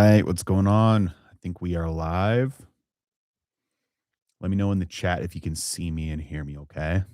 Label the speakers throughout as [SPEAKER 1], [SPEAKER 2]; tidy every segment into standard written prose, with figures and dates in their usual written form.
[SPEAKER 1] right, what's going on? I think we are live. Let me know in the chat if you can see me and hear me, okay?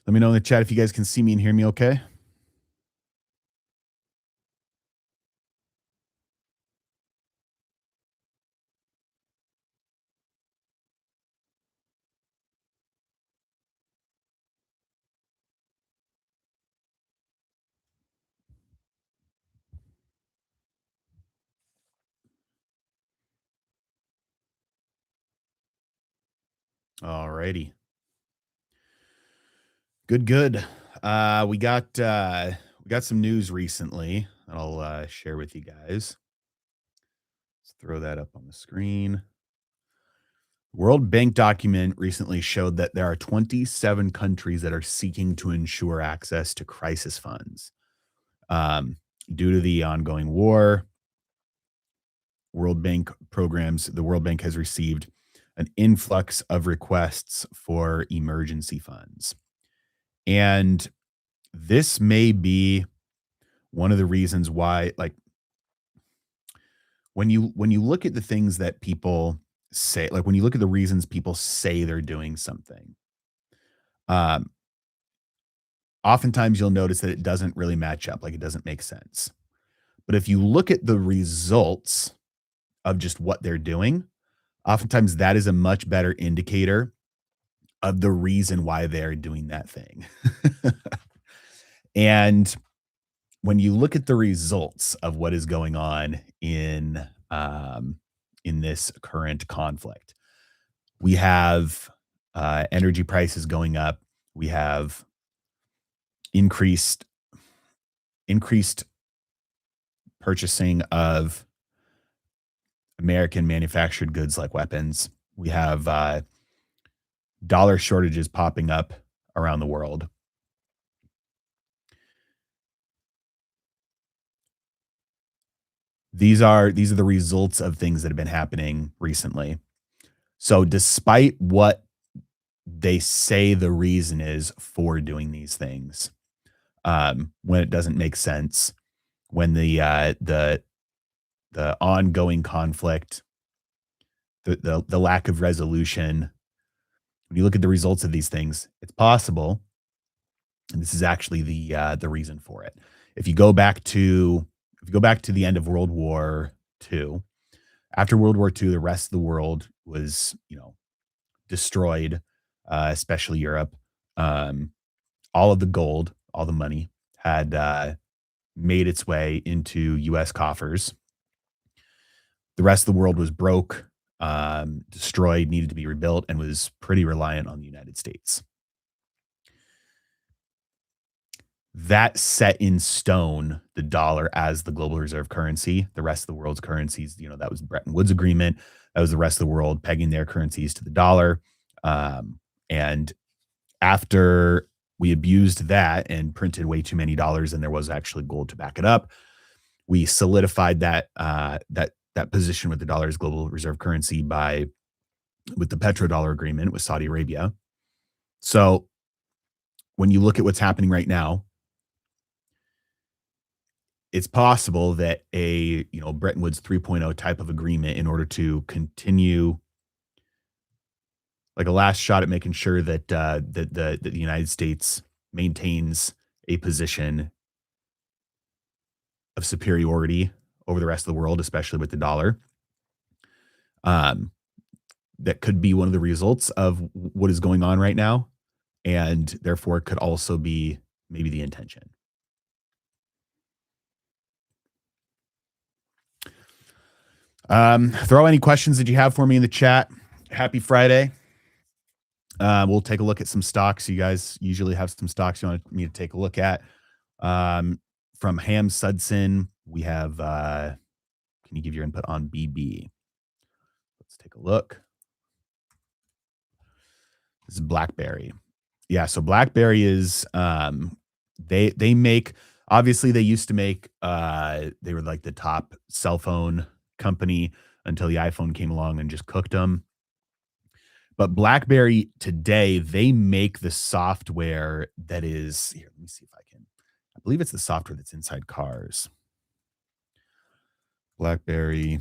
[SPEAKER 1] Let me know in the chat if you guys can see me and hear me, okay? All righty. Good, good. We got some news recently that I'll share with you guys. Let's throw that up on the screen. World Bank document recently showed that there are 27 countries that are seeking to ensure access to crisis funds. Due to the ongoing war, the World Bank has received an influx of requests for emergency funds. And this may be one of the reasons why, like, when you look at the things that people say, like when you look at the reasons people say they're doing something, um, oftentimes you'll notice that it doesn't really match up, like it doesn't make sense. But if you look at the results of just what they're doing, oftentimes that is a much better indicator of the reason why they're doing that thing. And when you look at the results of what is going on in this current conflict, we have energy prices going up. We have increased increased purchasing of American manufactured goods like weapons. We have dollar shortages popping up around the world. These are the results of things that have been happening recently. So despite what they say the reason is for doing these things, when it doesn't make sense, when the ongoing conflict, the lack of resolution, when you look at the results of these things, it's possible, and this is actually the reason for it. If you go back to the end of World War II, after World War II, the rest of the world was, destroyed, especially Europe. Um, all of the gold, all the money had made its way into US coffers. The rest of the world was broke, destroyed, needed to be rebuilt, and was pretty reliant on the United States. That set in stone the dollar as the global reserve currency. The rest of the world's currencies, that was the Bretton Woods Agreement. That was the rest of the world pegging their currencies to the dollar. And after we abused that and printed way too many dollars, and there was actually gold to back it up, we solidified that position with the dollar as global reserve currency with the petrodollar agreement with Saudi Arabia. So when you look at what's happening right now, it's possible that a Bretton Woods 3.0 type of agreement, in order to continue, like a last shot at making sure that that the United States maintains a position of superiority over the rest of the world, especially with the dollar. Um, that could be one of the results of what is going on right now, and therefore could also be maybe the intention. Throw any questions that you have for me in the chat. Happy Friday. We'll take a look at some stocks. You guys usually have some stocks you want me to take a look at. From Ham Sudson, we have, can you give your input on BB? Let's take a look. This is BlackBerry. Yeah, so BlackBerry is they make, obviously they used to make they were like the top cell phone company until the iPhone came along and just cooked them. But BlackBerry today, they make the software that is here. Let me see if I can. I believe it's the software that's inside cars. BlackBerry.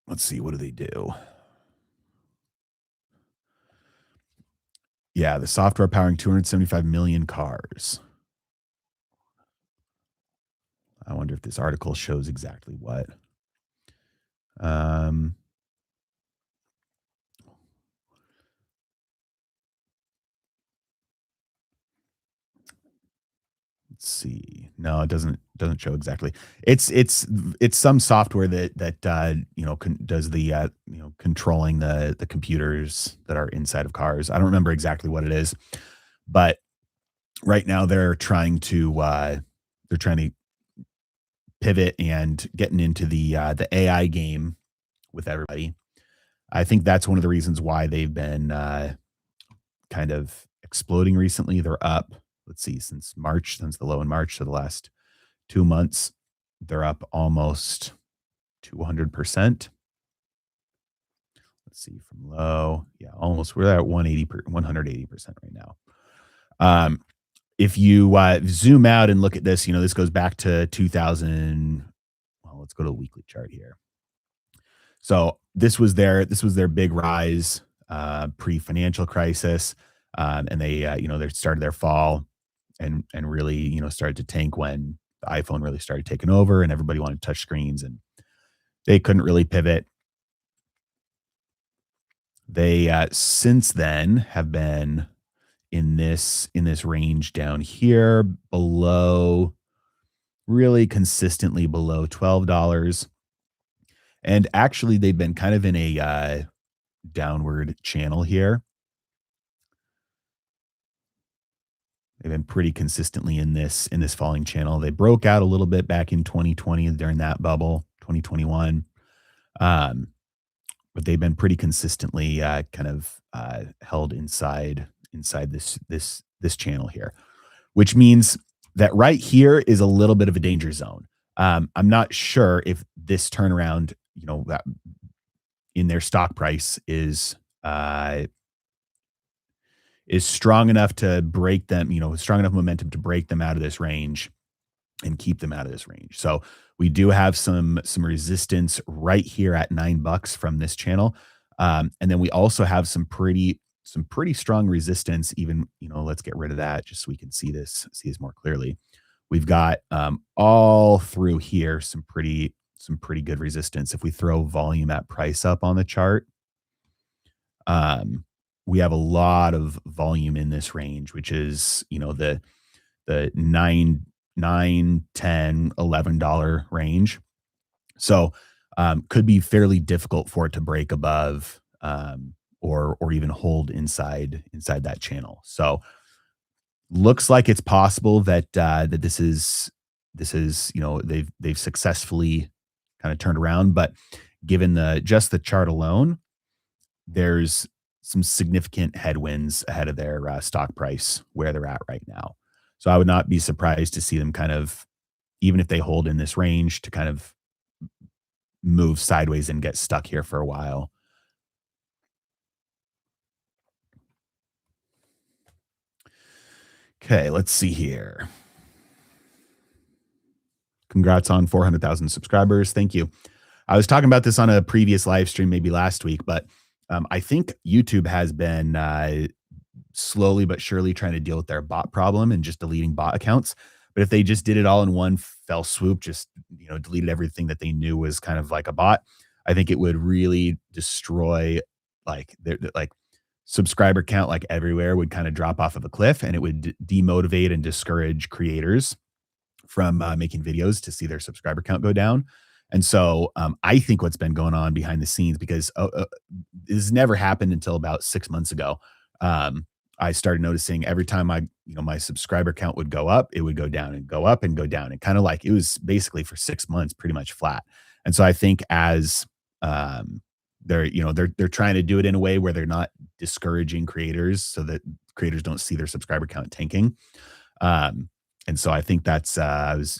[SPEAKER 1] Let's see, what do they do? Yeah, the software powering 275 million cars. I wonder if this article shows exactly what. Um, let's see. No, it doesn't show exactly. It's some software that does the controlling the computers that are inside of cars. I don't remember exactly what it is, but right now they're trying to pivot and getting into the AI game with everybody. I think that's one of the reasons why they've been kind of exploding recently. They're up, let's see, since the low in March, so the last 2 months, they're up almost 200%. Let's see, from low, yeah, almost. We're at 180% right now. Um, if you zoom out and look at this, this goes back to 2000. Well, let's go to the weekly chart here. So this was their big rise pre-financial crisis, and they started their fall and really started to tank when the iPhone really started taking over and everybody wanted touch screens and they couldn't really pivot. They since then have been in this range down here below, really consistently below $12. And actually they've been kind of in a downward channel here. They've been pretty consistently in this falling channel. They broke out a little bit back in 2020 during that bubble, 2021. Um, but they've been pretty consistently kind of held inside this channel here, which means that right here is a little bit of a danger zone. I'm not sure if this turnaround, that in their stock price is strong enough to break them, strong enough momentum to break them out of this range and keep them out of this range. So we do have some resistance right here at $9 from this channel. And then we also have some pretty strong resistance, even, let's get rid of that just so we can see this more clearly. We've got all through here some pretty good resistance. If we throw volume at price up on the chart, we have a lot of volume in this range, which is, the 9, 10, $11 range. So could be fairly difficult for it to break above or even hold inside that channel. So looks like it's possible that this is they've successfully kind of turned around, but given just the chart alone, there's some significant headwinds ahead of their stock price where they're at right now. So I would not be surprised to see them kind of, even if they hold in this range, to kind of move sideways and get stuck here for a while. Okay, let's see here. Congrats on 400,000 subscribers. Thank you. I was talking about this on a previous live stream, maybe last week, but I think YouTube has been slowly but surely trying to deal with their bot problem and just deleting bot accounts. But if they just did it all in one fell swoop, just deleted everything that they knew was kind of like a bot, I think it would really destroy like their like subscriber count, like everywhere would kind of drop off of a cliff, and it would demotivate and discourage creators from making videos to see their subscriber count go down. And so I think what's been going on behind the scenes, because this never happened until about 6 months ago. I started noticing every time my subscriber count would go up, it would go down and go up and go down. And kind of like it was basically for 6 months pretty much flat. And so I think as um, they're trying to do it in a way where they're not discouraging creators so that creators don't see their subscriber count tanking. Um, and so I think that's I was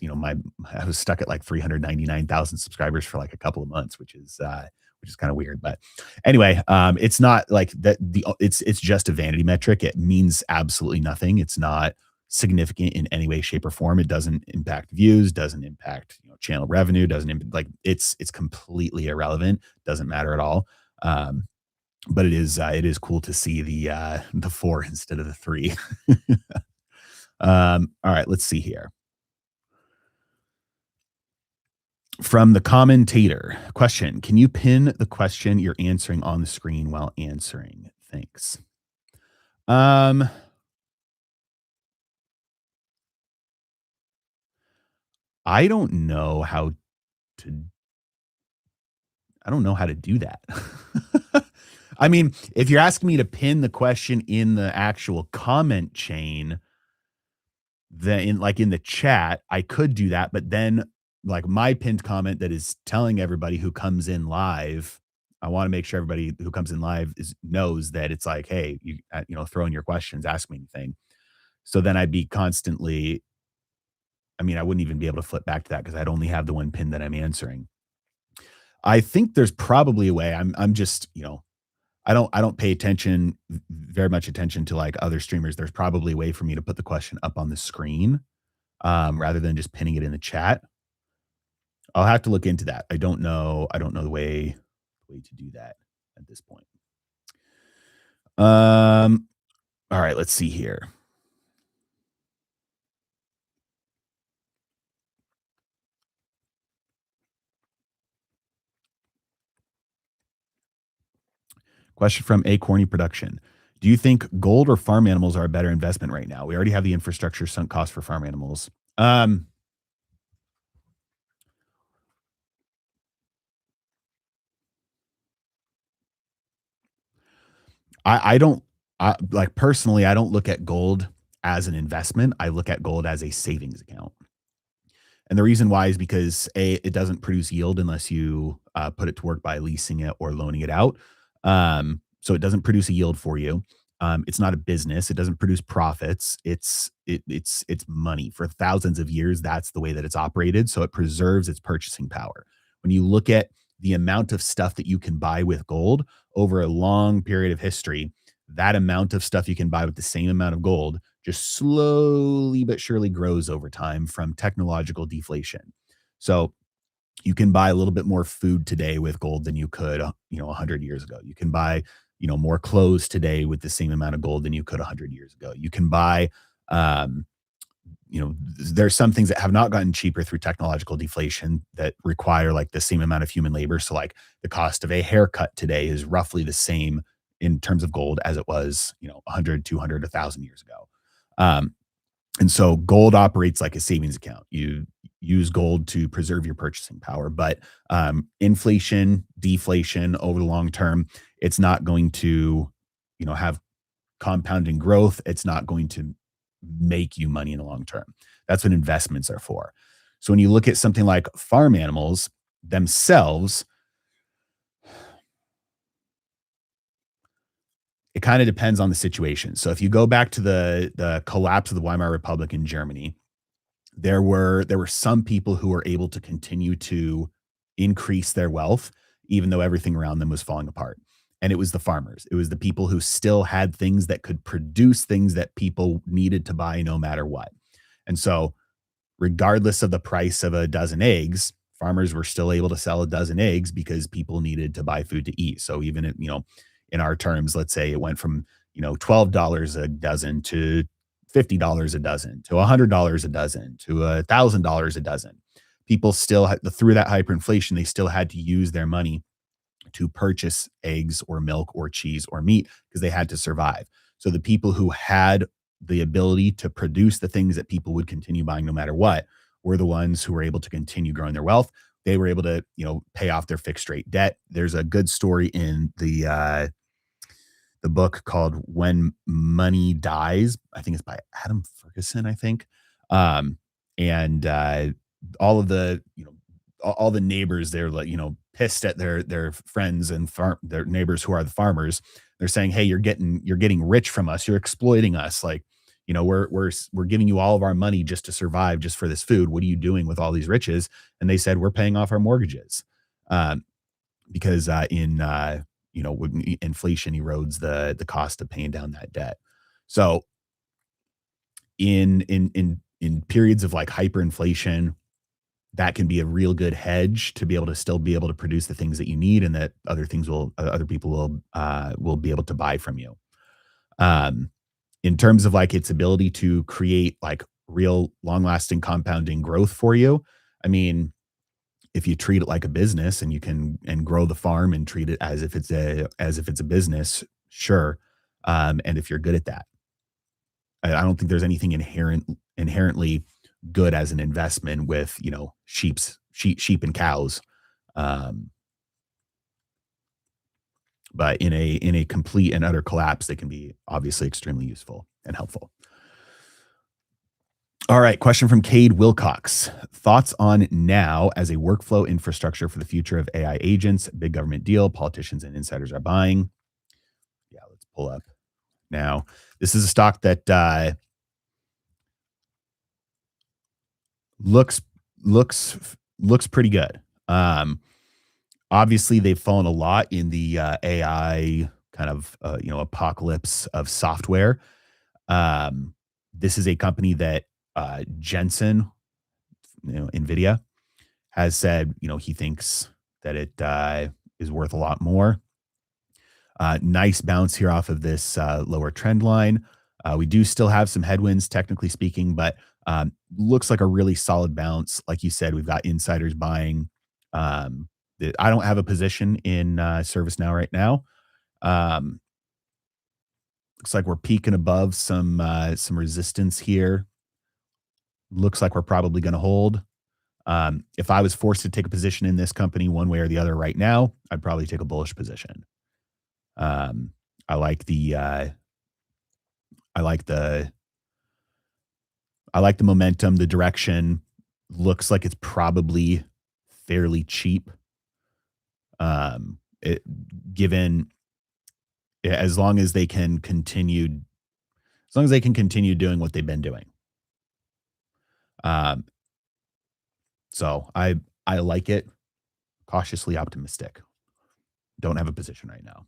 [SPEAKER 1] stuck at like 399,000 subscribers for like a couple of months, which is kind of weird. But anyway, it's not like that. It's just a vanity metric. It means absolutely nothing. It's not significant in any way, shape, or form. It doesn't impact views. Doesn't impact channel revenue. Doesn't like it's completely irrelevant. Doesn't matter at all. Um, but it is cool to see the four instead of the three. All right, let's see here. From the commentator, question: can you pin the question you're answering on the screen while answering? Thanks. Um, I don't know how to I don't know how to do that. I mean, if you're asking me to pin the question in the actual comment chain, then in the chat, I could do that, but then like my pinned comment that is telling everybody who comes in live, I want to make sure everybody who comes in live knows that it's like, hey, throw in your questions, ask me anything. So then I'd be constantly, I mean, I wouldn't even be able to flip back to that because I'd only have the one pin that I'm answering. I think there's probably a way. I'm just, I don't pay very much attention to like other streamers. There's probably a way for me to put the question up on the screen rather than just pinning it in the chat. I'll have to look into that. I don't know. I don't know the way to do that at this point. All right, let's see here. Question from A Corny Production. Do you think gold or farm animals are a better investment right now? We already have the infrastructure sunk cost for farm animals. I don't like personally, I don't look at gold as an investment. I look at gold as a savings account. And the reason why is because it doesn't produce yield unless you put it to work by leasing it or loaning it out. So it doesn't produce a yield for you. It's not a business. It doesn't produce profits. It's money for thousands of years. That's the way that it's operated. So it preserves its purchasing power. When you look at the amount of stuff that you can buy with gold over a long period of history, that amount of stuff you can buy with the same amount of gold just slowly but surely grows over time from technological deflation. So you can buy a little bit more food today with gold than you could, 100 years ago. You can buy, more clothes today with the same amount of gold than you could 100 years ago. You can buy, um, there's some things that have not gotten cheaper through technological deflation that require like the same amount of human labor. So like the cost of a haircut today is roughly the same in terms of gold as it was, 100, 200, 1,000 years ago. Um, and so gold operates like a savings account. You use gold to preserve your purchasing power, but inflation, deflation over the long term, it's not going to, have compounding growth. It's not going to make you money in the long term. That's what investments are for. So when you look at something like farm animals themselves, it kind of depends on the situation. So if you go back to the collapse of the Weimar Republic in Germany, there were some people who were able to continue to increase their wealth even though everything around them was falling apart. And it was the farmers. It was the people who still had things that could produce things that people needed to buy no matter what. And so regardless of the price of a dozen eggs, farmers were still able to sell a dozen eggs because people needed to buy food to eat. So even if, in our terms, let's say it went from, $12 a dozen to $50 a dozen to $100 a dozen to $1,000 a dozen. People still had, through that hyperinflation, they still had to use their money to purchase eggs or milk or cheese or meat because they had to survive. So the people who had the ability to produce the things that people would continue buying no matter what were the ones who were able to continue growing their wealth. They were able to, pay off their fixed rate debt. There's a good story in the book called When Money Dies. I think it's by Adam Ferguson, I think. Um, and all of the, all the neighbors, they're like, pissed at their friends and their neighbors who are the farmers. They're saying, "Hey, you're getting rich from us. You're exploiting us. Like, we're giving you all of our money just to survive, just for this food. What are you doing with all these riches?" And they said, "We're paying off our mortgages." Um, because in when inflation erodes the cost of paying down that debt. So in periods of like hyperinflation, that can be a real good hedge to be able to still be able to produce the things that you need, and that other people will be able to buy from you. Um, in terms of like its ability to create like real long lasting compounding growth for you, I mean, if you treat it like a business and you can and grow the farm and treat it as if it's a business, sure. And if you're good at that, I don't think there's anything inherently good as an investment with sheep and cows. Um, but in a complete and utter collapse, they can be obviously extremely useful and helpful. All right, question from Cade Wilcox. Thoughts on now as a workflow infrastructure for the future of AI agents, big government deal, politicians and insiders are buying. Yeah, let's pull up now. This is a stock that looks looks pretty good. Um, Obviously, they've fallen a lot in the AI kind of apocalypse of software. This is a company that Jensen, Nvidia, has said, he thinks that it is worth a lot more. Nice bounce here off of this lower trend line. We do still have some headwinds, technically speaking, but looks like a really solid bounce. Like you said, we've got insiders buying. I don't have a position in ServiceNow right now. Um, Looks like we're peaking above some resistance here. Looks like we're probably going to hold. If I was forced to take a position in this company one way or the other right now, I'd probably take a bullish position. Um, I like the I like the I like the momentum, the direction. Looks like it's probably fairly cheap. It, given as long as they can continue, as long as they can continue doing what they've been doing. Um, so I like it. Cautiously optimistic. Don't have a position right now.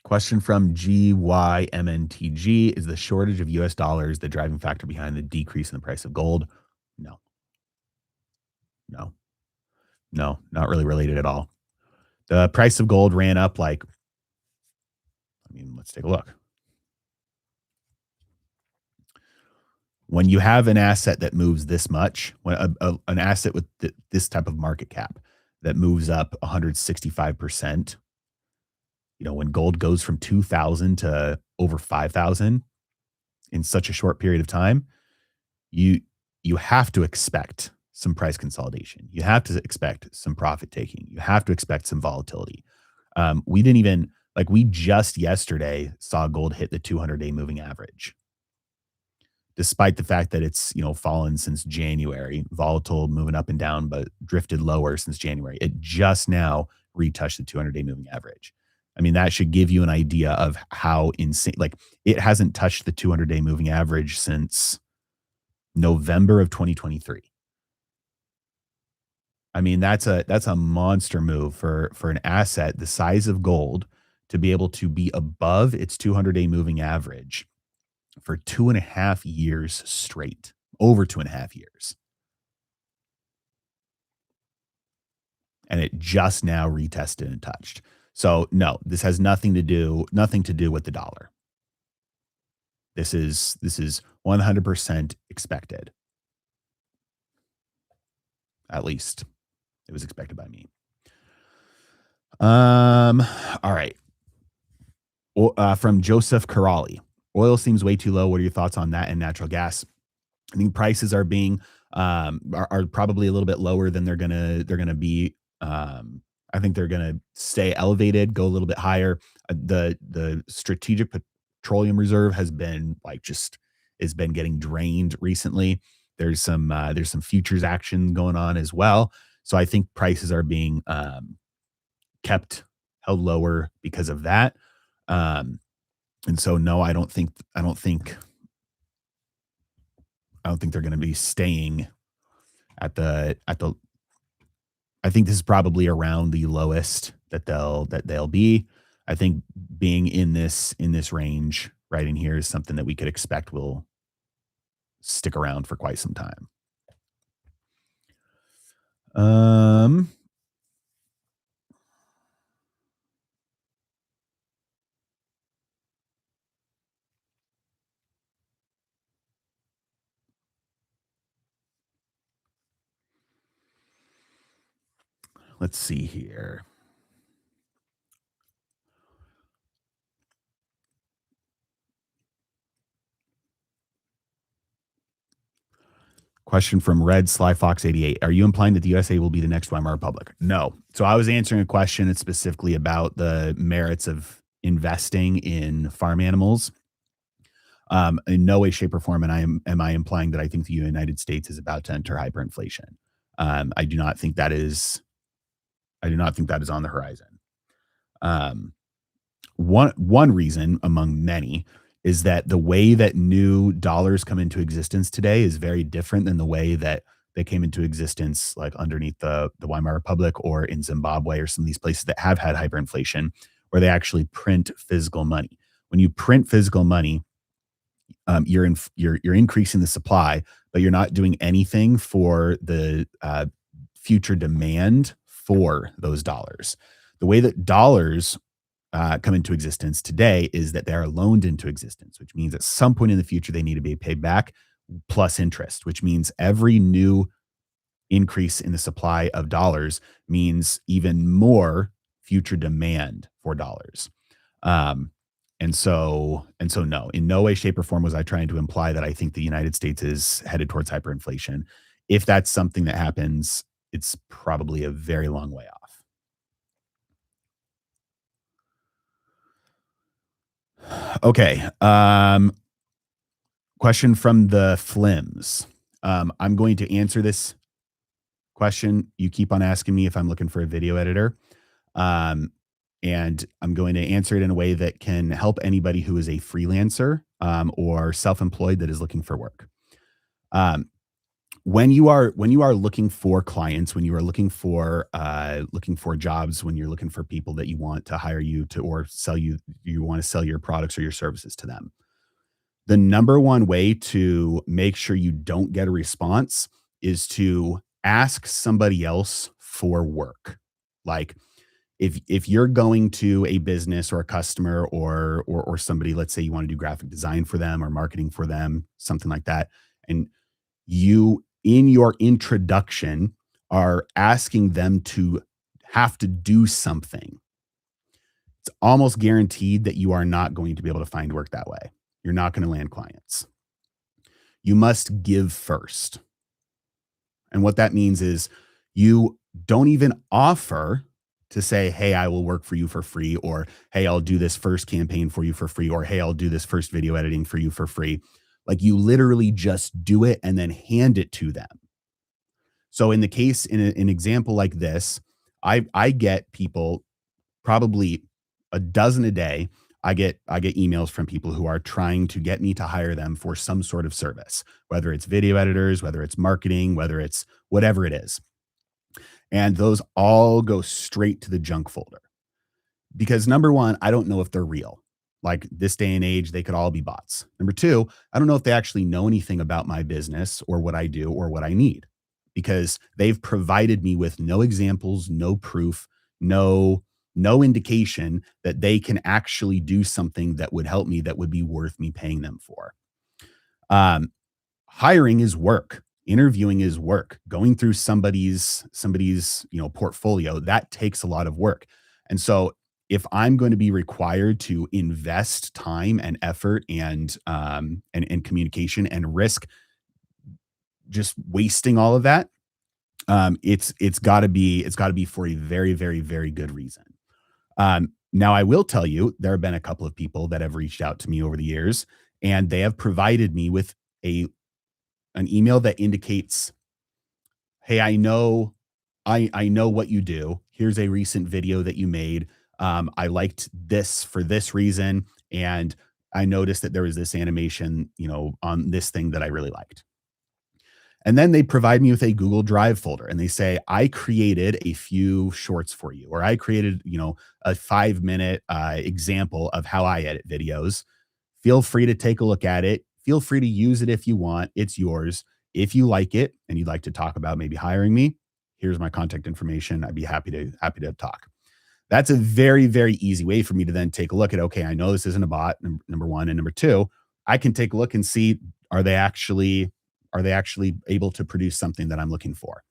[SPEAKER 1] Question from GYMNTG. Is the shortage of US dollars the driving factor behind the decrease in the price of gold? No, no, no, not really related at all. The price of gold ran up like, let's take a look. When you have an asset that moves this much, when an asset with this type of market cap that moves up 165%, when gold goes from 2,000 to over 5,000 in such a short period of time, you you have to expect some price consolidation. You have to expect some profit taking. You have to expect some volatility. We didn't even we just yesterday saw gold hit the 200-day moving average, despite the fact that it's fallen since January, volatile, moving up and down, but drifted lower since January. It just now retouched the 200-day moving average. That should give you an idea of how insane. It hasn't touched the 200-day moving average since November of 2023. That's a monster move for an asset the size of gold to be able to be above its 200-day moving average for 2.5 years straight, over 2.5 years. And it just now retested and touched. So no, this has nothing to do with the dollar. This is 100% expected. At least it was expected by me. All right. From Joseph Carali. Oil seems way too low. What are your thoughts on that and natural gas? I think prices are being are probably a little bit lower than they're gonna be. I think they're gonna stay elevated, go a little bit higher. The strategic petroleum reserve has been like just has been getting drained recently. There's some futures action going on as well. So I think prices are being kept held lower because of that. Um, and so no, I don't think they're going to be staying at the I think this is probably around the lowest that they'll be. I think being in this range right in here is something that we could expect will stick around for quite some time. Um, let's see here. Question from Red Sly Fox 88. Are you implying that the USA will be the next Weimar Republic? No. So I was answering a question that's specifically about the merits of investing in farm animals. In no way, shape, or form, and am I implying that I think the United States is about to enter hyperinflation. I do not think that is I do not think that is on the horizon. Um, one reason among many is that the way that new dollars come into existence today is very different than the way that they came into existence like underneath the Weimar Republic or in Zimbabwe or some of these places that have had hyperinflation, where they actually print physical money. When you print physical money, you're increasing the supply, but you're not doing anything for the future demand for those dollars. The way that dollars come into existence today is that they are loaned into existence, which means at some point in the future they need to be paid back plus interest, which means every new increase in the supply of dollars means even more future demand for dollars. Um, and so no, in no way, shape, or form was I trying to imply that I think the United States is headed towards hyperinflation. If that's something that happens, it's probably a very long way off. Okay. Question from the Flims. I'm going to answer this question. You keep on asking me if I'm looking for a video editor. Um, and I'm going to answer it in a way that can help anybody who is a freelancer or self-employed that is looking for work. Um, when you are looking for clients, when you are looking for jobs, when you're looking for people that you want to hire you to or sell you want to sell your products or your services to them, the number one way to make sure you don't get a response is to ask somebody else for work. Like if you're going to a business or a customer or somebody, let's say you want to do graphic design for them or marketing for them, something like that, and you in your introduction are asking them to have to do something, it's almost guaranteed that you are not going to be able to find work that way. You're not going to land clients. You must give first. And what that means is you don't even offer to say, hey, I will work for you for free, or hey, I'll do this first campaign for you for free, or hey, I'll do this first video editing for you for free. Like you literally just do it and then hand it to them. So in the case, in an example like this, I get people probably a dozen a day. I get emails from people who are trying to get me to hire them for some sort of service, whether it's video editors, whether it's marketing, whether it's whatever it is. And those all go straight to the junk folder because number one, I don't know if they're real. Like this day and age, they could all be bots. Number two, I don't know if they actually know anything about my business or what I do or what I need because they've provided me with no examples, no proof, no no indication that they can actually do something that would help me that would be worth me paying them for. Um, Hiring is work. Interviewing is work. Going through somebody's portfolio, that takes a lot of work. And so if I'm going to be required to invest time and effort and communication and risk just wasting all of that, it's got to be for a very, very, very good reason. Now, I will tell you, there have been a couple of people that have reached out to me over the years, and they have provided me with a an email that indicates, "Hey, I know what you do. Here's a recent video that you made. I liked this for this reason, and I noticed that there was this animation, on this thing that I really liked." And then they provide me with a Google Drive folder and they say, "I created a few shorts for you," or "I created, a 5-minute example of how I edit videos. Feel free to take a look at it. Feel free to use it if you want. It's yours. If you like it and you'd like to talk about maybe hiring me, here's my contact information. I'd be happy to talk." That's a very, very easy way for me to then take a look at, okay, I know this isn't a bot, number one. And number two, I can take a look and see, are they actually able to produce something that I'm looking for?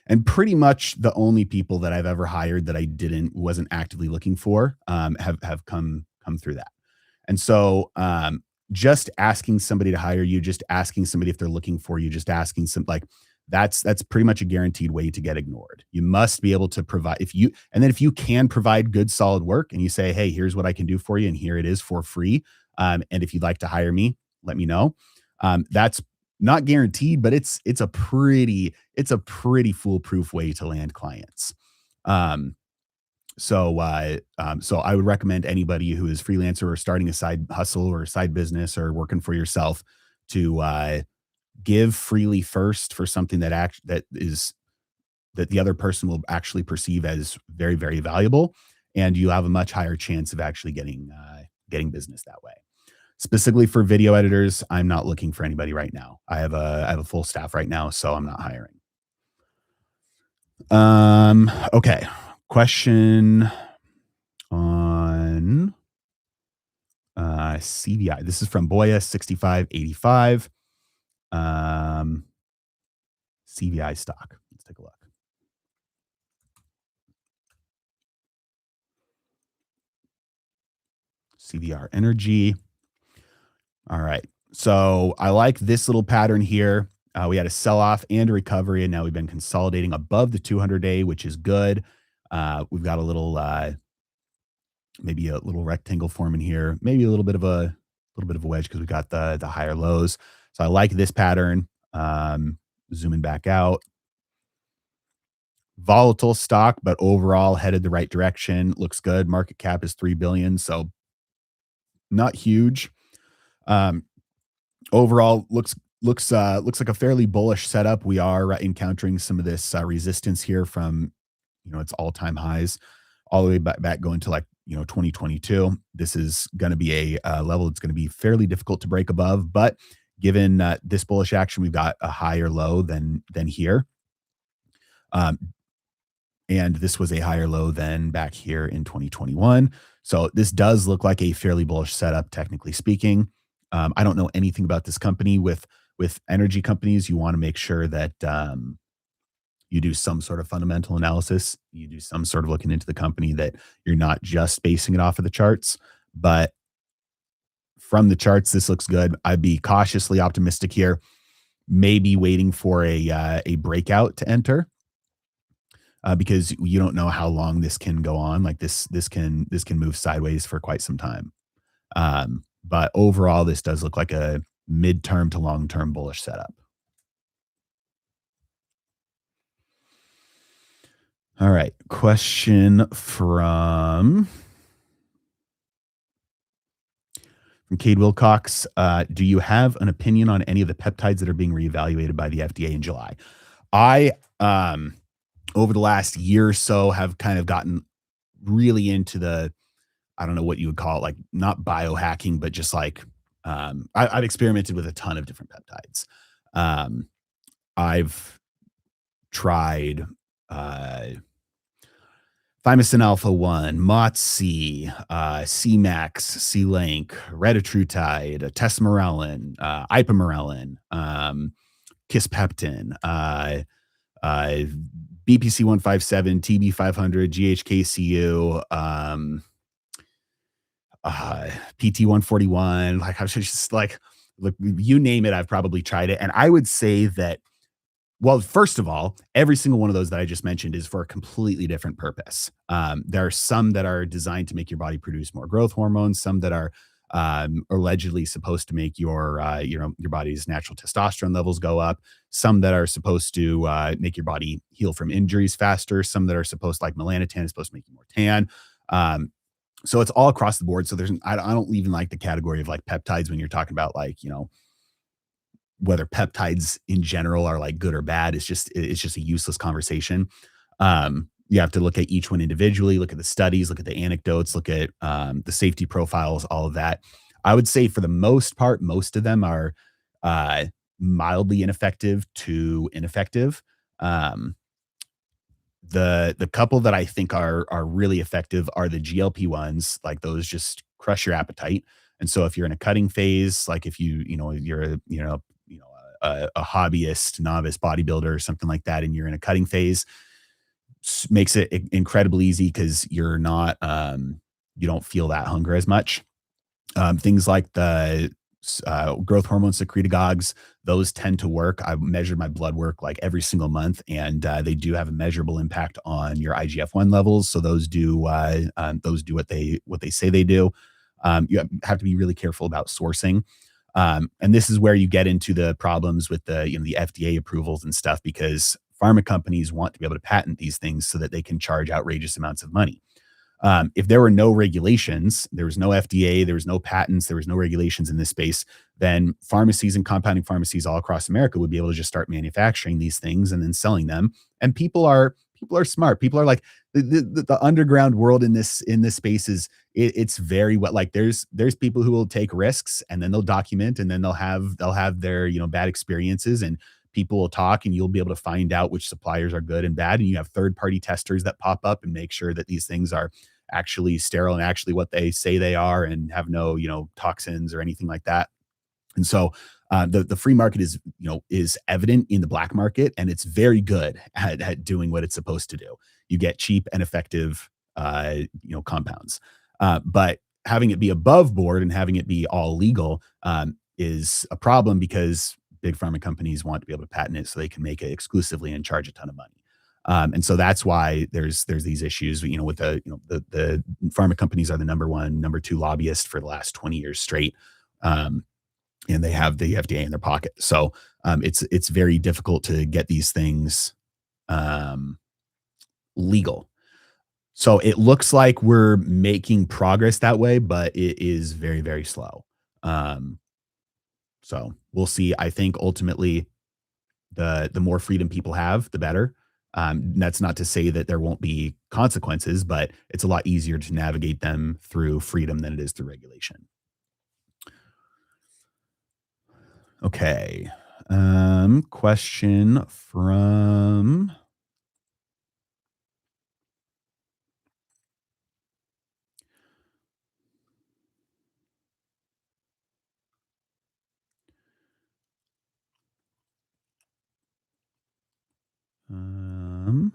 [SPEAKER 1] And pretty much the only people that I've ever hired that I wasn't actively looking for, have come through that. And so, just asking somebody to hire you, just asking somebody if they're looking for you, just asking that's pretty much a guaranteed way to get ignored. You must be able to provide, if you can provide good, solid work and you say, "Hey, here's what I can do for you, and here it is for free. And if you'd like to hire me, let me know." That's not guaranteed, but it's a pretty foolproof way to land clients. Um, so I would recommend anybody who is freelancer or starting a side hustle or a side business or working for yourself to give freely first for something that the other person will actually perceive as very, very valuable, and you have a much higher chance of actually getting business that way. Specifically for video editors, I'm not looking for anybody right now. I have a full staff right now, so I'm not hiring. Okay. Question on CVI. This is from Boya6585. Um, CVI stock. Let's take a look. CVR Energy. All right. So I like this little pattern here. We had a sell off and a recovery, and now we've been consolidating above the 200-day, which is good. We've got maybe a little rectangle forming here, maybe a little bit of a wedge because we got the higher lows. So I like this pattern. Zooming back out. Volatile stock, but overall headed the right direction. Looks good. Market cap is 3 billion, so not huge. Um, Overall looks like a fairly bullish setup. We are encountering some of this resistance here from its all-time highs all the way back going to 2022. This is going to be a level that's going to be fairly difficult to break above, but given this bullish action, we've got a higher low than here. Um, and this was a higher low than back here in 2021. So this does look like a fairly bullish setup, technically speaking. I don't know anything about this company. With energy companies, you want to make sure that you do some sort of fundamental analysis. You do some sort of looking into the company, that you're not just basing it off of the charts. But from the charts, this looks good. I'd be cautiously optimistic here. Maybe waiting for a breakout to enter. Because you don't know how long this can go on. Like this can move sideways for quite some time. But overall, this does look like a midterm to long-term bullish setup. All right. Question from Cade Wilcox. Do you have an opinion on any of the peptides that are being reevaluated by the FDA in July? I over the last year or so have kind of gotten really into I don't know what you would call it, like not biohacking, but just I've experimented with a ton of different peptides. I've tried thymosin alpha 1, MOTS-C, C-Max, C-Link, retatrutide, tesamorelin, ipamorelin, kisspeptin, BPC 157, TB 500, GHKCU, PT 141. Like I was just like, look, you name it, I've probably tried it. And I would say that, well, first of all, every single one of those that I just mentioned is for a completely different purpose. There are some that are designed to make your body produce more growth hormones, some that are allegedly supposed to make your body's natural testosterone levels go up, some that are supposed to make your body heal from injuries faster, some that are supposed, like melanotan, is supposed to make you more tan. Um, so it's all across the board. So I don't even like the category of like peptides when you're talking about like, whether peptides in general are like good or bad. It's just a useless conversation. You have to look at each one individually, look at the studies, look at the anecdotes, look at the safety profiles, all of that. I would say for the most part, most of them are uh, mildly ineffective to ineffective. Um, the couple that I think are really effective are the GLP ones, like those just crush your appetite. And so if you're in a cutting phase, like if you're a hobbyist, novice bodybuilder or something like that, and you're in a cutting phase, makes it incredibly easy because you don't feel that hunger as much. Things like the growth hormone secretagogues, those tend to work. I measured my blood work like every single month, and they do have a measurable impact on your IGF-1 levels. So those do what they say they do. You have to be really careful about sourcing. And this is where you get into the problems with the FDA approvals and stuff, because pharma companies want to be able to patent these things so that they can charge outrageous amounts of money. If there were no regulations, there was no FDA, there was no patents, there was no regulations in this space, then pharmacies and compounding pharmacies all across America would be able to just start manufacturing these things and then selling them. And people are smart. People are like the underground world in this space it's very well, like there's people who will take risks and then they'll document, and then they'll have their bad experiences, and people will talk, and you'll be able to find out which suppliers are good and bad. And you have third party testers that pop up and make sure that these things are actually sterile and actually what they say they are, and have no toxins or anything like that. And so the free market is evident in the black market, and it's very good at doing what it's supposed to do. You get cheap and effective compounds, but having it be above board and having it be all legal is a problem, because big pharma companies want to be able to patent it so they can make it exclusively and charge a ton of money. And so that's why there's these issues, with the pharma companies are the number one, number two lobbyist for the last 20 years straight. And they have the FDA in their pocket. So it's very difficult to get these things legal. So it looks like we're making progress that way, but it is very, very slow. Um, so we'll see. I think ultimately the more freedom people have, the better. That's not to say that there won't be consequences, but it's a lot easier to navigate them through freedom than it is through regulation. Okay. Question from um,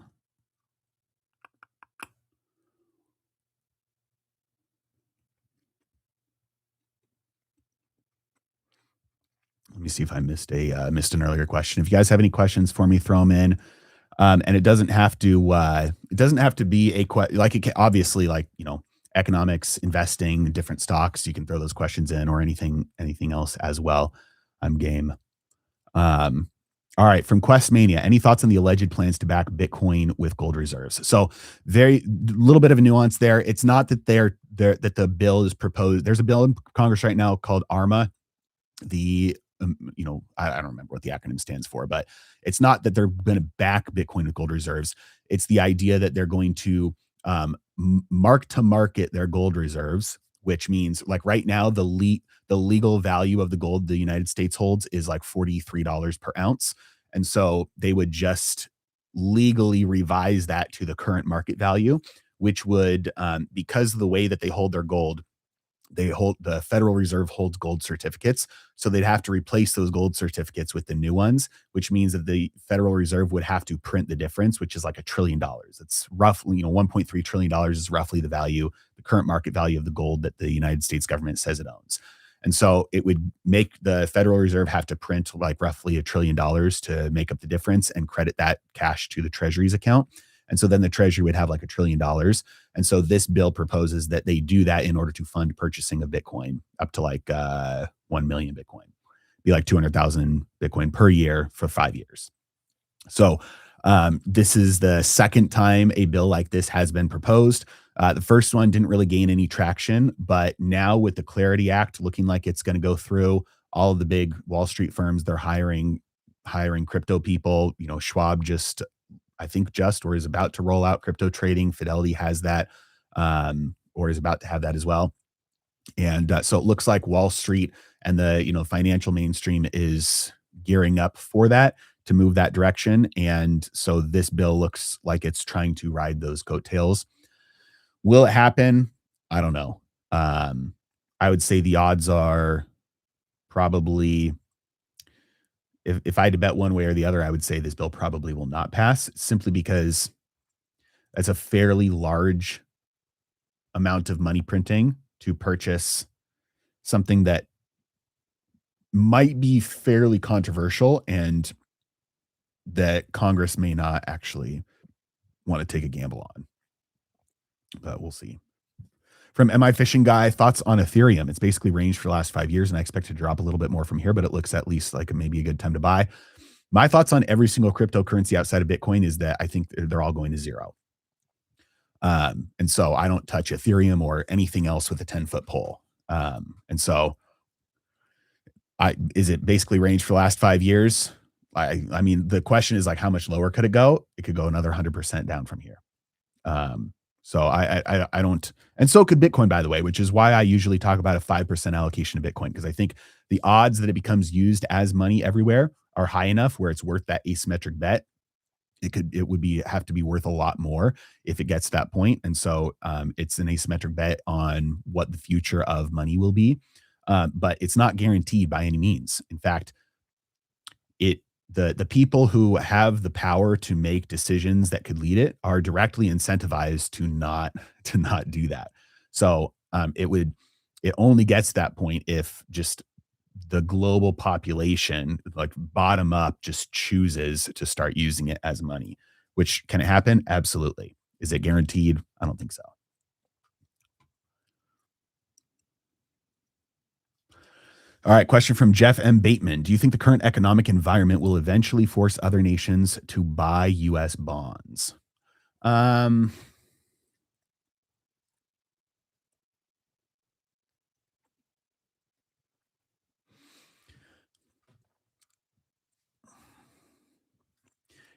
[SPEAKER 1] let me see if I missed an earlier question. If you guys have any questions for me, throw them in. And it doesn't have to be like it can, obviously, like economics, investing, different stocks. You can throw those questions in, or anything else as well. I'm game. Um, all right, from Questmania, any thoughts on the alleged plans to back Bitcoin with gold reserves? So very little bit of a nuance there. It's not that that the bill is proposed. There's a bill in Congress right now called ARMA. I don't remember what the acronym stands for, but it's not that they're going to back Bitcoin with gold reserves. It's the idea that they're going to mark to market their gold reserves, which means like right now, the legal value of the gold the United States holds is like $43 per ounce. And so they would just legally revise that to the current market value, which would, because of the way that they hold their gold, the Federal Reserve holds gold certificates, so they'd have to replace those gold certificates with the new ones, which means that the Federal Reserve would have to print the difference, which is like $1 trillion. It's roughly, $1.3 trillion is roughly the current market value of the gold that the United States government says it owns. And so it would make the Federal Reserve have to print like roughly $1 trillion to make up the difference and credit that cash to the Treasury's account. And so then the Treasury would have like $1 trillion. And so this bill proposes that they do that in order to fund purchasing of Bitcoin up to like 1 million Bitcoin. Be like 200,000 Bitcoin per year for 5 years. So this is the second time a bill like this has been proposed. The first one didn't really gain any traction, but now with the Clarity Act looking like it's going to go through, all of the big Wall Street firms, they're hiring crypto people. Schwab I think or is about to roll out crypto trading. Fidelity has that, or is about to have that as well. And so it looks like Wall Street and the financial mainstream is gearing up for that, to move that direction. And so this bill looks like it's trying to ride those coattails. Will it happen? I don't know. I would say the odds are probably, if I had to bet one way or the other, I would say this bill probably will not pass, simply because that's a fairly large amount of money printing to purchase something that might be fairly controversial and that Congress may not actually want to take a gamble on. But we'll see. From MI Fishing Guy, thoughts on Ethereum? It's basically ranged for the last 5 years, and I expect it to drop a little bit more from here, but it looks at least like maybe a good time to buy. My thoughts on every single cryptocurrency outside of Bitcoin is that I think they're all going to zero. And so I don't touch Ethereum or anything else with a 10-foot pole. And so is it basically ranged for the last 5 years? I mean, the question is like, how much lower could it go? It could go another 100% down from here. So I don't, and so could Bitcoin, by the way, which is why I usually talk about a 5% allocation to Bitcoin, because I think the odds that it becomes used as money everywhere are high enough where it's worth that asymmetric bet. It would have to be worth a lot more if it gets to that point. And so it's an asymmetric bet on what the future of money will be. But it's not guaranteed by any means. In fact, the people who have the power to make decisions that could lead it are directly incentivized to not do that. So it only gets to that point if just the global population, like bottom up, just chooses to start using it as money. Which, can it happen? Absolutely. Is it guaranteed? I don't think so. All right, question from Jeff M. Bateman. Do you think the current economic environment will eventually force other nations to buy U.S. bonds?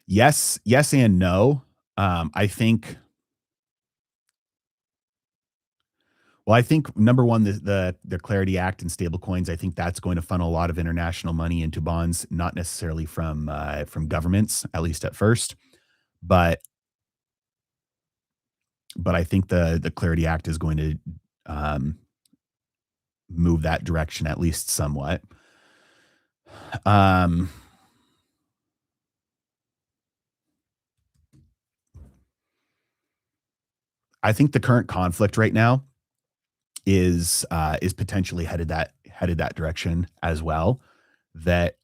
[SPEAKER 1] Yes and no. I think Well, I think number one, the Clarity Act and stablecoins, I think that's going to funnel a lot of international money into bonds, not necessarily from governments, at least at first. But I think the Clarity Act is going to move that direction at least somewhat. Um, I think the current conflict right now is potentially headed that direction as well. That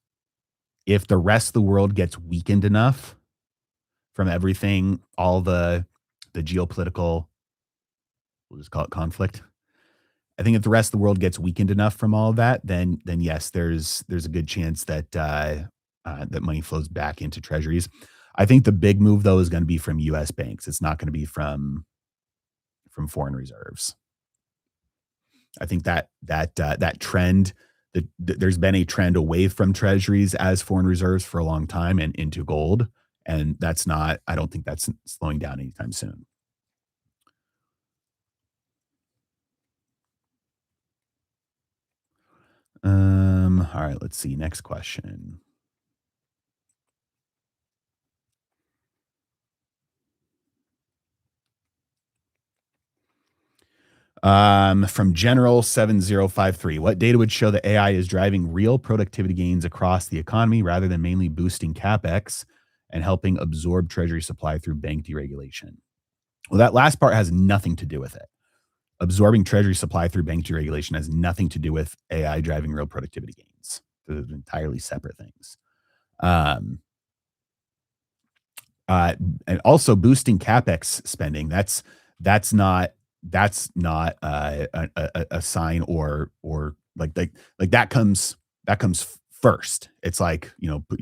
[SPEAKER 1] if the rest of the world gets weakened enough from everything, all the geopolitical, we'll just call it conflict. I think if the rest of the world gets weakened enough from all of that, then yes, there's a good chance that that money flows back into treasuries. I think the big move though is going to be from U.S. banks. It's not going to be from foreign reserves. I think that trend, there's been a trend away from treasuries as foreign reserves for a long time and into gold, and that's not. I don't think that's slowing down anytime soon. All right, let's see. Next question. From General 7053, what data would show that AI is driving real productivity gains across the economy rather than mainly boosting capex and helping absorb treasury supply through bank deregulation? Well, that last part has nothing to do with it. Absorbing treasury supply through bank deregulation has nothing to do with AI driving real productivity gains. They're entirely separate things. Um, Uh, and also boosting capex spending. That's not a sign or like that comes first. It's like put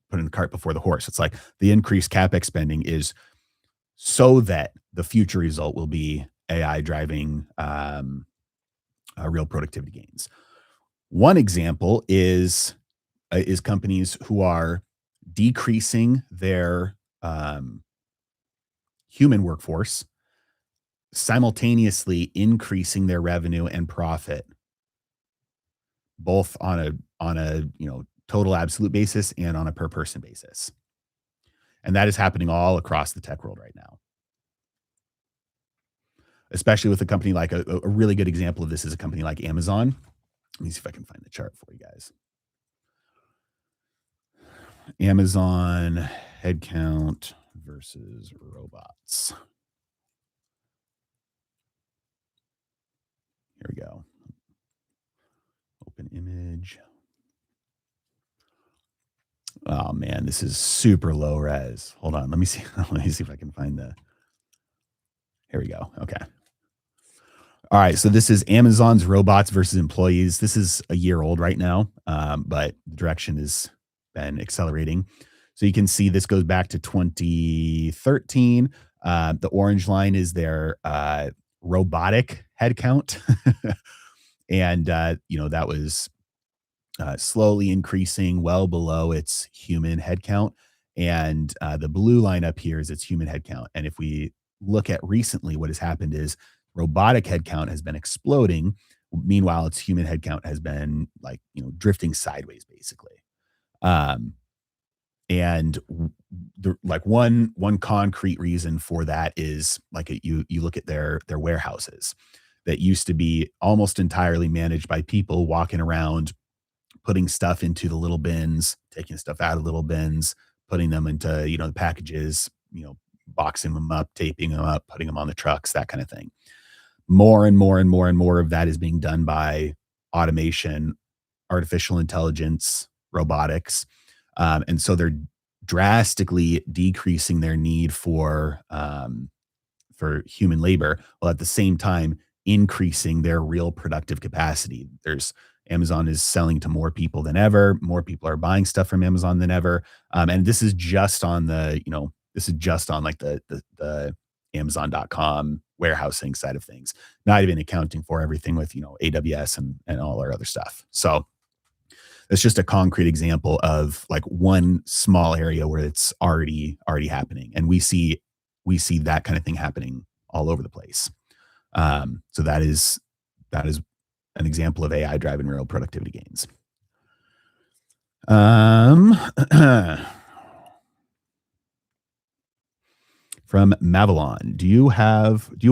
[SPEAKER 1] put in the cart before the horse. It's like the increased capex spending is so that the future result will be AI driving real productivity gains. One example is companies who are decreasing their um, human workforce, simultaneously increasing their revenue and profit, both on a total absolute basis and on a per person basis. And that is happening all across the tech world right now, especially with a company like a really good example of this is a company like Amazon. Let me see if I can find the chart for you guys. Amazon headcount versus robots. Here we go. Open image. Oh man, this is super low res. Hold on, let me see. Let me see if I can find the. Here we go. Okay. All right. So this is Amazon's robots versus employees. This is a year old right now, but the direction has been accelerating. So you can see this goes back to 2013. The orange line is their robotic headcount, and that was slowly increasing well below its human headcount. And the blue line up here is its human headcount. And if we look at recently, what has happened is robotic headcount has been exploding. Meanwhile, its human headcount has been like, drifting sideways basically. Um, and the like one concrete reason for that is like you look at their warehouses that used to be almost entirely managed by people walking around putting stuff into the little bins, taking stuff out of little bins, putting them into, the packages, boxing them up, taping them up, putting them on the trucks, that kind of thing. More and more and more and more of that is being done by automation, artificial intelligence, robotics. And so they're drastically decreasing their need for human labor, while at the same time increasing their real productive capacity. There's Amazon is selling to more people than ever. More people are buying stuff from Amazon than ever. And this is just on this is just on like the Amazon.com warehousing side of things, not even accounting for everything with, AWS and all our other stuff. So it's just a concrete example of like one small area where it's already happening. And we see that kind of thing happening all over the place. So that is an example of AI driving real productivity gains. Um, from Mavalon, do you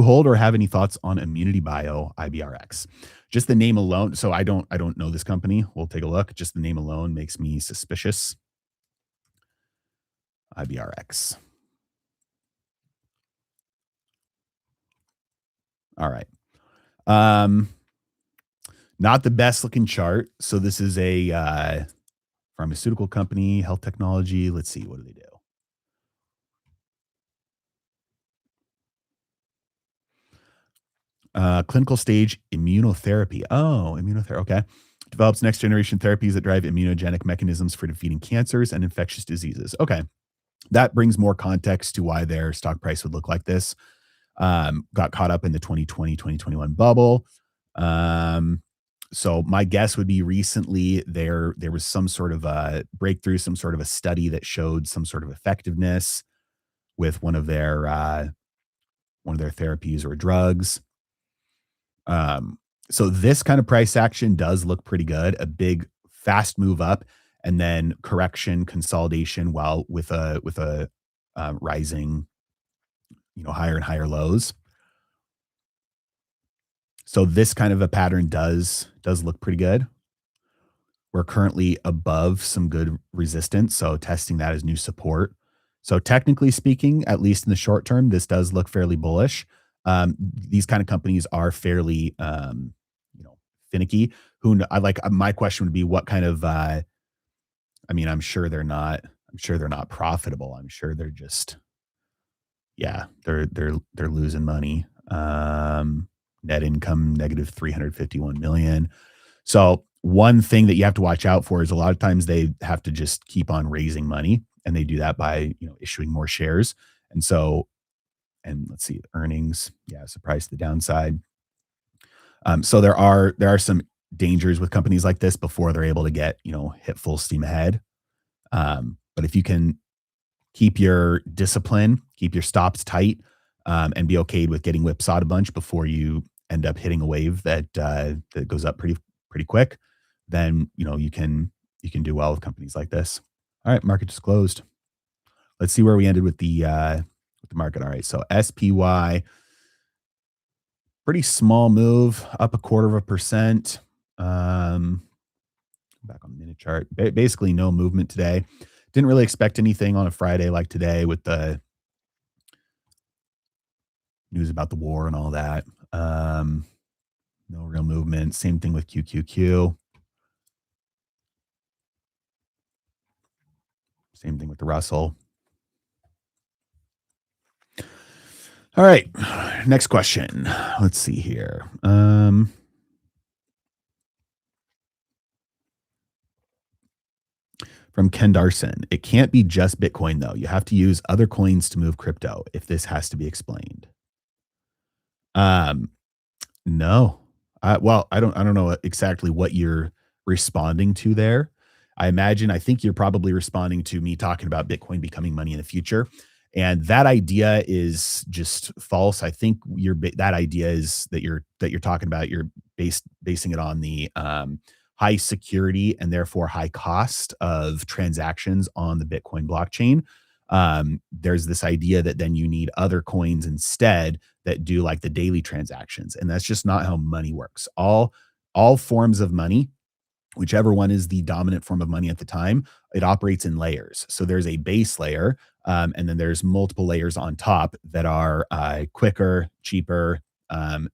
[SPEAKER 1] hold or have any thoughts on Immunity Bio IBRX? Just the name alone. So I don't know this company. We'll take a look. Just the name alone makes me suspicious. IBRX. All right. Um, Not the best looking chart. So this is a pharmaceutical company, health technology. Let's see, what do they do? Clinical stage immunotherapy. Oh, immunotherapy. Okay. Develops next generation therapies that drive immunogenic mechanisms for defeating cancers and infectious diseases. Okay. That brings more context to why their stock price would look like this. Got caught up in the 2020-2021 bubble. Um, so my guess would be recently there was some sort of a breakthrough, some sort of a study that showed some sort of effectiveness with one of their therapies or drugs. Um, so this kind of price action does look pretty good. A big fast move up and then correction consolidation while with a rising, higher and higher lows. So this kind of a pattern does look pretty good. We're currently above some good resistance, so testing that as new support. So technically speaking, at least in the short term, this does look fairly bullish. These kind of companies are fairly, finicky. I like my question would be what kind of, I mean, I'm sure they're not profitable. I'm sure they're just, yeah, they're losing money. Net income negative 351 million. So one thing that you have to watch out for is a lot of times they have to just keep on raising money, and they do that by, issuing more shares. And so, and let's see, earnings, yeah, surprise to the downside. So there are some dangers with companies like this before they're able to get, hit full steam ahead. But if you can keep your discipline, keep your stops tight, and be okay with getting whipsawed a bunch before you end up hitting a wave that goes up pretty quick, then you can do well with companies like this. All right, market just closed. Let's see where we ended with the market. All right, so SPY, pretty small move, up a quarter of a percent. Um, Back on the minute chart, basically no movement today. Didn't really expect anything on a Friday like today with the news about the war and all that. No real movement. Same thing with QQQ. Same thing with the Russell. All right. Next question. Let's see here. From Ken Darson. It can't be just Bitcoin, though. You have to use other coins to move crypto if this has to be explained. Um, No. Well, I don't know exactly what you're responding to there. I think you're probably responding to me talking about Bitcoin becoming money in the future, and that idea is just false. I think that idea is that you're talking about, you're basing it on the, high security and therefore high cost of transactions on the Bitcoin blockchain. There's this idea that then you need other coins instead that do like the daily transactions, and that's just not how money works. All forms of money, whichever one is the dominant form of money at the time, it operates in layers. So there's a base layer, and then there's multiple layers on top that are quicker, cheaper,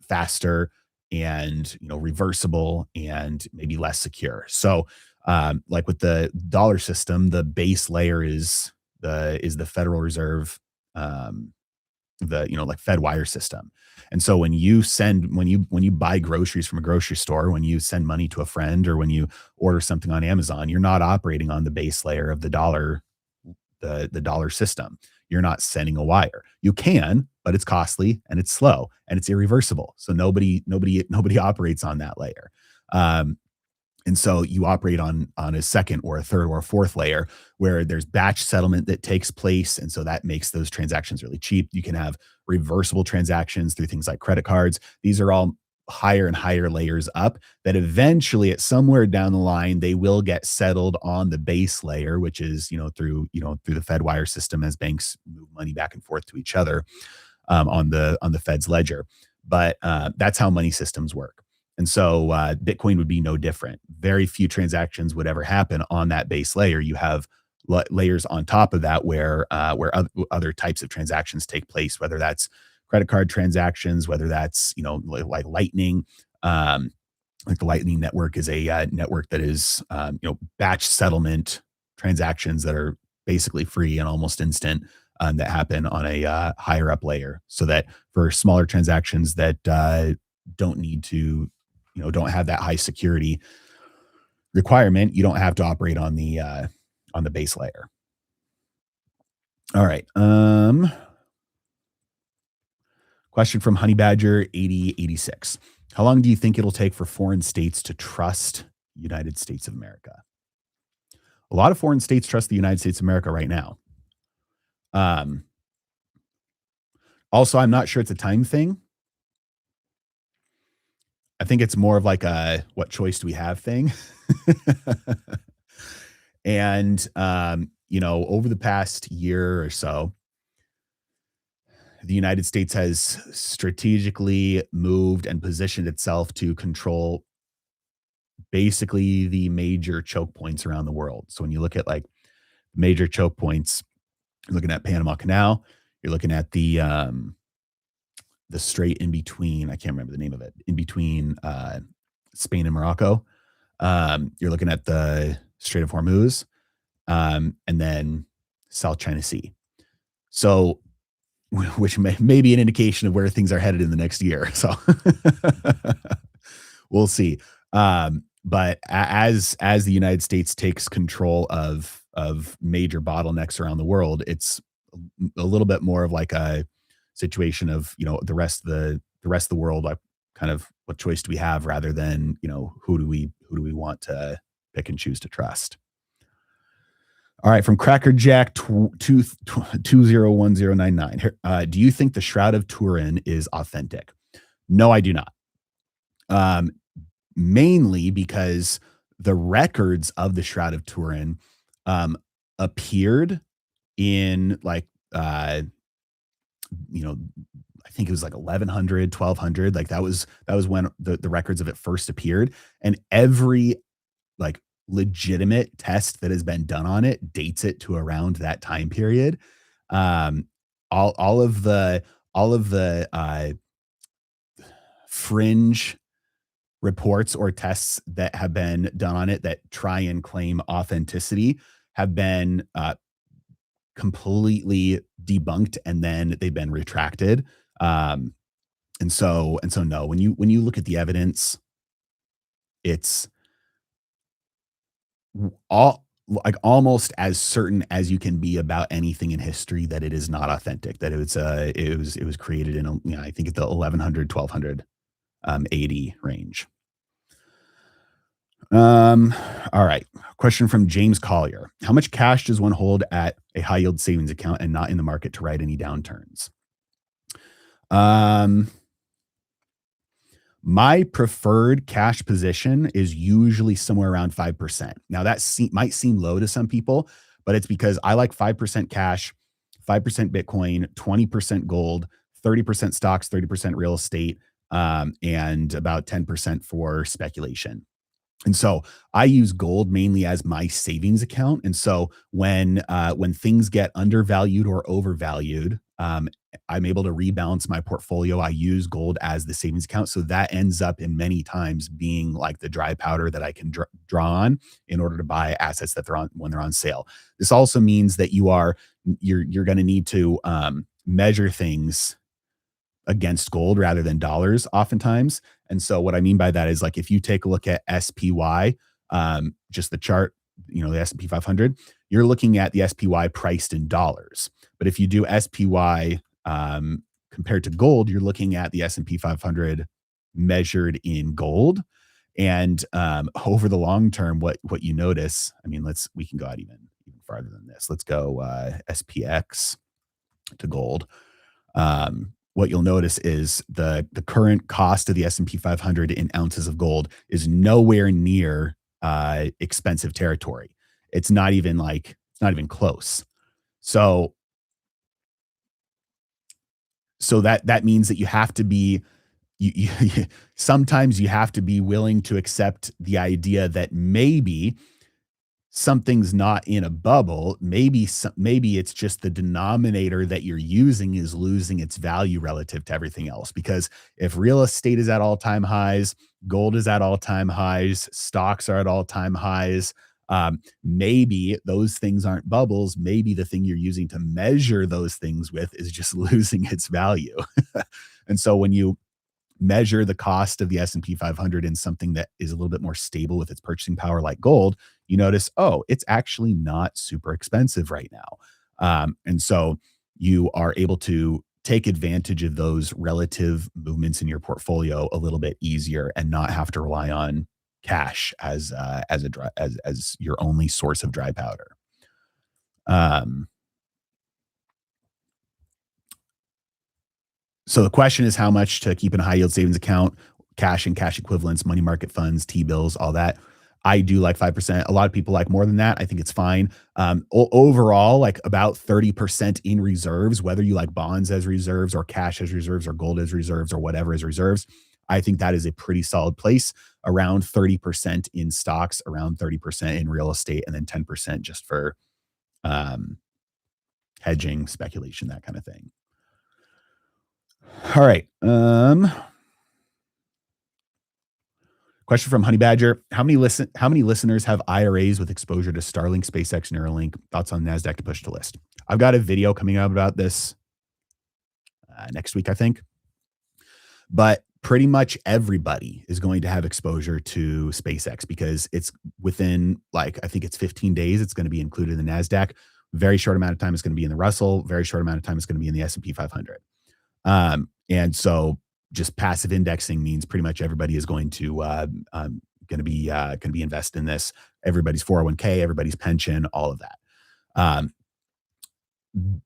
[SPEAKER 1] faster, and reversible, and maybe less secure. So, like with the dollar system, the base layer is the Federal Reserve, um, the like Fed wire system. And so when you buy groceries from a grocery store, when you send money to a friend, or when you order something on Amazon, you're not operating on the base layer of the dollar system. You're not sending a wire. You can, but it's costly and it's slow and it's irreversible. So nobody operates on that layer. Um, and so you operate on a second or a third or a fourth layer where there's batch settlement that takes place. And so that makes those transactions really cheap. You can have reversible transactions through things like credit cards. These are all higher and higher layers up that eventually at somewhere down the line, they will get settled on the base layer, which is, through the Fed wire system as banks move money back and forth to each other, on the Fed's ledger. But that's how money systems work. And so Bitcoin would be no different. Very few transactions would ever happen on that base layer. You have layers on top of that where other types of transactions take place, whether that's credit card transactions, whether that's like Lightning. Like the Lightning network is a network that is batch settlement transactions that are basically free and almost instant, that happen on a higher up layer, so that for smaller transactions that don't need to, don't have that high security requirement, you don't have to operate on the base layer. All right. Question from Honey Badger 8086. How long do you think it'll take for foreign states to trust United States of America? A lot of foreign states trust the United States of America right now. Um, Also, I'm not sure it's a time thing. I think it's more of like a what choice do we have thing. And over the past year or so, the United States has strategically moved and positioned itself to control basically the major choke points around the world. So when you look at like major choke points, you're looking at Panama Canal, you're looking at the strait in between, I can't remember the name of it, in between Spain and Morocco. You're looking at the Strait of Hormuz, and then South China Sea. So which may be an indication of where things are headed in the next year. So we'll see. But as the United States takes control of major bottlenecks around the world, it's a little bit more of like a situation of, the rest of the world, like kind of what choice do we have rather than, who do we want to pick and choose to trust. All right, from Crackerjack 201099. Do you think the Shroud of Turin is authentic? No, I do not. Mainly because the records of the Shroud of Turin appeared in like I think it was like 1100, 1200. Like that was when the records of it first appeared, and every like legitimate test that has been done on it dates it to around that time period. Um, all of the fringe reports or tests that have been done on it that try and claim authenticity have been completely debunked, and then they've been retracted. Um, and so no, when you look at the evidence, it's all like almost as certain as you can be about anything in history that it is not authentic, that it was created in I think at the 1100 1200 AD range. All right. Question from James Collier. How much cash does one hold at a high yield savings account and not in the market to ride any downturns? Um, my preferred cash position is usually somewhere around 5%. Now that might seem low to some people, but it's because I like 5% cash, 5% Bitcoin, 20% gold, 30% stocks, 30% real estate, and about 10% for speculation. And so I use gold mainly as my savings account. And so when things get undervalued or overvalued, I'm able to rebalance my portfolio. I use gold as the savings account. So that ends up in many times being like the dry powder that I can draw on in order to buy assets that they're on when they're on sale. This also means that you're going to need to measure things against gold rather than dollars oftentimes. And so what I mean by that is like if you take a look at SPY, just the chart, the S&P 500, you're looking at the SPY priced in dollars. But if you do SPY compared to gold, you're looking at the S&P 500 measured in gold. And over the long term, what you notice, I mean, we can go out even farther than this. Let's go SPX to gold. What you'll notice is the current cost of the S&P 500 in ounces of gold is nowhere near expensive territory. It's not even close. So that means that you have to be sometimes you have to be willing to accept the idea that maybe something's not in a bubble. Maybe it's just the denominator that you're using is losing its value relative to everything else. Because if real estate is at all-time highs, gold is at all-time highs, stocks are at all-time highs, maybe those things aren't bubbles. Maybe the thing you're using to measure those things with is just losing its value. And so when you measure the cost of the S&P 500 in something that is a little bit more stable with its purchasing power like gold, you notice, oh, it's actually not super expensive right now. And so you are able to take advantage of those relative movements in your portfolio a little bit easier and not have to rely on cash as your only source of dry powder. So the question is how much to keep in a high yield savings account, cash and cash equivalents, money market funds, T-bills, all that. I do like 5%. A lot of people like more than that. I think it's fine. Overall, like about 30% in reserves, whether you like bonds as reserves or cash as reserves or gold as reserves or whatever as reserves. I think that is a pretty solid place. Around 30% in stocks, around 30% in real estate, and then 10% just for um, hedging, speculation, that kind of thing. All right. Question from Honey Badger: How many listeners have IRAs with exposure to Starlink, SpaceX, Neuralink? Thoughts on Nasdaq to push to list? I've got a video coming out about this next week, I think. But pretty much everybody is going to have exposure to SpaceX because it's within, like, I think it's 15 days. It's going to be included in the Nasdaq. Very short amount of time it's going to be in the Russell. Very short amount of time it's going to be in the S&P 500. And so just passive indexing means pretty much everybody is going to be invested in this. Everybody's 401k, everybody's pension, all of that. Um,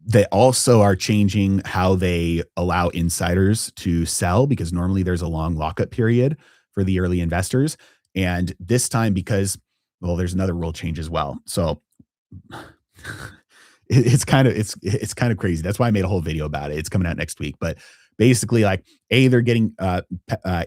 [SPEAKER 1] they also are changing how they allow insiders to sell because normally there's a long lockup period for the early investors. And this time, because, well, there's another rule change as well. So it's kind of crazy. That's why I made a whole video about it. It's coming out next week. But basically, like, they're getting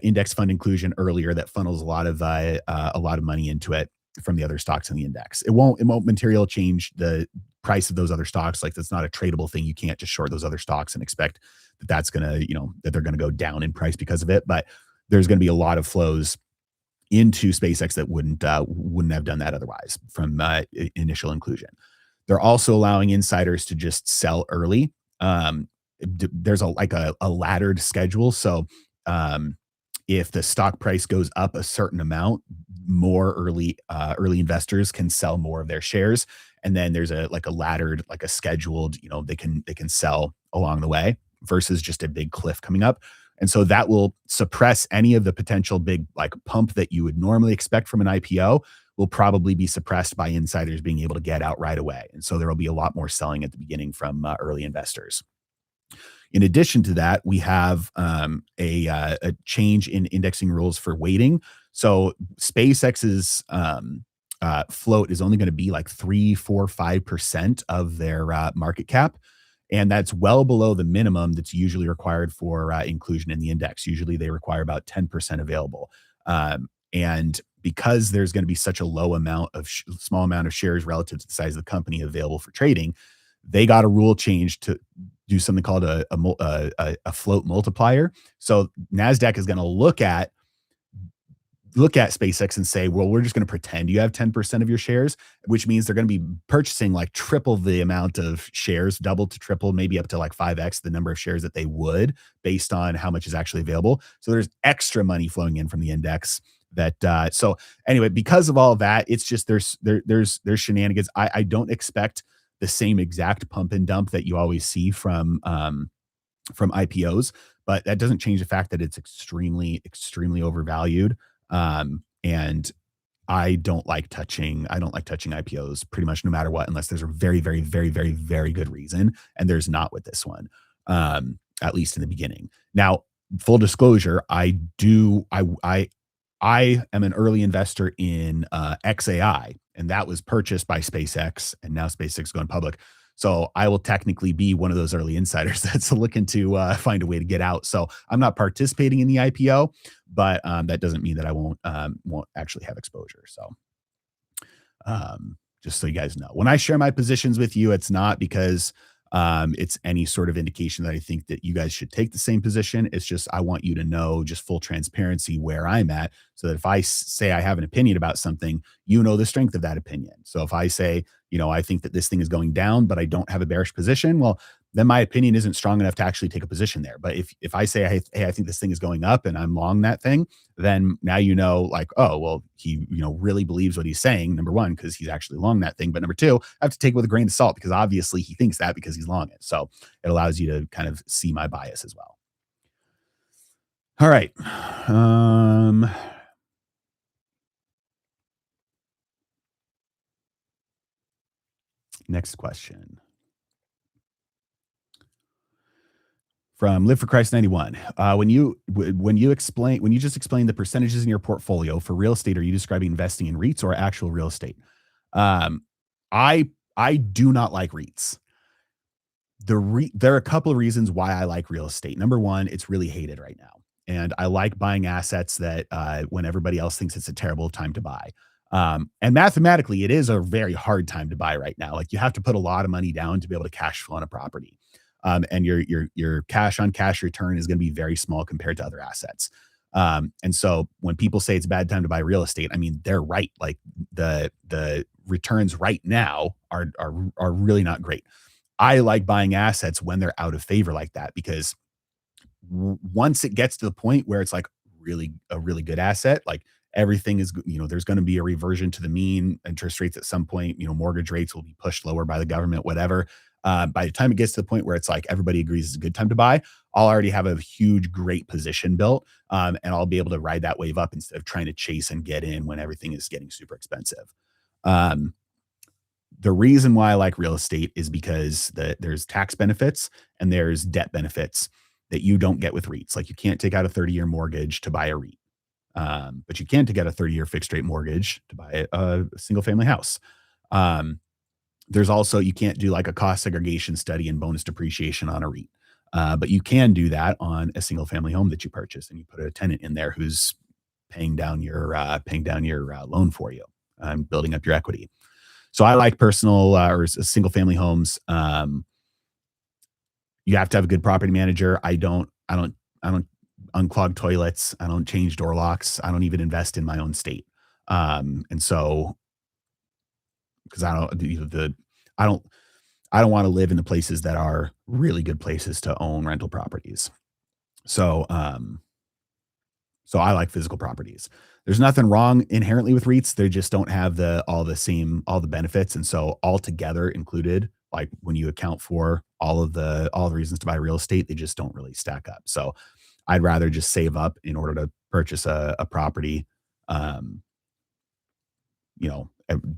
[SPEAKER 1] index fund inclusion earlier that funnels a lot of money into it from the other stocks in the index. It won't material change the price of those other stocks. Like, that's not a tradable thing. You can't just short those other stocks and expect that that's gonna, that they're gonna go down in price because of it. But there's gonna be a lot of flows into SpaceX that wouldn't have done that otherwise from initial inclusion. They're also allowing insiders to just sell early. There's a laddered schedule. So um, if the stock price goes up a certain amount, more early investors can sell more of their shares. And then there's a laddered, like a scheduled, they can sell along the way versus just a big cliff coming up. And so that will suppress any of the potential big, like, pump that you would normally expect from an IPO will probably be suppressed by insiders being able to get out right away. And so there will be a lot more selling at the beginning from early investors. In addition to that, we have a change in indexing rules for weighting. So SpaceX's float is only going to be like 3, 4, 5% of their market cap. And that's well below the minimum that's usually required for inclusion in the index. Usually they require about 10% available. And because there's going to be such a small amount of shares relative to the size of the company available for trading, they got a rule change to do something called a float multiplier. So Nasdaq is going to look at SpaceX and say, well, we're just going to pretend you have 10% of your shares, which means they're going to be purchasing like triple the amount of shares, double to triple, maybe up to like 5x the number of shares that they would based on how much is actually available. So there's extra money flowing in from the index so anyway, because of all of that, it's just there's shenanigans. I don't expect the same exact pump and dump that you always see from IPOs, but that doesn't change the fact that it's extremely, extremely overvalued. And I don't like touching IPOs pretty much no matter what, unless there's a very, very, very, very, very good reason. And there's not with this one, at least in the beginning. Now, full disclosure, I am an early investor in XAI, and that was purchased by SpaceX, and now SpaceX is going public. So I will technically be one of those early insiders that's looking to find a way to get out. So I'm not participating in the IPO, but that doesn't mean that I won't actually have exposure. So just so you guys know, when I share my positions with you, it's not because it's any sort of indication that I think that you guys should take the same position. It's just I want you to know, just full transparency, where I'm at, so that if I say I have an opinion about something, you know the strength of that opinion. So if I say, I think that this thing is going down, but I don't have a bearish position, well, then my opinion isn't strong enough to actually take a position there. But if I say, hey, I think this thing is going up and I'm long that thing, then now like, oh, well, he really believes what he's saying. Number one, because he's actually long that thing. But number two, I have to take it with a grain of salt because obviously he thinks that because he's long it. So it allows you to kind of see my bias as well. All right. Next question. From Live for Christ 91. When you just explain the percentages in your portfolio for real estate, are you describing investing in REITs or actual real estate? Um, I I do not like REITs. There are a couple of reasons why I like real estate. Number one, it's really hated right now. And I like buying assets that when everybody else thinks it's a terrible time to buy. And mathematically, it is a very hard time to buy right now. Like you have to put a lot of money down to be able to cash flow on a property. And your cash on cash return is going to be very small compared to other assets. And so when people say it's a bad time to buy real estate, I mean, they're right. Like the returns right now are really not great. I like buying assets when they're out of favor like that because once it gets to the point where it's like really good asset, like everything is, there's going to be a reversion to the mean interest rates at some point, mortgage rates will be pushed lower by the government, whatever. By the time it gets to the point where it's like everybody agrees it's a good time to buy, I'll already have a huge, great position built. And I'll be able to ride that wave up instead of trying to chase and get in when everything is getting super expensive. Um, the reason why I like real estate is because there's tax benefits and there's debt benefits that you don't get with REITs. Like you can't take out a 30-year mortgage to buy a REIT, but you can take out a 30-year fixed rate mortgage to buy a single family house. Um, there's also, you can't do like a cost segregation study and bonus depreciation on a REIT, but you can do that on a single family home that you purchase, and you put a tenant in there who's paying down your loan for you and building up your equity. So I like personal or single family homes. You have to have a good property manager. I don't unclog toilets. I don't change door locks. I don't even invest in my own state. And so because I don't I don't want to live in the places that are really good places to own rental properties. So so I like physical properties. There's nothing wrong inherently with REITs. They just don't have all the benefits. And so altogether included, like when you account for all the reasons to buy real estate, they just don't really stack up. So I'd rather just save up in order to purchase a property. Um,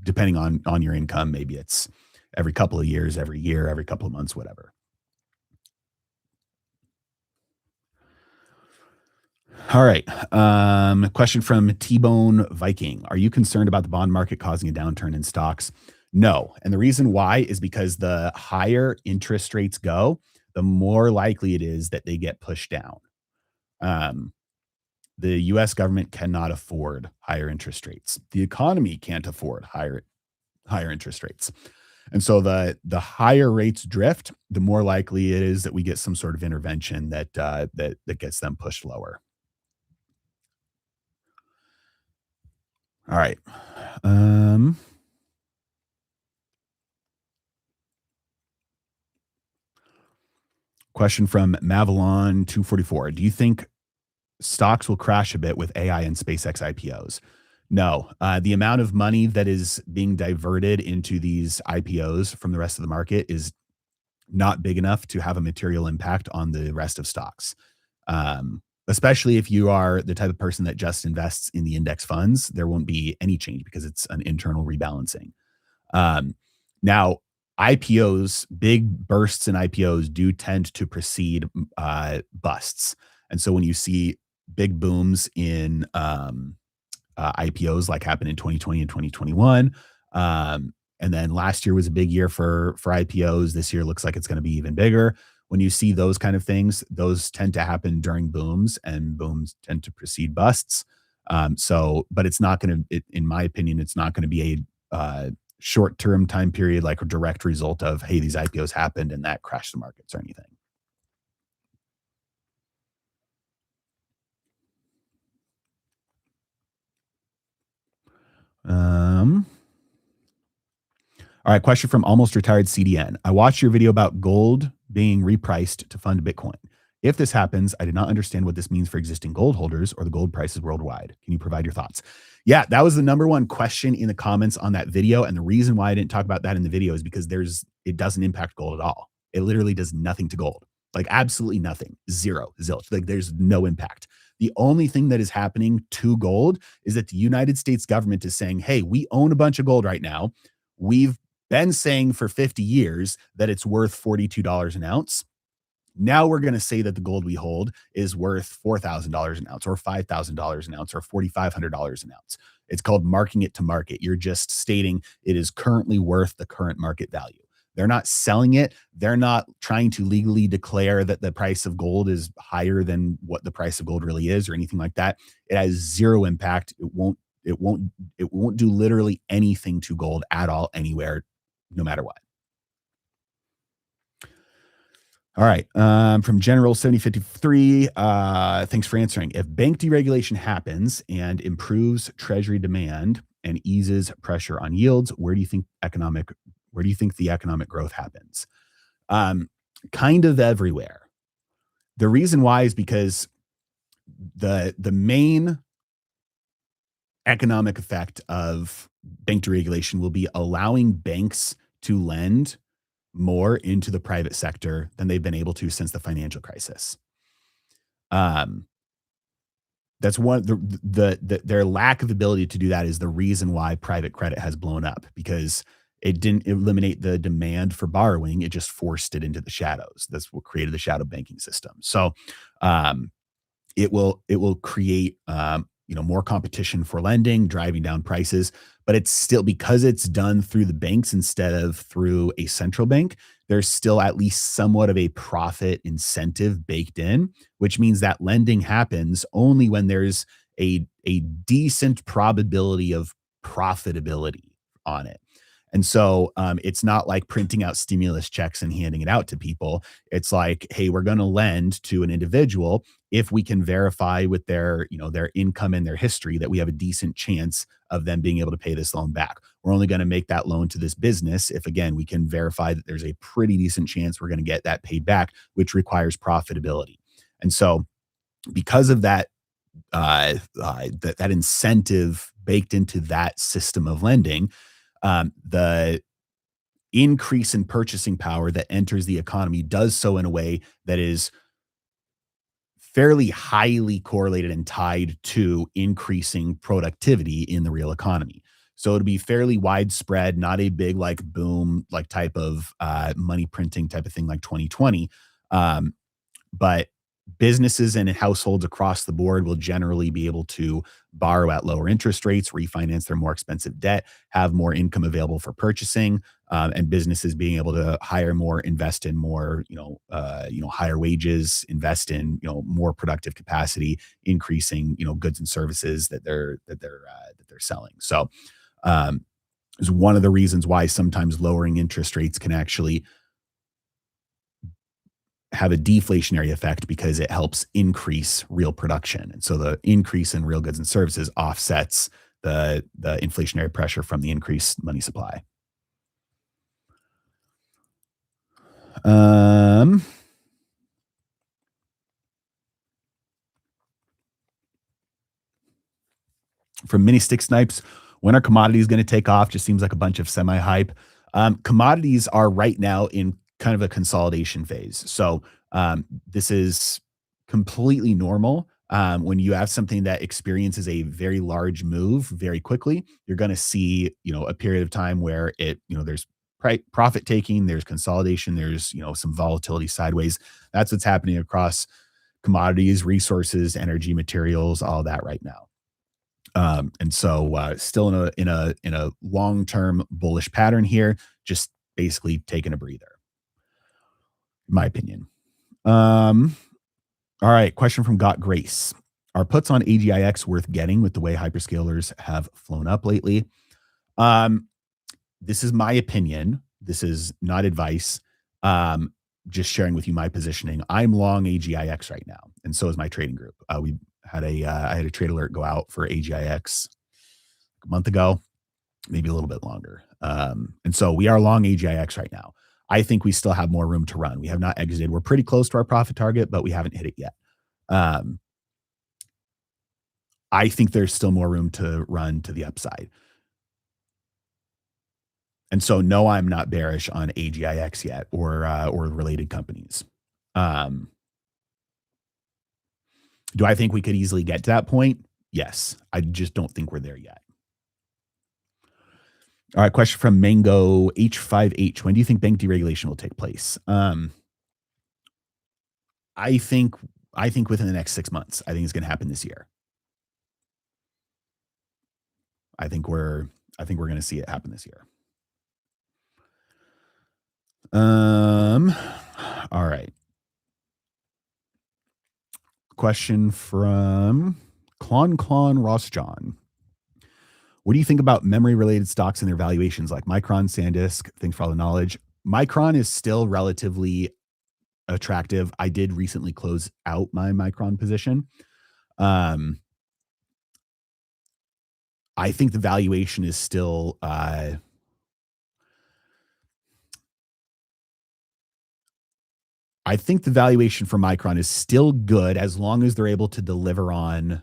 [SPEAKER 1] depending on your income, maybe it's every couple of years, every year, every couple of months, whatever. All right. Question from T-Bone Viking. Are you concerned about the bond market causing a downturn in stocks? No. And the reason why is because the higher interest rates go, the more likely it is that they get pushed down. Um, the US government cannot afford higher interest rates. The economy can't afford higher interest rates. And so the higher rates drift, the more likely it is that we get some sort of intervention that gets them pushed lower. All right. Um, Question from Mavalon 244. Do you think stocks will crash a bit with AI and SpaceX IPOs? No. The amount of money that is being diverted into these IPOs from the rest of the market is not big enough to have a material impact on the rest of stocks. Especially if you are the type of person that just invests in the index funds, there won't be any change because it's an internal rebalancing. Now, IPOs, big bursts in IPOs do tend to precede busts. And so when you see big booms in IPOs like happened in 2020 and 2021, and then last year was a big year for IPOs. This year looks like it's going to be even bigger. When you see those kind of things, those tend to happen during booms, and booms tend to precede busts. But it's not going to, in my opinion, it's not going to be a short-term time period, like a direct result of, hey, these IPOs happened and that crashed the markets or anything. All right, question from almost retired CDN. I watched your video about gold being repriced to fund Bitcoin. If this happens, I did not understand what this means for existing gold holders or the gold prices worldwide. Can you provide your thoughts? Yeah, that was the number one question in the comments on that video. And the reason why I didn't talk about that in the video is because it doesn't impact gold at all. It literally does nothing to gold. Like absolutely nothing. Zero, zilch. Like there's no impact. The only thing that is happening to gold is that the United States government is saying, hey, we own a bunch of gold right now. We've been saying for 50 years that it's worth $42 an ounce. Now we're going to say that the gold we hold is worth $4,000 an ounce or $5,000 an ounce or $4,500 an ounce. It's called marking it to market. You're just stating it is currently worth the current market value. They're not selling it. They're not trying to legally declare that the price of gold is higher than what the price of gold really is or anything like that. It has zero impact. It won't do literally anything to gold at all anywhere, no matter what. All right. From General 7053, thanks for answering. If bank deregulation happens and improves treasury demand and eases pressure on yields, where do you think the economic growth happens? Um, Kind of everywhere. The reason why is because the main economic effect of bank deregulation will be allowing banks to lend more into the private sector than they've been able to since the financial crisis. Um, that's one their lack of ability to do that is the reason why private credit has blown up because it didn't eliminate the demand for borrowing; it just forced it into the shadows. That's what created the shadow banking system. So, um, it will create more competition for lending, driving down prices, but it's still because it's done through the banks instead of through a central bank, there's still at least somewhat of a profit incentive baked in, which means that lending happens only when there's a decent probability of profitability on it. And so it's not like printing out stimulus checks and handing it out to people. It's like, hey, we're going to lend to an individual if we can verify with their income and their history that we have a decent chance of them being able to pay this loan back. We're only going to make that loan to this business if, again, we can verify that there's a pretty decent chance we're going to get that paid back, which requires profitability. And so, because of that incentive baked into that system of lending, the increase in purchasing power that enters the economy does so in a way that is fairly highly correlated and tied to increasing productivity in the real economy. So it'd be fairly widespread, not a big like boom, like type of money printing type of thing like 2020. Um, but businesses and households across the board will generally be able to borrow at lower interest rates, refinance their more expensive debt, have more income available for purchasing, and businesses being able to hire more, invest in more, higher wages, invest in more productive capacity, increasing goods and services that they're selling. So um, is one of the reasons why sometimes lowering interest rates can actually have a deflationary effect because it helps increase real production. And so the increase in real goods and services offsets the inflationary pressure from the increased money supply. Um, from Mini Stick Snipes, when are commodities going to take off? Just seems like a bunch of semi hype. Commodities are right now in kind of a consolidation phase. So this is completely normal. When you have something that experiences a very large move very quickly, you're going to see, a period of time where there's profit taking, there's consolidation, there's, some volatility sideways. That's what's happening across commodities, resources, energy, materials, all that right now. And so still in a long-term bullish pattern here, just basically taking a breather, in my opinion. Um, all right, question from Got Grace. Are puts on AGIX worth getting with the way hyperscalers have flown up lately? Um, this is my opinion. This is not advice. Um, just sharing with you my positioning. I'm long AGIX right now, and so is my trading group. I had a trade alert go out for AGIX a month ago, maybe a little bit longer. And so we are long AGIX right now. I think we still have more room to run. We have not exited. We're pretty close to our profit target, but we haven't hit it yet. Um, I think there's still more room to run to the upside. And so, no, I'm not bearish on AGIX yet or related companies. Um, do I think we could easily get to that point? Yes. I just don't think we're there yet. All right, question from Mango H5H. When do you think bank deregulation will take place? I think I think within the next 6 months, I think it's gonna happen this year. I think we're I think we're gonna see it happen this year. Um, all right. Question from Klon Ross John. What do you think about memory related stocks and their valuations like Micron, SanDisk? Thanks for all the knowledge. Micron is still relatively attractive. I did recently close out my Micron position. Um, I think the valuation is still I think the valuation for Micron is still good as long as they're able to deliver on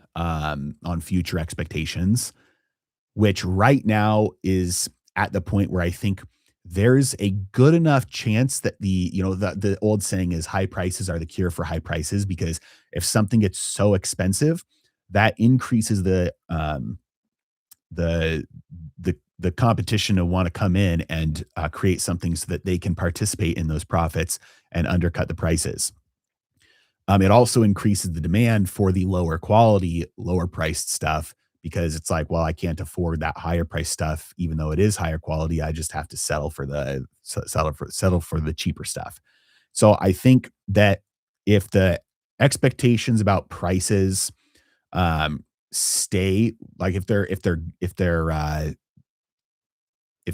[SPEAKER 1] future expectations, which right now is at the point where I think there's a good enough chance that the old saying is high prices are the cure for high prices, because if something gets so expensive, that increases the the competition to want to come in and create something so that they can participate in those profits and undercut the prices. It also increases the demand for the lower quality, lower priced stuff, because it's like, well, I can't afford that higher price stuff, even though it is higher quality. I just have to settle for the cheaper stuff. So I think that if the expectations about prices stay, like if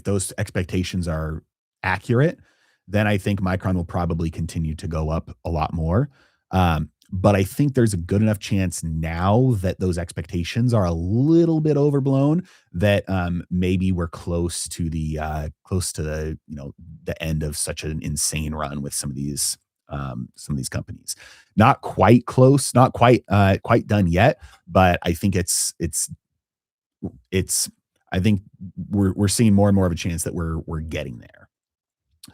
[SPEAKER 1] those expectations are accurate, then I think Micron will probably continue to go up a lot more. But I think there's a good enough chance now that those expectations are a little bit overblown, that maybe we're close to the end of such an insane run with some of these companies. Not quite close, not quite done yet, but I think it's I think we're seeing more and more of a chance that we're getting there.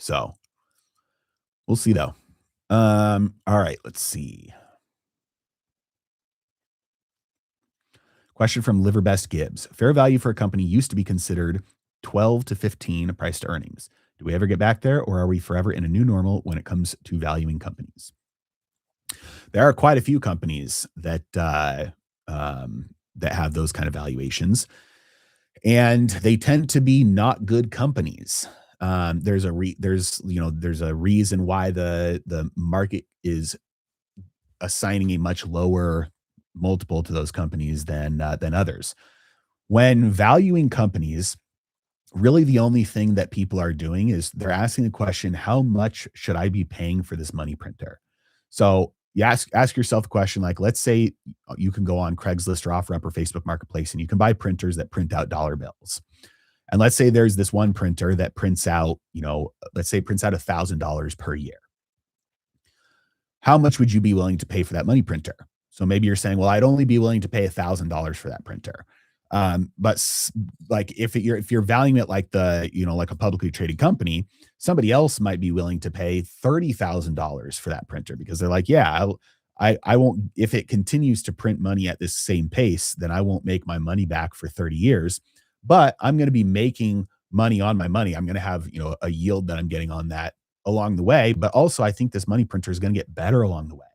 [SPEAKER 1] So we'll see though. All right, let's see. Question from Liverbest Gibbs. Fair value for a company used to be considered 12 to 15 price to earnings. Do we ever get back there, or are we forever in a new normal when it comes to valuing companies? There are quite a few companies that have those kind of valuations, and they tend to be not good companies. There's a reason why the market is assigning a much lower multiple to those companies than others. When valuing companies, really the only thing that people are doing is they're asking the question, how much should I be paying for this money printer? So you ask yourself a question like, let's say you can go on Craigslist or OfferUp or Facebook Marketplace and you can buy printers that print out dollar bills. And let's say there's this one printer that prints out, let's say prints out $1,000 per year. How much would you be willing to pay for that money printer? So maybe you're saying, well, I'd only be willing to pay $1,000 for that printer. Like if you're valuing it like like a publicly traded company, somebody else might be willing to pay $30,000 for that printer, because they're like, yeah, I won't, if it continues to print money at this same pace, then I won't make my money back for 30 years, but I'm going to be making money on my money. I'm going to have, a yield that I'm getting on that along the way. But also I think this money printer is going to get better along the way.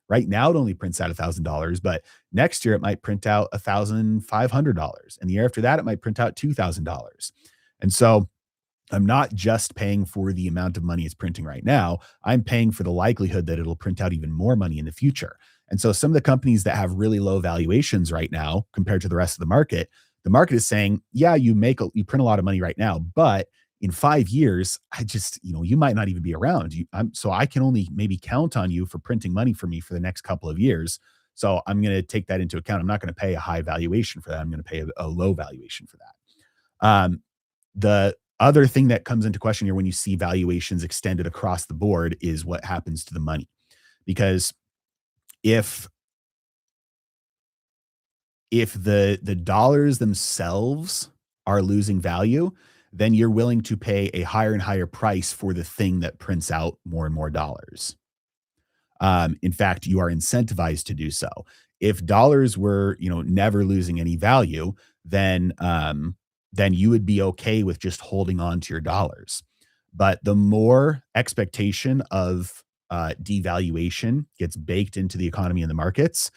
[SPEAKER 1] Right now, it only prints out $1,000, but next year it might print out $1,500, and the year after that, it might print out $2,000. And so I'm not just paying for the amount of money it's printing right now. I'm paying for the likelihood that it'll print out even more money in the future. And so some of the companies that have really low valuations right now compared to the rest of the market is saying, yeah, you print a lot of money right now, but in 5 years, you might not even be around. So I can only maybe count on you for printing money for me for the next couple of years. So I'm going to take that into account. I'm not going to pay a high valuation for that. I'm going to pay a low valuation for that. The other thing that comes into question here when you see valuations extended across the board is what happens to the money. Because if the dollars themselves are losing value, then you're willing to pay a higher and higher price for the thing that prints out more and more dollars. In fact, you are incentivized to do so. If dollars were, never losing any value, then you would be okay with just holding on to your dollars. But the more expectation of devaluation gets baked into the economy and the markets,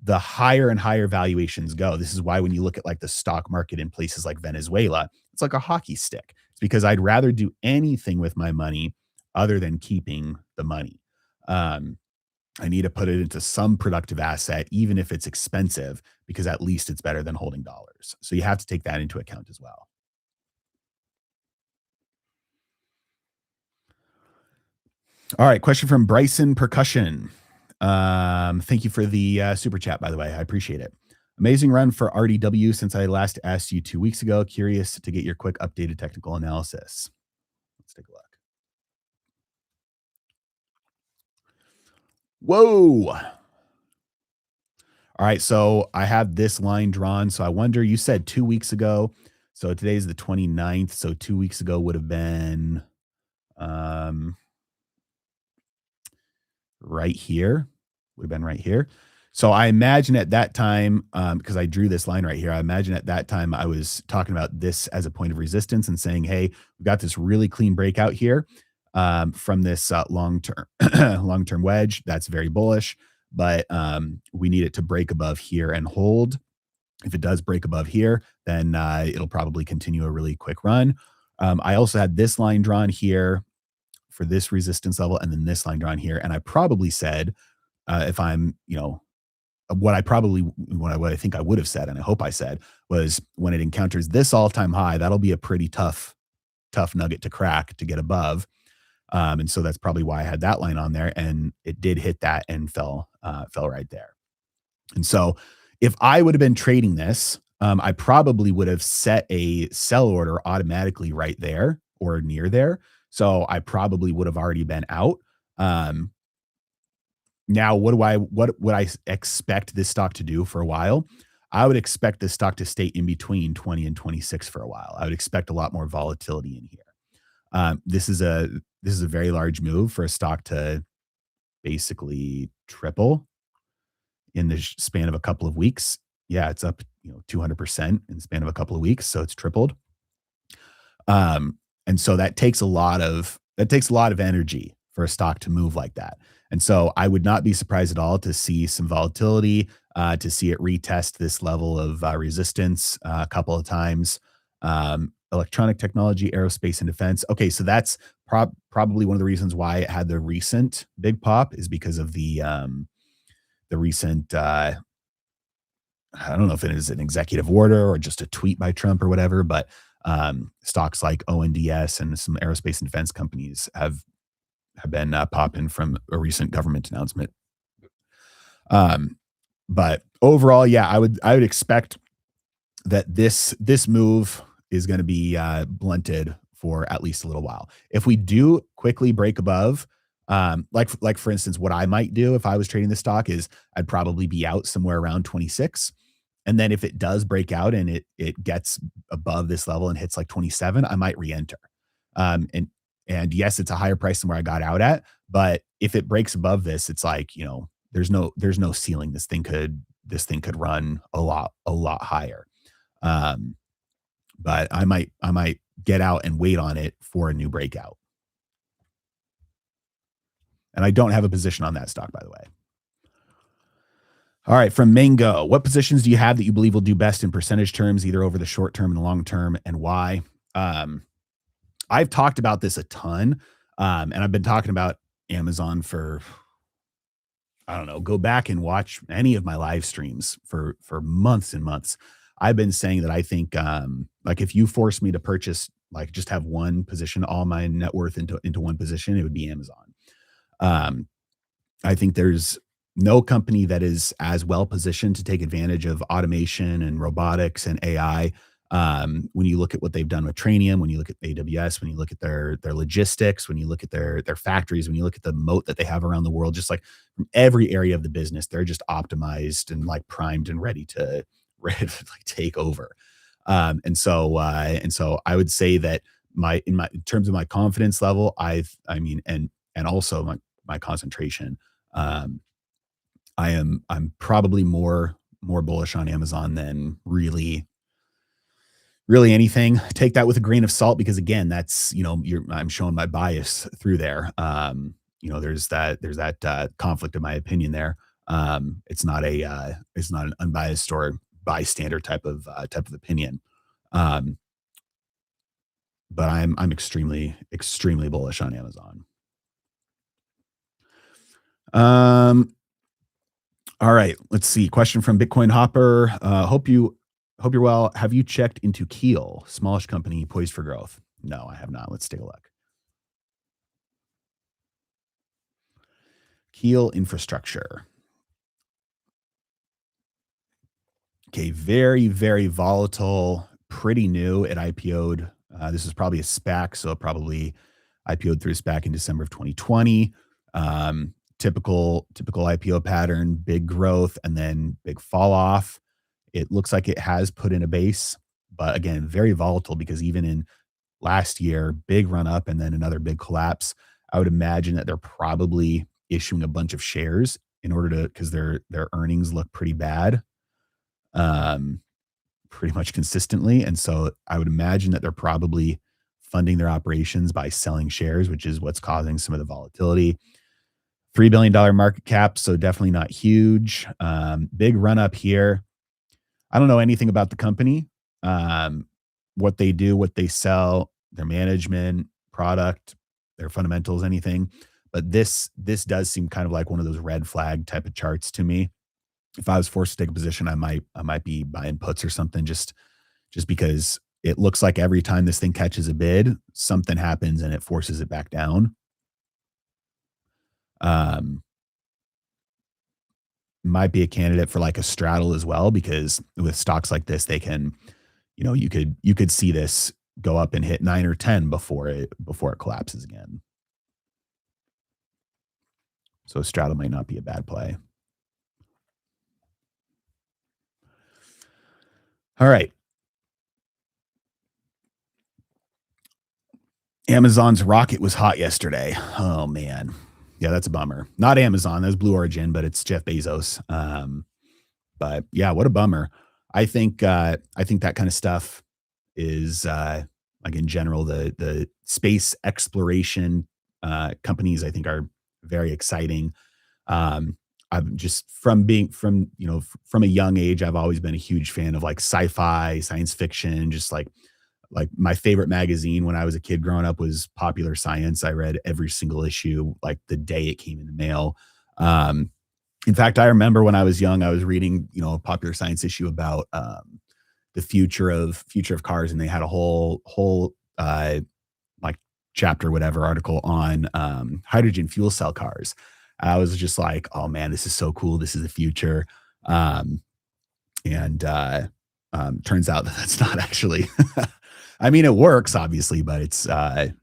[SPEAKER 1] the higher and higher valuations go. This is why when you look at like the stock market in places like Venezuela, it's like a hockey stick. It's because I'd rather do anything with my money other than keeping the money. Um, I need to put it into some productive asset, even if it's expensive, because at least it's better than holding dollars. So you have to take that into account as well. All right, question from Bryson Percussion. Thank you for the super chat, by the way. I appreciate it. Amazing run for RDW since I last asked you 2 weeks ago. Curious to get your quick updated technical analysis. Let's take a look. Whoa. All right, so I have this line drawn. So I wonder, you said 2 weeks ago. So today's the 29th. So 2 weeks ago would have been um, right here. Would have been right here. So I imagine at that time, because I drew this line right here, I imagine at that time I was talking about this as a point of resistance and saying, hey, we've got this really clean breakout here from this long-term long-term wedge. That's very bullish, but we need it to break above here and hold. If it does break above here, then it'll probably continue a really quick run. I also had this line drawn here for this resistance level, and then this line drawn here. And I probably said, if I'm, what I think I would have said, and I hope I said, was when it encounters this all-time high, that'll be a pretty tough nugget to crack to get above. And so that's probably why I had that line on there, and it did hit that and fell right there. And so if I would have been trading this, I probably would have set a sell order automatically right there or near there. So I probably would have already been out. Now, what would I expect this stock to do for a while? I would expect this stock to stay in between 20 and 26 for a while. I would expect a lot more volatility in here. This is a very large move for a stock to basically triple in the span of a couple of weeks. Yeah, it's up 200% in the span of a couple of weeks, so it's tripled. And so that takes a lot of energy for a stock to move like that. And so I would not be surprised at all to see some volatility, to see it retest this level of resistance a couple of times. Electronic technology, aerospace, and defense. Okay, so that's probably one of the reasons why it had the recent big pop is because of the recent. I don't know if it is an executive order or just a tweet by Trump or whatever, but stocks like ONDS and some aerospace and defense companies have been popping from a recent government announcement. But overall, yeah, I would expect that this move is going to be blunted for at least a little while. If we do quickly break above, like for instance, what I might do if I was trading the stock is I'd probably be out somewhere around 26. And then if it does break out and it gets above this level and hits like 27, I might re-enter. And yes, it's a higher price than where I got out at, but if it breaks above this, it's like, there's no ceiling. This thing could run a lot higher. But I might get out and wait on it for a new breakout. And I don't have a position on that stock, by the way. All right, from Mango, what positions do you have that you believe will do best in percentage terms, either over the short term and the long term, and why? I've talked about this a ton, and I've been talking about Amazon for, I don't know, go back and watch any of my live streams for months and months. I've been saying that I think, like if you force me to purchase, like just have one position, all my net worth into one position, it would be Amazon. I think there's no company that is as well positioned to take advantage of automation and robotics and AI. When you look at what they've done with Trainium, when you look at AWS, when you look at their logistics, when you look at their factories, when you look at the moat that they have around the world, just like from every area of the business, they're just optimized and like primed and ready to like take over. And so I would say that in terms of my confidence level, and also my concentration, I'm probably more bullish on Amazon than really anything. Take that with a grain of salt because again, that's I'm showing my bias through there. there's that conflict of my opinion there. It's not an unbiased or bystander type of opinion. Um, but I'm extremely bullish on Amazon. Um, all right, let's see. Question from Bitcoin Hopper. Hope you're well. Have you checked into Keel, smallish company poised for growth? No, I have not. Let's take a look. Keel Infrastructure. Okay, very volatile, pretty new. It IPO'd. This is probably a SPAC, so it probably IPO'd through a SPAC in December of 2020. Typical IPO pattern, big growth and then big fall off. It looks like it has put in a base, but again, very volatile because even in last year, big run up and then another big collapse. I would imagine that they're probably issuing a bunch of shares in order to because their earnings look pretty bad. Um, Pretty much consistently. And so I would imagine that they're probably funding their operations by selling shares, which is what's causing some of the volatility. $3 billion market cap, so definitely not huge. Big run up here. I don't know anything about the company, um, what they do, what they sell, their management, product, their fundamentals, anything. But this does seem kind of like one of those red flag type of charts to me. If I was forced to take a position, I might be buying puts or something just because it looks like every time this thing catches a bid, something happens and it forces it back down. Um, might be a candidate for like a straddle as well, because with stocks like this, they can, you could see this go up and hit 9 or 10 before it collapses again. So a straddle might not be a bad play. All right. Amazon's rocket was hot yesterday. Oh man. Yeah, that's a bummer. Not Amazon, that's Blue Origin, but it's Jeff Bezos. But yeah, what a bummer. I think that kind of stuff is like in general, the space exploration companies I think are very exciting. I've just from a young age, I've always been a huge fan of like sci-fi, science fiction, just like my favorite magazine when I was a kid growing up was Popular Science. I read every single issue like the day it came in the mail. Um, in fact, I remember when I was young, I was reading, a Popular Science issue about the future of cars, and they had a whole like chapter, whatever article on hydrogen fuel cell cars. I was just like, oh man, this is so cool. This is the future. Um, and turns out that that's not actually. I mean, it works obviously, but it's not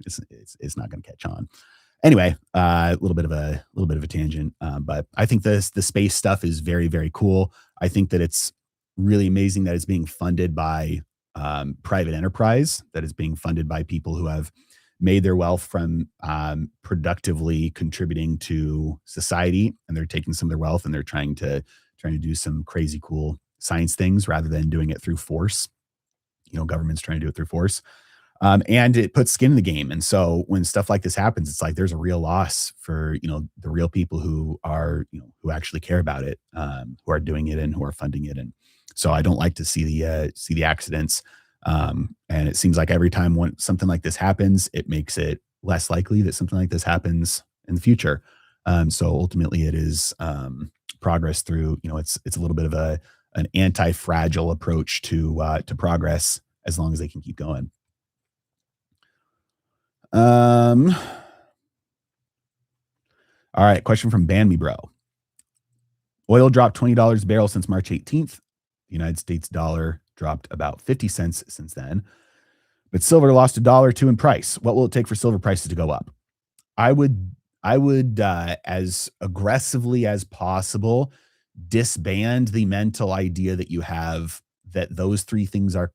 [SPEAKER 1] going to catch on. Anyway, a little bit of a tangent, but I think the space stuff is very cool. I think that it's really amazing that it's being funded by private enterprise, that is being funded by people who have made their wealth from productively contributing to society, and they're taking some of their wealth and they're trying to do some crazy cool science things rather than doing it through force. Government's trying to do it through force. And it puts skin in the game. And so when stuff like this happens, it's like there's a real loss for the real people who are who actually care about it, who are doing it and who are funding it. And so I don't like to see the accidents. And it seems like every time when something like this happens, it makes it less likely that something like this happens in the future. So ultimately, it is progress through. It's a little bit of an anti-fragile approach to progress as long as they can keep going. All right, question from Ban Me Bro. Oil dropped $20 a barrel since March 18th. The United States dollar dropped about 50 cents since then. But silver lost $1 or $2 in price. What will it take for silver prices to go up? I would as aggressively as possible disband the mental idea that you have that those three things are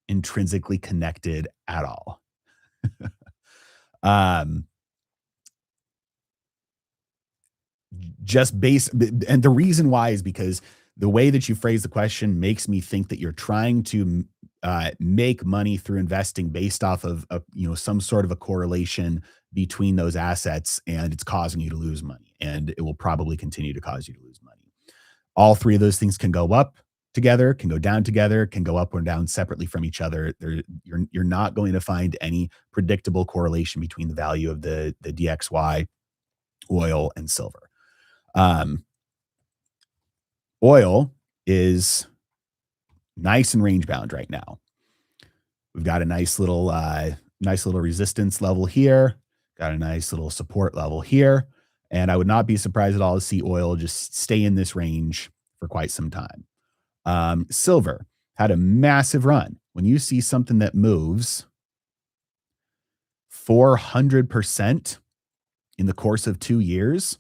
[SPEAKER 1] intrinsically connected at all. um just based and the reason why is because the way that you phrase the question makes me think that you're trying to make money through investing based off of some sort of a correlation between those assets, and it's causing you to lose money, and it will probably continue to cause you to lose money. All three of those things can go up together, can go down together, can go up or down separately from each other. You're not going to find any predictable correlation between the value of the DXY, oil, and silver. Um, Oil is nice and range bound right now. We've got a nice little resistance level here, got a nice little support level here, and I would not be surprised at all to see oil just stay in this range for quite some time. Silver had a massive run. When you see something that moves 400% in the course of 2 years,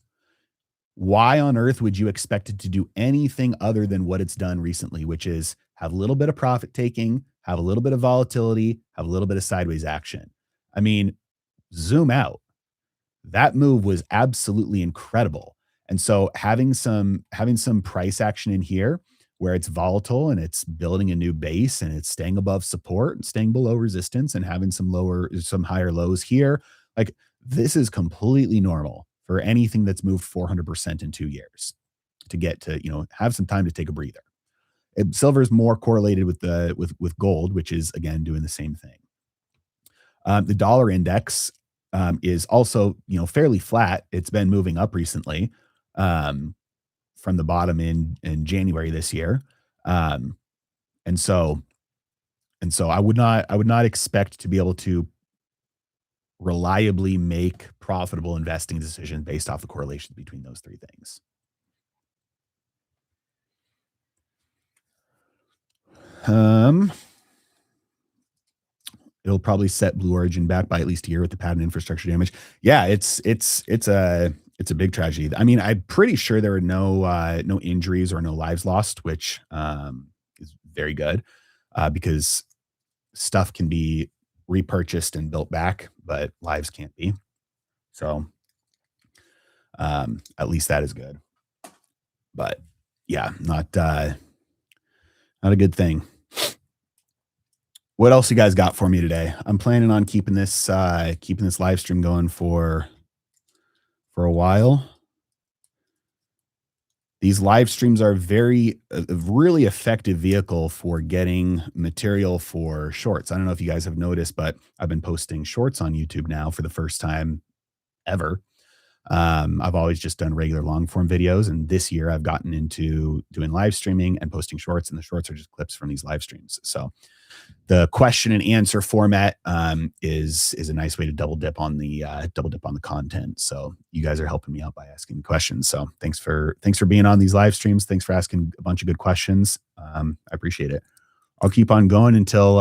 [SPEAKER 1] why on earth would you expect it to do anything other than what it's done recently, which is have a little bit of profit taking, have a little bit of volatility, have a little bit of sideways action? I mean, zoom out. That move was absolutely incredible. And so having some price action in here where it's volatile and it's building a new base and it's staying above support and staying below resistance and having some higher lows here, like this is completely normal for anything that's moved 400% in 2 years to get to, have some time to take a breather. Silver is more correlated with gold, which is again doing the same thing. The dollar index is also, fairly flat. It's been moving up recently from the bottom in January this year, and so I would not expect to be able to reliably make profitable investing decisions based off the correlation between those three things. It'll probably set Blue Origin back by at least a year with the patent infrastructure damage. Yeah, it's a big tragedy. I mean, I'm pretty sure there were no injuries or no lives lost, which is very good because stuff can be repurchased and built back, but lives can't be. So at least that is good. But yeah, not a good thing. What else you guys got for me today? I'm planning on keeping this live stream going for a while. These live streams are a really effective vehicle for getting material for shorts. I don't know if you guys have noticed, but I've been posting shorts on YouTube now for the first time ever. I've always just done regular long form videos, and this year I've gotten into doing live streaming and posting shorts, and the shorts are just clips from these live streams. So the question and answer format is a nice way to double dip on the content. So you guys are helping me out by asking questions. So thanks for being on these live streams. Thanks for asking a bunch of good questions. I appreciate it. I'll keep on going until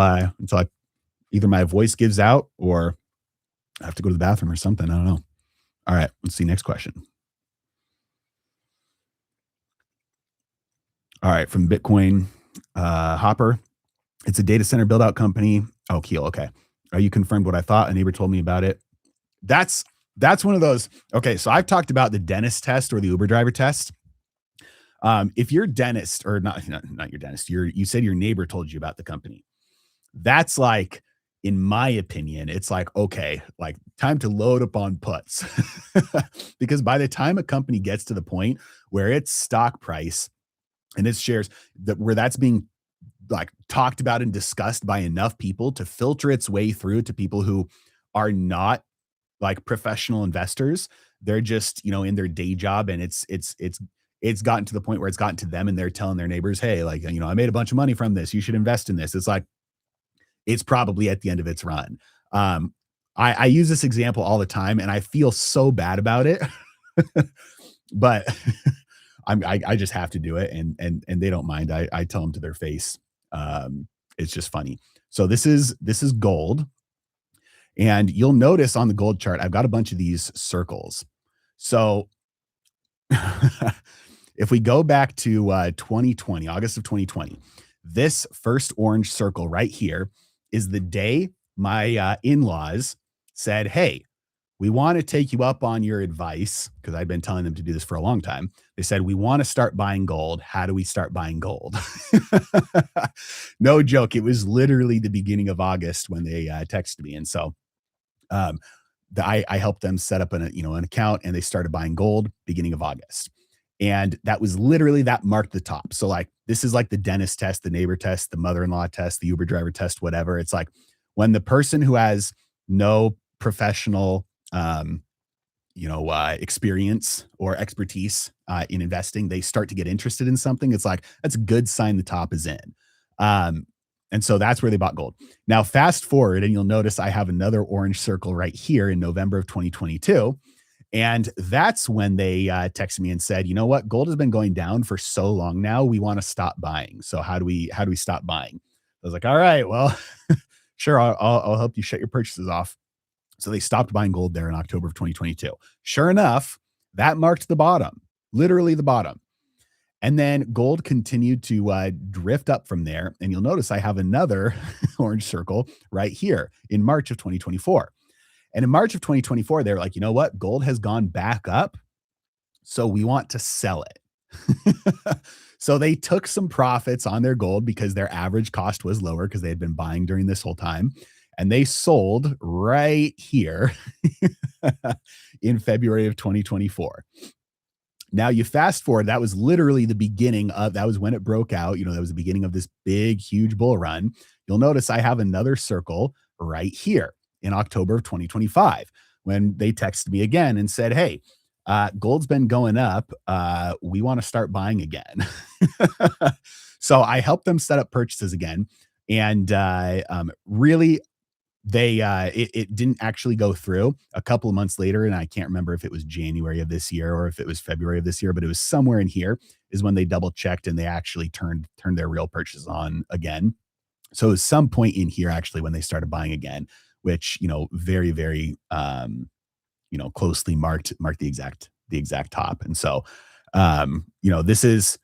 [SPEAKER 1] either my voice gives out or I have to go to the bathroom or something. I don't know. All right, let's see. Next question. All right, from Bitcoin Hopper. It's a data center build out company. Oh, Keel. Okay. You confirmed what I thought. A neighbor told me about it. That's one of those. Okay. So I've talked about the dentist test or the Uber driver test. If your dentist or not your dentist, you said your neighbor told you about the company. That's like, in my opinion, it's like, okay, like time to load up on puts because by the time a company gets to the point where its stock price and its shares where that's being like talked about and discussed by enough people to filter its way through to people who are not like professional investors, they're just, in their day job. And it's gotten to the point where it's gotten to them and they're telling their neighbors, hey, like, I made a bunch of money from this. You should invest in this. It's like, it's probably at the end of its run. I use this example all the time and I feel so bad about it, but I just have to do it. And they don't mind. I tell them to their face. It's just funny. So this is gold. And you'll notice on the gold chart, I've got a bunch of these circles. So if we go back to 2020, August of 2020, this first orange circle right here is the day my in-laws said, hey, we want to take you up on your advice, because I'd been telling them to do this for a long time. They said, we want to start buying gold. How do we start buying gold? No joke. It was literally the beginning of August when they texted me. And so I helped them set up an account, and they started buying gold beginning of August. And that was literally that marked the top. So like this is like the dentist test, the neighbor test, the mother-in-law test, the Uber driver test, whatever. It's like when the person who has no professional experience or expertise in investing, they start to get interested in something. It's like that's a good sign the top is in. Um, and so that's where they bought gold. Now, fast forward, and you'll notice I have another orange circle right here in November of 2022. And that's when they texted me and said, you know what, gold has been going down for so long now. We want to stop buying. So how do we stop buying? I was like, all right, well, sure, I'll help you shut your purchases off. So they stopped buying gold there in October of 2022. Sure enough, that marked the bottom, literally the bottom. And then gold continued to drift up from there. And you'll notice I have another orange circle right here in March of 2024. And in March of 2024, they were like, you know what? Gold has gone back up. So we want to sell it. So they took some profits on their gold because their average cost was lower because they had been buying during this whole time. And they sold right here in February of 2024. Now you fast forward, that was literally the beginning of, that was when it broke out. That was the beginning of this big, huge bull run. You'll notice I have another circle right here in October of 2025 when they texted me again and said, hey, gold's been going up. We want to start buying again. So I helped them set up purchases again. And really, it didn't actually go through. A couple of months later, and I can't remember if it was January of this year or if it was February of this year, but it was somewhere in here is when they double checked and they actually turned their real purchase on again. So it was some point in here actually when they started buying again, which very, very closely marked the exact top. And so this is,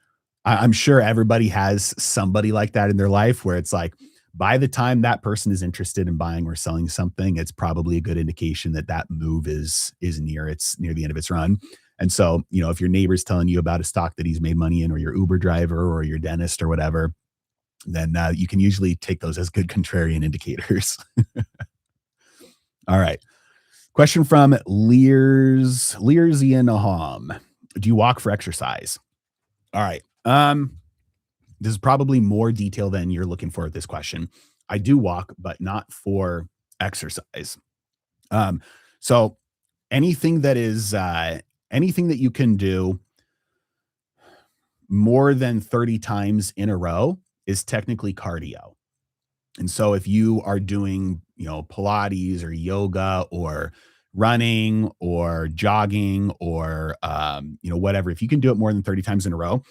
[SPEAKER 1] I'm sure everybody has somebody like that in their life where it's like, by the time that person is interested in buying or selling something, it's probably a good indication that that move is near the end of its run. And so, if your neighbor's telling you about a stock that he's made money in, or your Uber driver or your dentist or whatever, then you can usually take those as good contrarian indicators. All right. Question from Lears Ian Aham. Do you walk for exercise? All right. This is probably more detail than you're looking for with this question. I do walk, but not for exercise. So anything that is anything that you can do more than 30 times in a row is technically cardio. And so if you are doing, Pilates or yoga or running or jogging or whatever, if you can do it more than 30 times in a row,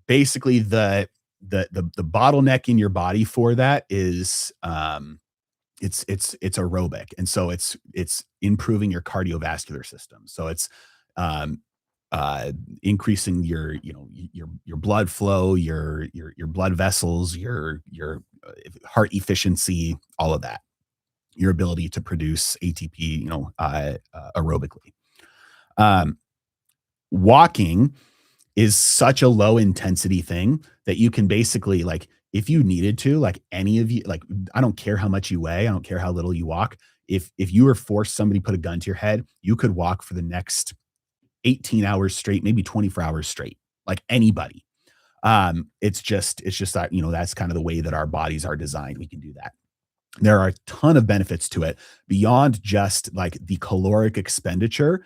[SPEAKER 1] basically the bottleneck in your body for that is it's aerobic. And so it's improving your cardiovascular system. So it's um increasing your blood flow, your blood vessels, your heart efficiency, all of that, your ability to produce ATP, aerobically. um Walking is such a low intensity thing that you can basically, like, if you needed to, like, any of you, like, I don't care how much you weigh, I don't care how little you walk. If you were forced, somebody put a gun to your head, you could walk for the next 18 hours straight, maybe 24 hours straight, like anybody. It's just that, that's kind of the way that our bodies are designed. We can do that. There are a ton of benefits to it beyond just like the caloric expenditure.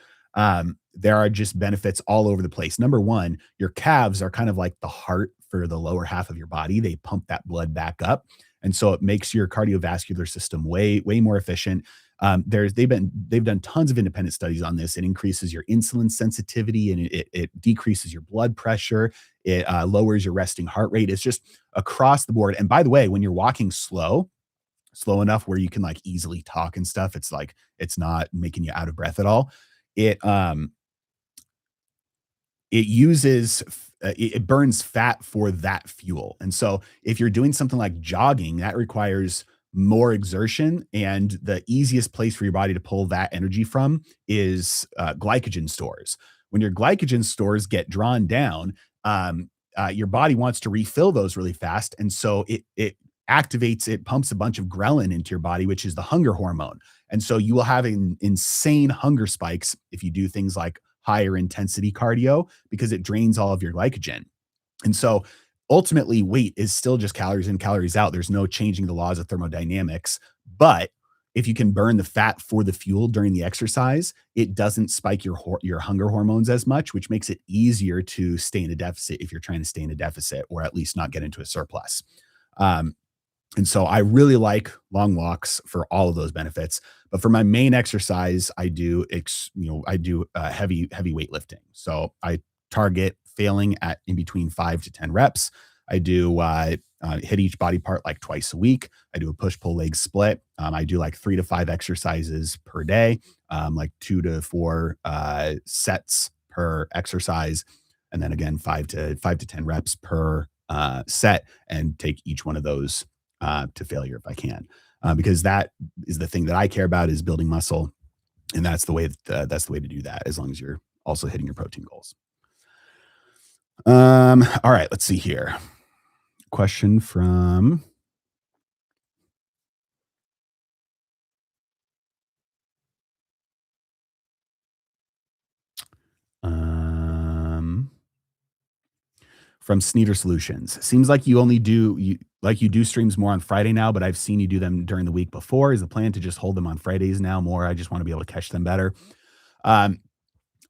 [SPEAKER 1] There are just benefits all over the place. Number one, your calves are kind of like the heart for the lower half of your body. They pump that blood back up. And so it makes your cardiovascular system way, way more efficient. They've done tons of independent studies on this. It increases your insulin sensitivity and it decreases your blood pressure. It lowers your resting heart rate. It's just across the board. And by the way, when you're walking slow enough where you can like easily talk and stuff, it's like it's not making you out of breath at all. It burns fat for that fuel. And so if you're doing something like jogging, that requires more exertion, and the easiest place for your body to pull that energy from is glycogen stores. When your glycogen stores get drawn down, your body wants to refill those really fast, and so it pumps a bunch of ghrelin into your body, which is the hunger hormone. And so you will have insane hunger spikes if you do things like higher intensity cardio because it drains all of your glycogen. And so ultimately, weight is still just calories in, calories out. There's no changing the laws of thermodynamics. But if you can burn the fat for the fuel during the exercise, it doesn't spike your hunger hormones as much, which makes it easier to stay in a deficit if you're trying to stay in a deficit or at least not get into a surplus. Um, and so I really like long walks for all of those benefits. But for my main exercise, I do heavy weightlifting. So I target failing at in between 5 to 10 reps. I do hit each body part like twice a week. I do a push pull leg split. I do like 3 to 5 exercises per day, like 2 to 4 sets per exercise, and then again 5 to 10 reps per set, and take each one of those to failure if I can, because that is the thing that I care about is building muscle, and that's the way to do that as long as you're also hitting your protein goals. All right, let's see here. Question from um from Sneeder Solutions. Seems like you do streams more on Friday now, but I've seen you do them during the week before. Is the plan to just hold them on Fridays now more? I just want to be able to catch them better. Um,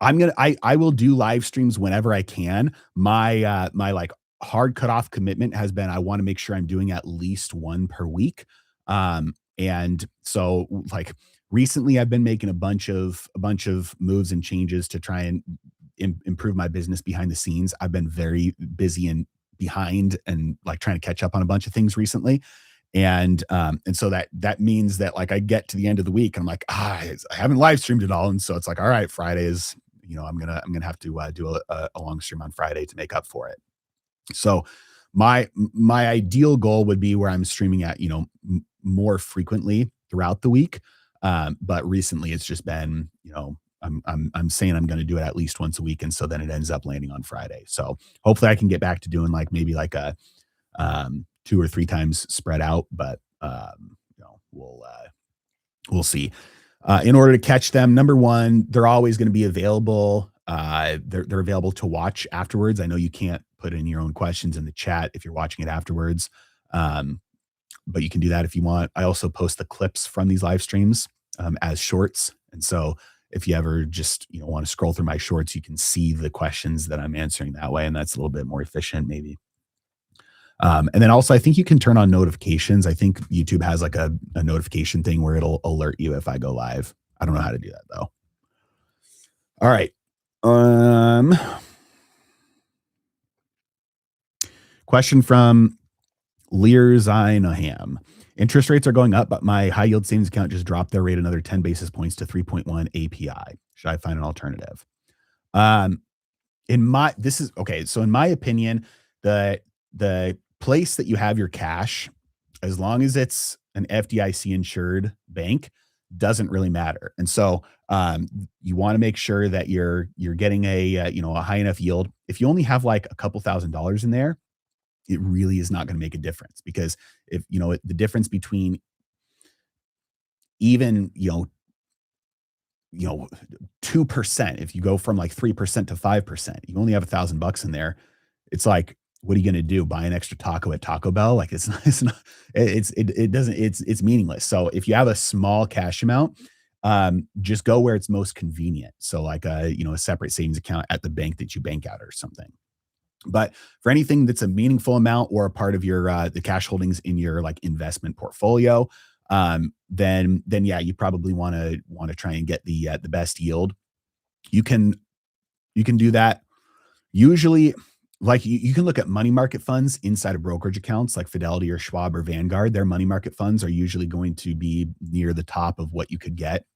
[SPEAKER 1] I will do live streams whenever I can. My like hard cutoff commitment has been I want to make sure I'm doing at least one per week. And so like recently I've been making a bunch of moves and changes to try and improve my business behind the scenes. I've been very busy and behind and like trying to catch up on a bunch of things recently. And so that means that like I get to the end of the week and I'm like, I haven't live streamed it all. And so it's like, all right, Friday is, I'm gonna have to do a long stream on Friday to make up for it. So my ideal goal would be where I'm streaming at, more frequently throughout the week. But recently it's just been, I'm saying I'm going to do it at least once a week, and so then it ends up landing on Friday. So hopefully I can get back to doing like maybe like a 2 or 3 times spread out, but we'll see. In order to catch them, number one, they're always going to be available. They're available to watch afterwards. I know you can't put in your own questions in the chat if you're watching it afterwards, but you can do that if you want. I also post the clips from these live streams as shorts, and so if you ever just want to scroll through my shorts, you can see the questions that I'm answering that way, and that's a little bit more efficient, maybe. And then also, I think you can turn on notifications. I think YouTube has like a notification thing where it'll alert you if I go live. I don't know how to do that though. All right. Question from Lear Zinaham. Interest rates are going up, but my high yield savings account just dropped their rate another 10 basis points to 3.1 API. Should I find an alternative? So in my opinion, the place that you have your cash, as long as it's an FDIC insured bank, doesn't really matter. And so you want to make sure that you're getting a high enough yield. If you only have like a couple $1,000s in there, it really is not going to make a difference, because if the difference between even 2%, if you go from like 3% to 5%, you only have $1,000 in there. It's like, what are you going to do? Buy an extra taco at Taco Bell? Like it's not, it's meaningless. So if you have a small cash amount, just go where it's most convenient. So like a separate savings account at the bank that you bank at or something. But for anything that's a meaningful amount or a part of your the cash holdings in your like investment portfolio, then yeah, you probably want to try and get the best yield. You can do that. Usually, like you can look at money market funds inside of brokerage accounts like Fidelity or Schwab or Vanguard. Their money market funds are usually going to be near the top of what you could get.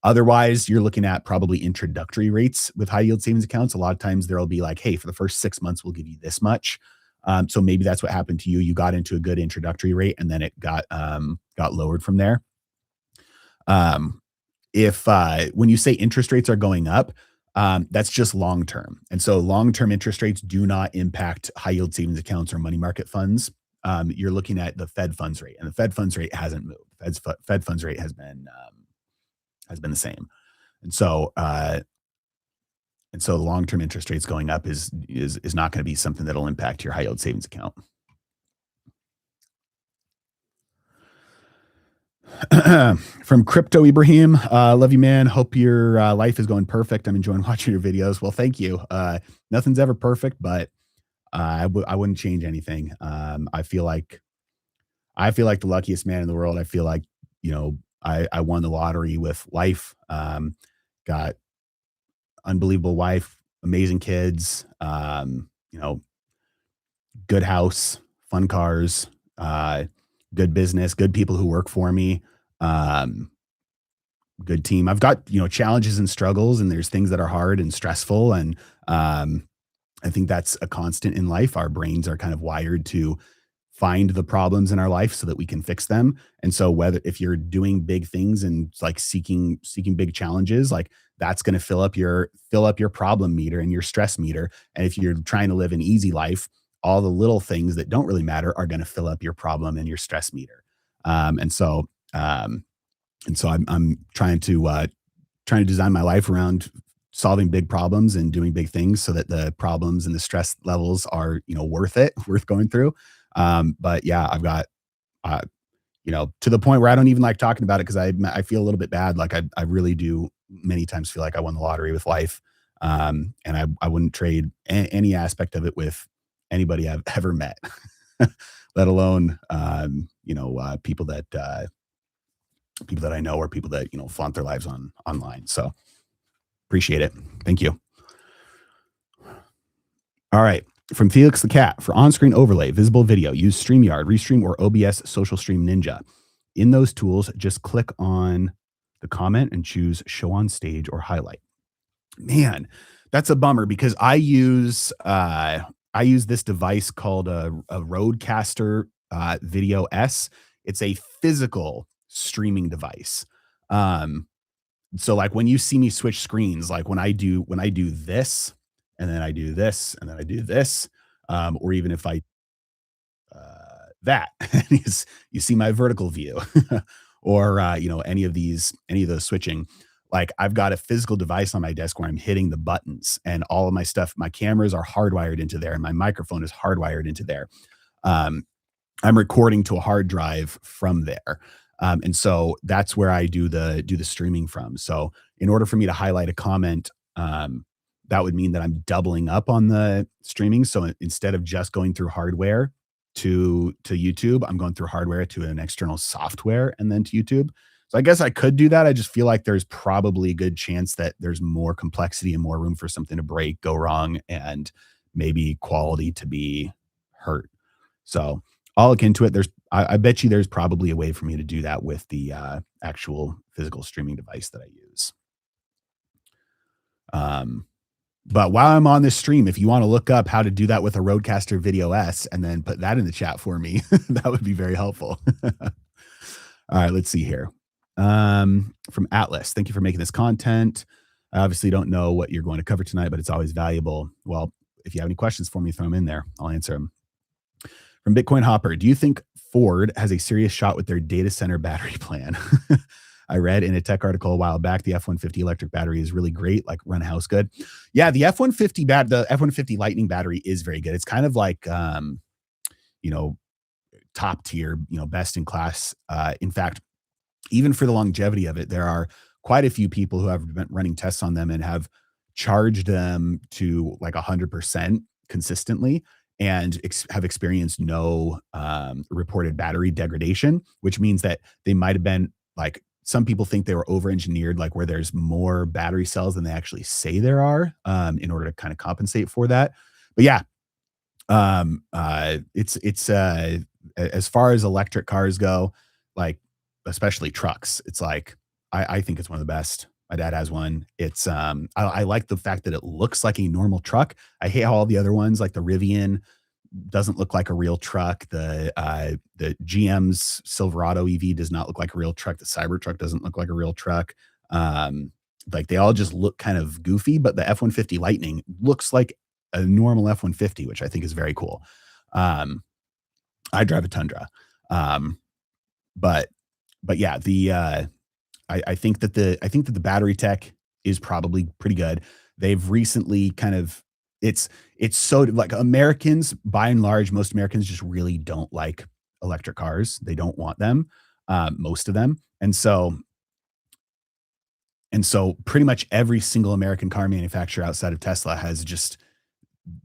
[SPEAKER 1] Otherwise, you're looking at probably introductory rates with high yield savings accounts. A lot of times there'll be like, hey, for the first 6 months, we'll give you this much. So maybe that's what happened to you. You got into a good introductory rate and then it got lowered from there. If when you say interest rates are going up, that's just long-term. And so long-term interest rates do not impact high yield savings accounts or money market funds. you're looking at the Fed funds rate, and the Fed funds rate hasn't moved. Fed funds rate has been the same, and so the long term interest rates going up is not going to be something that'll impact your high yield savings account. From Crypto Ibrahim, love you, man. Hope your life is going perfect. I'm enjoying watching your videos. Well, thank you. Nothing's ever perfect, but I wouldn't change anything. I feel like the luckiest man in the world. I feel like I won the lottery with life. Got unbelievable wife, amazing kids. Good house, fun cars, good business, good people who work for me. Um, Good team. I've got, challenges and struggles, and there's things that are hard and stressful. And I think that's a constant in life. Our brains are kind of wired to find the problems in our life so that we can fix them. And so if you're doing big things and like seeking big challenges, like that's going to fill up your problem meter and your stress meter. And if you're trying to live an easy life, all the little things that don't really matter are going to fill up your problem and your stress meter. And so I'm trying to design my life around solving big problems and doing big things so that the problems and the stress levels are, worth going through. But yeah, I've got, to the point where I don't even like talking about it because I feel a little bit bad. Like I really do many times feel like I won the lottery with life. And I wouldn't trade any aspect of it with anybody I've ever met, let alone, people that I know or people that, flaunt their lives online. So appreciate it. Thank you. All right. From Felix the Cat, for on-screen overlay, visible video, use StreamYard, Restream, or OBS Social Stream Ninja. In those tools, just click on the comment and choose show on stage or highlight. Man, that's a bummer because I use this device called a Rodecaster Video S. It's a physical streaming device. So like when you see me switch screens, like when I do this, and then I do this, and then I do this, or even if I that you see my vertical view, or any of those switching. Like I've got a physical device on my desk where I'm hitting the buttons, and all of my stuff, my cameras are hardwired into there, and my microphone is hardwired into there. I'm recording to a hard drive from there. And so that's where I do the streaming from. So in order for me to highlight a comment, that would mean that I'm doubling up on the streaming. So instead of just going through hardware to YouTube, I'm going through hardware to an external software and then to YouTube. So I guess I could do that. I just feel like there's probably a good chance that there's more complexity and more room for something to break, go wrong, and maybe quality to be hurt. So I'll look into it. I bet you there's probably a way for me to do that with the actual physical streaming device that I use. But while I'm on this stream, if you want to look up how to do that with a Rodecaster Video S and then put that in the chat for me, that would be very helpful. All right, let's see here. From Atlas, thank you for making this content. I obviously don't know what you're going to cover tonight, but it's always valuable. Well, if you have any questions for me, throw them in there. I'll answer them. From Bitcoin Hopper, do you think Ford has a serious shot with their data center battery plan? I read in a tech article a while back, the F-150 electric battery is really great, like run a house good. Yeah, the F-150 Lightning battery is very good. It's kind of like, top tier, best in class. In fact, even for the longevity of it, there are quite a few people who have been running tests on them and have charged them to like 100% consistently and have experienced no reported battery degradation, which means that they might have been like, some people think they were over-engineered, like where there's more battery cells than they actually say there are, in order to kind of compensate for that. But yeah, it's as far as electric cars go, like especially trucks, it's like I think it's one of the best. My dad has one. It's I like the fact that it looks like a normal truck. I hate how all the other ones, like the Rivian, doesn't look like a real truck. The GM's Silverado EV does not look like a real truck. The Cybertruck doesn't look like a real truck. Like they all just look kind of goofy, but the F-150 Lightning looks like a normal F-150, which I think is very cool. I drive a Tundra. Um, but but yeah, I think that the battery tech is probably pretty good. They've recently kind of it's it's so like Americans, by and large, most Americans just really don't like electric cars. They don't want them, most of them. And so pretty much every single American car manufacturer outside of Tesla has just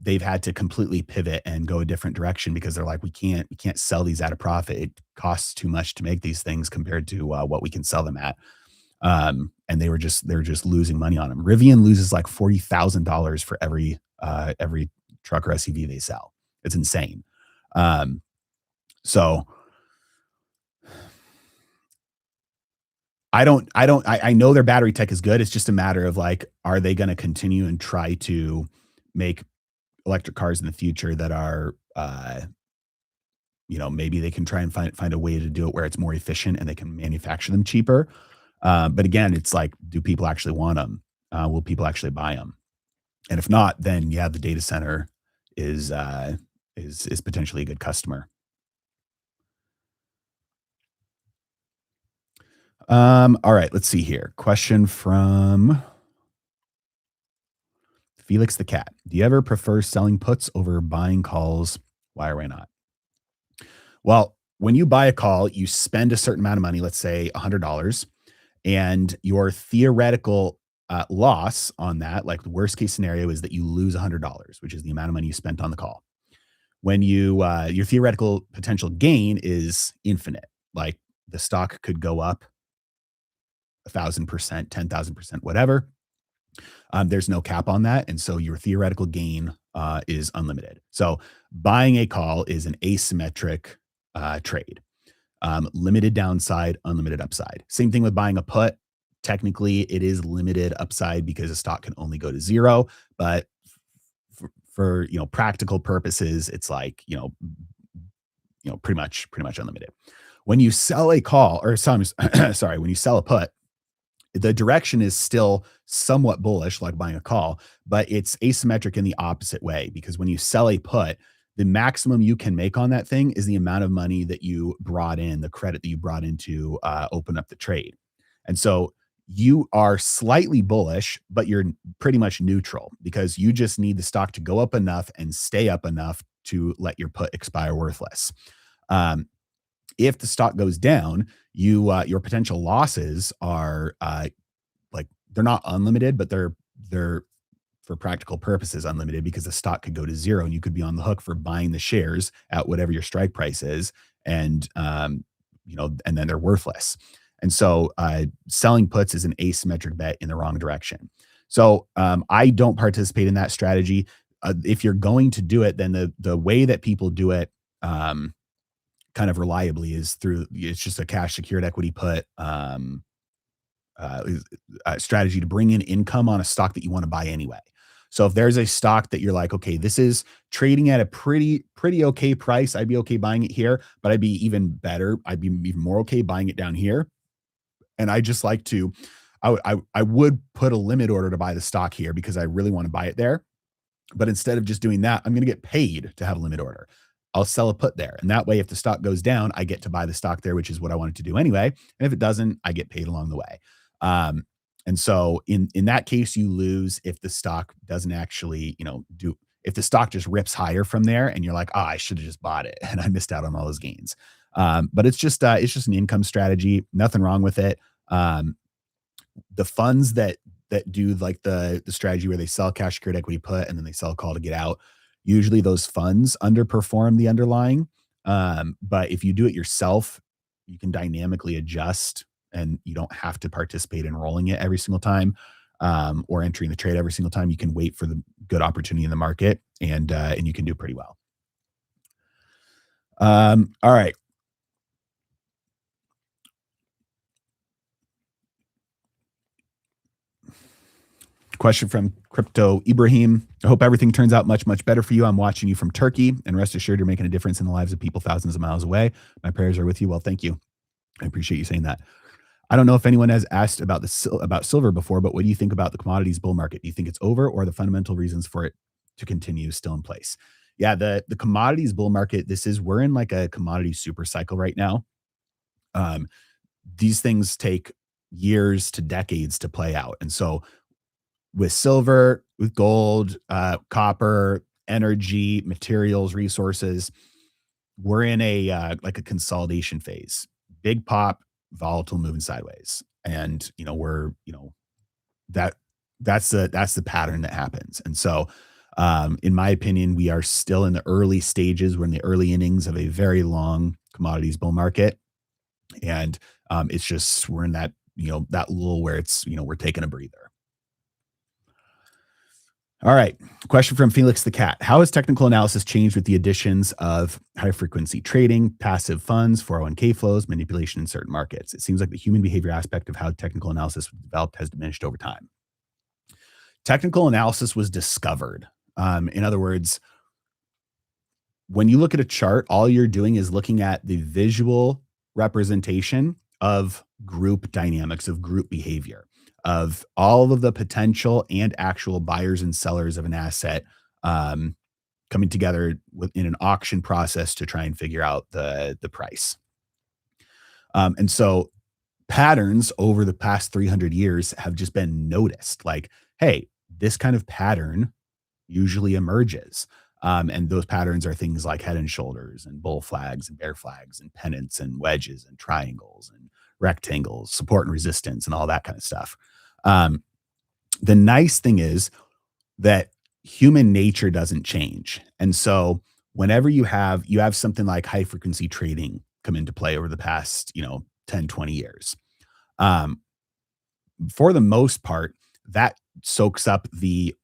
[SPEAKER 1] they've had to completely pivot and go a different direction because they're like, we can't sell these at a profit. It costs too much to make these things compared to what we can sell them at. And they're just losing money on them. Rivian loses like $40,000 for every truck or SUV they sell. It's insane. Um, so I know their battery tech is good. It's just a matter of like, are they going to continue and try to make electric cars in the future that are, maybe they can try and find a way to do it where it's more efficient and they can manufacture them cheaper. But again, it's like, do people actually want them? Will people actually buy them? And if not, then yeah, the data center is is potentially a good customer. All right, let's see here. Question from Felix the cat. Do you ever prefer selling puts over buying calls? Why or why not? Well, when you buy a call, you spend a certain amount of money, let's say $100, and your theoretical loss on that, like the worst case scenario, is that you lose $100, which is the amount of money you spent on the call. When your theoretical potential gain is infinite, like the stock could go up 1,000%, 10,000%, whatever. There's no cap on that, and so your theoretical gain is unlimited. So buying a call is an asymmetric trade. Limited downside, unlimited upside. Same thing with buying a put. Technically, it is limited upside because a stock can only go to zero, but for practical purposes, it's like pretty much unlimited. When you sell a call, or sorry, when you sell a put, the direction is still somewhat bullish, like buying a call, but it's asymmetric in the opposite way because when you sell a put, the maximum you can make on that thing is the amount of money that you brought in, the credit that you brought in to open up the trade. And so you are slightly bullish, but you're pretty much neutral because you just need the stock to go up enough and stay up enough to let your put expire worthless. Um, if the stock goes down, your potential losses are like they're not unlimited, but they're for practical purposes unlimited because the stock could go to zero and you could be on the hook for buying the shares at whatever your strike price is, and and then they're worthless. And so selling puts is an asymmetric bet in the wrong direction. So I don't participate in that strategy. If you're going to do it, then the way that people do it kind of reliably is through it's just a cash secured equity put strategy to bring in income on a stock that you want to buy anyway. So if there's a stock that you're like, okay, this is trading at a pretty okay price, I'd be okay buying it here, but I'd be even better. I'd be even more okay buying it down here. And I just like to, I would put a limit order to buy the stock here because I really want to buy it there. But instead of just doing that, I'm going to get paid to have a limit order. I'll sell a put there. And that way, if the stock goes down, I get to buy the stock there, which is what I wanted to do anyway. And if it doesn't, I get paid along the way. Um, and so in that case, you lose if the stock doesn't actually, if the stock just rips higher from there and you're like, oh, I should have just bought it and I missed out on all those gains. But it's just an income strategy. Nothing wrong with it. Um, the funds that do like the strategy where they sell cash secured equity put and then they sell a call to get out, usually those funds underperform the underlying. But if you do it yourself, you can dynamically adjust and you don't have to participate in rolling it every single time, or entering the trade every single time. You can wait for the good opportunity in the market, and you can do pretty well. All right. Question from Crypto Ibrahim. I hope everything turns out much, much better for you. I'm watching you from Turkey, and rest assured you're making a difference in the lives of people thousands of miles away. My prayers are with you. Well, thank you. I appreciate you saying that. I don't know if anyone has asked about about silver before, but what do you think about the commodities bull market? Do you think it's over, or the fundamental reasons for it to continue still in place? Yeah, the commodities bull market, we're in like a commodity super cycle right now. Um, these things take years to decades to play out. And so with silver, with gold, copper, energy, materials, resources, we're in a like a consolidation phase. Big pop, volatile moving sideways. And we're, that that's the pattern that happens. And so in my opinion, we are still in the early stages. We're in the early innings of a very long commodities bull market. And it's just we're in that, that lull where it's, we're taking a breather. All right. Question from Felix the Cat. How has technical analysis changed with the additions of high frequency trading, passive funds, 401k flows, manipulation in certain markets? It seems like the human behavior aspect of how technical analysis was developed has diminished over time. Technical analysis was discovered. In other words, when you look at a chart, all you're doing is looking at the visual representation of group dynamics, of group behavior, of all of the potential and actual buyers and sellers of an asset um, coming together in an auction process to try and figure out the price. And so patterns over the past 300 years have just been noticed. Like, hey, this kind of pattern usually emerges. And those patterns are things like head and shoulders and bull flags and bear flags and pennants and wedges and triangles and rectangles, support and resistance and all that kind of stuff. Um, the nice thing is that human nature doesn't change. And so whenever you have something like high frequency trading come into play over the past, 10, 20 years. Um, for the most part, that soaks up the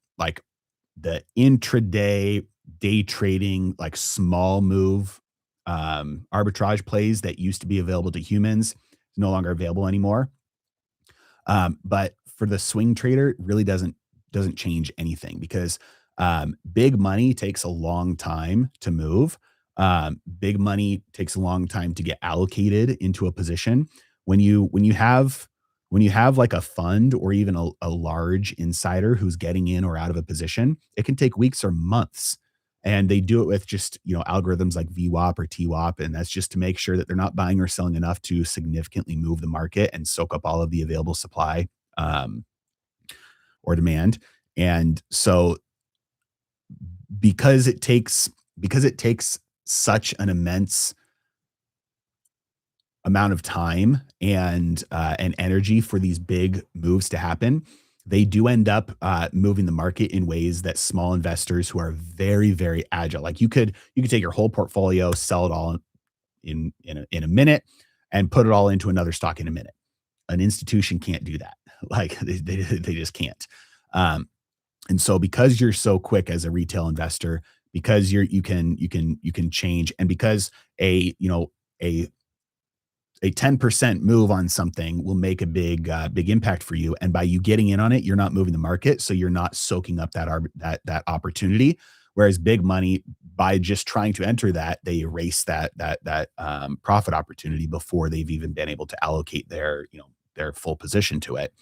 [SPEAKER 1] intraday day trading, like small move arbitrage plays that used to be available to humans, is no longer available anymore. But for the swing trader, it really doesn't change anything because big money takes a long time to move. Big money takes a long time to get allocated into a position. When you have like a fund or even a large insider who's getting in or out of a position, it can take weeks or months. And they do it with just, algorithms like VWAP or TWAP. And that's just to make sure that they're not buying or selling enough to significantly move the market and soak up all of the available supply um, or demand. And so because it takes because it takes such an immense amount of time and energy for these big moves to happen, they do end up moving the market in ways that small investors who are very, very agile, like you could take your whole portfolio, sell it all in a minute, and put it all into another stock in a minute. An institution can't do that. Like they just can't. Um, and so because you're so quick as a retail investor, because you can change, and because a a 10% move on something will make a big impact for you. And by you getting in on it, you're not moving the market. So you're not soaking up that opportunity. Whereas big money, by just trying to enter that, they erase that profit opportunity before they've even been able to allocate their full position to it.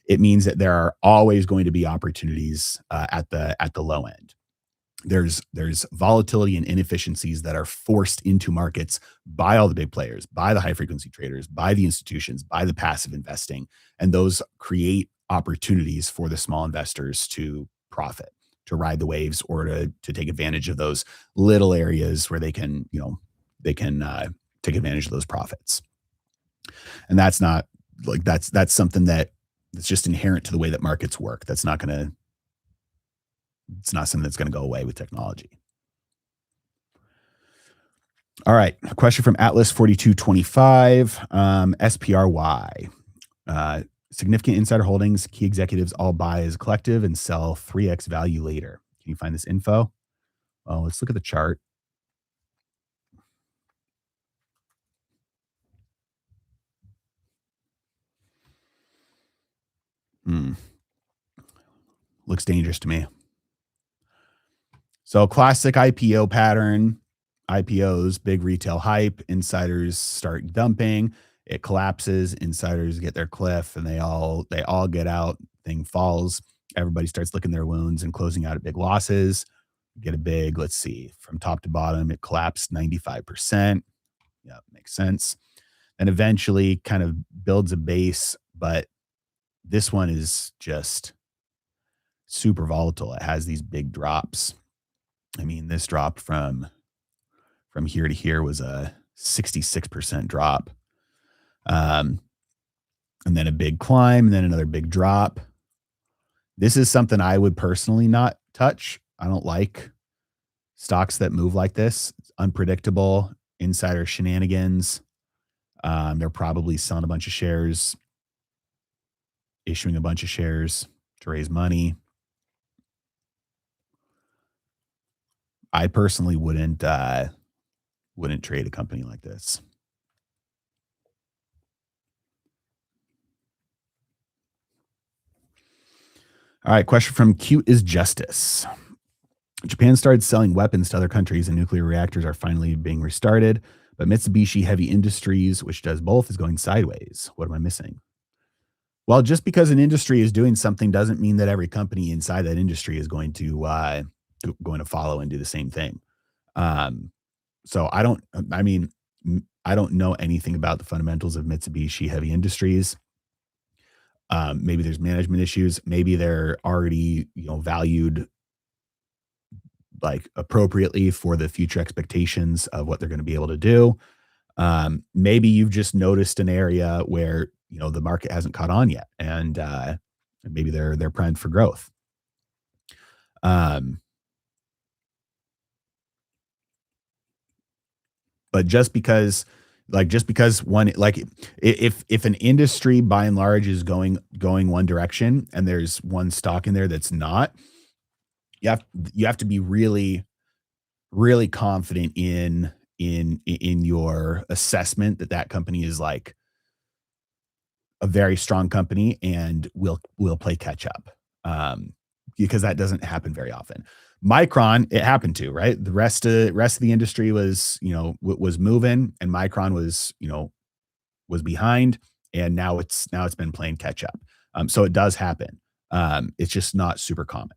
[SPEAKER 1] It means that there are always going to be opportunities at the low end. There's volatility and inefficiencies that are forced into markets by all the big players, by the high frequency traders, by the institutions, by the passive investing, and those create opportunities for the small investors to profit, to ride the waves, or to take advantage of those little areas where they can take advantage of those profits. And that's not like that's something that's just inherent to the way that markets work. It's not something that's going to go away with technology. All right. A question from Atlas 4225. SPRY. Uh, Significant insider holdings, key executives all buy as a collective and sell 3x value later. Can you find this info? Well, let's look at the chart. Hmm. Looks dangerous to me. So classic IPO pattern. IPOs, big retail hype, insiders start dumping, it collapses, insiders get their cliff, and they all get out, thing falls, everybody starts licking their wounds and closing out at big losses. get a big, let's see, from top to bottom, it collapsed 95%. Yeah, makes sense. And eventually kind of builds a base, but this one is just super volatile. It has these big drops. I mean, this drop from here to here was a 66% drop. Um, and then a big climb, and then another big drop. This is something I would personally not touch. I don't like stocks that move like this. It's unpredictable, insider shenanigans. They're probably selling a bunch of shares, issuing a bunch of shares to raise money. I personally wouldn't trade a company like this. All right, question from Cute is Justice. Japan started selling weapons to other countries and nuclear reactors are finally being restarted, but Mitsubishi Heavy Industries, which does both, is going sideways. What am I missing? Well, just because an industry is doing something doesn't mean that every company inside that industry is going to follow and do the same thing. Um, so I mean, I don't know anything about the fundamentals of Mitsubishi Heavy Industries. Maybe there's management issues. Maybe they're already, valued like appropriately for the future expectations of what they're going to be able to do. Maybe you've just noticed an area where the market hasn't caught on yet, and maybe they're primed for growth. Um, but just because one like if an industry by and large is going one direction and there's one stock in there that's not, you have you have to be really really confident in your assessment that that company is like a very strong company and will play catch up. Because that doesn't happen very often. Micron, it happened to, right? The rest of the industry was, was moving and Micron was behind and now it's been playing catch up. So it does happen. It's just not super common.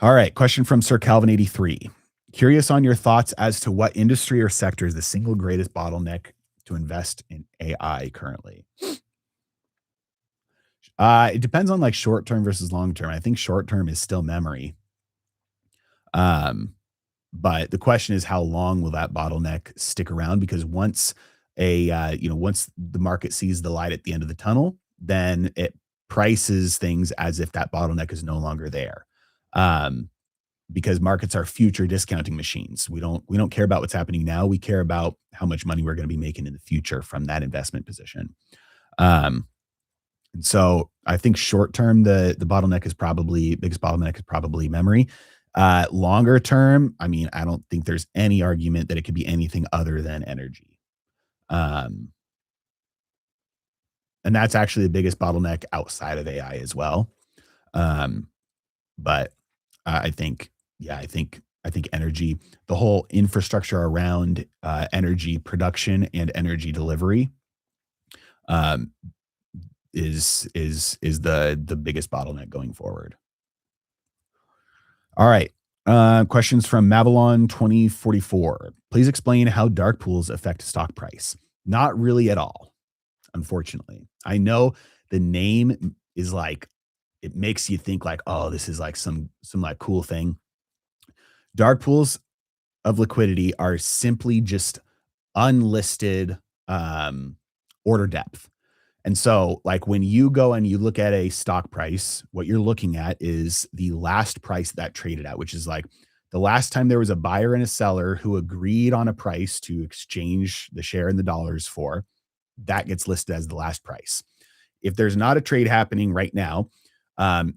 [SPEAKER 1] All right, question from Sir Calvin 83. Curious on your thoughts as to what industry or sector is the single greatest bottleneck to invest in AI currently. It depends on like short term versus long term. I think short term is still memory. Um, but the question is how long will that bottleneck stick around? Because once the market sees the light at the end of the tunnel, then it prices things as if that bottleneck is no longer there. Um, because markets are future discounting machines. We don't care about what's happening now. We care about how much money we're going to be making in the future from that investment position. Um, and so I think short term, the biggest bottleneck is probably memory. Longer term, I mean, I don't think there's any argument that it could be anything other than energy. Um, and that's actually the biggest bottleneck outside of AI as well. Um, but I think, yeah, I think energy, the whole infrastructure around energy production and energy delivery, um, is the biggest bottleneck going forward. All right. Questions from Mavalon 2044. Please explain how dark pools affect stock price. Not really at all, unfortunately. I know the name is like it makes you think like, oh, this is like some like cool thing. Dark pools of liquidity are simply just unlisted order depth. And so, like when you go and you look at a stock price, what you're looking at is the last price that traded at, which is like the last time there was a buyer and a seller who agreed on a price to exchange the share in the dollars for, that gets listed as the last price. If there's not a trade happening right now,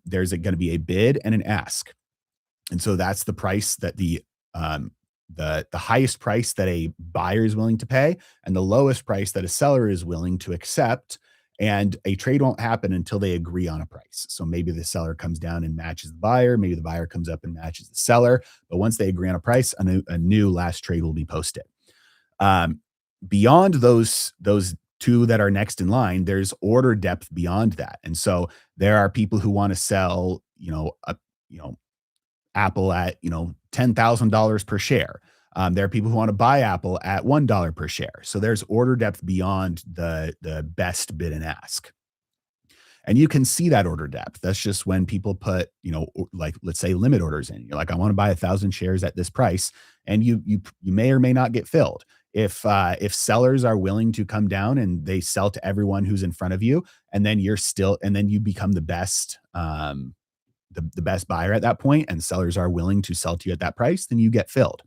[SPEAKER 1] there's going to be a bid and an ask. And so that's the price that um, the highest price that a buyer is willing to pay and the lowest price that a seller is willing to accept. And a trade won't happen until they agree on a price. So maybe the seller comes down and matches the buyer. Maybe the buyer comes up and matches the seller. But once they agree on a price, a new last trade will be posted. Um, Beyond those two that are next in line, there's order depth beyond that. And so there are people who want to sell, you know, Apple at, $10,000 per share. There are people who want to buy Apple at $1 per share. So there's order depth beyond the best bid and ask. And you can see that order depth. That's just when people put, like let's say limit orders in. You're like, I want to buy 1,000 shares at this price, and you may or may not get filled. If sellers are willing to come down and they sell to everyone who's in front of you, and then you become the best the best buyer at that point, and sellers are willing to sell to you at that price, then you get filled.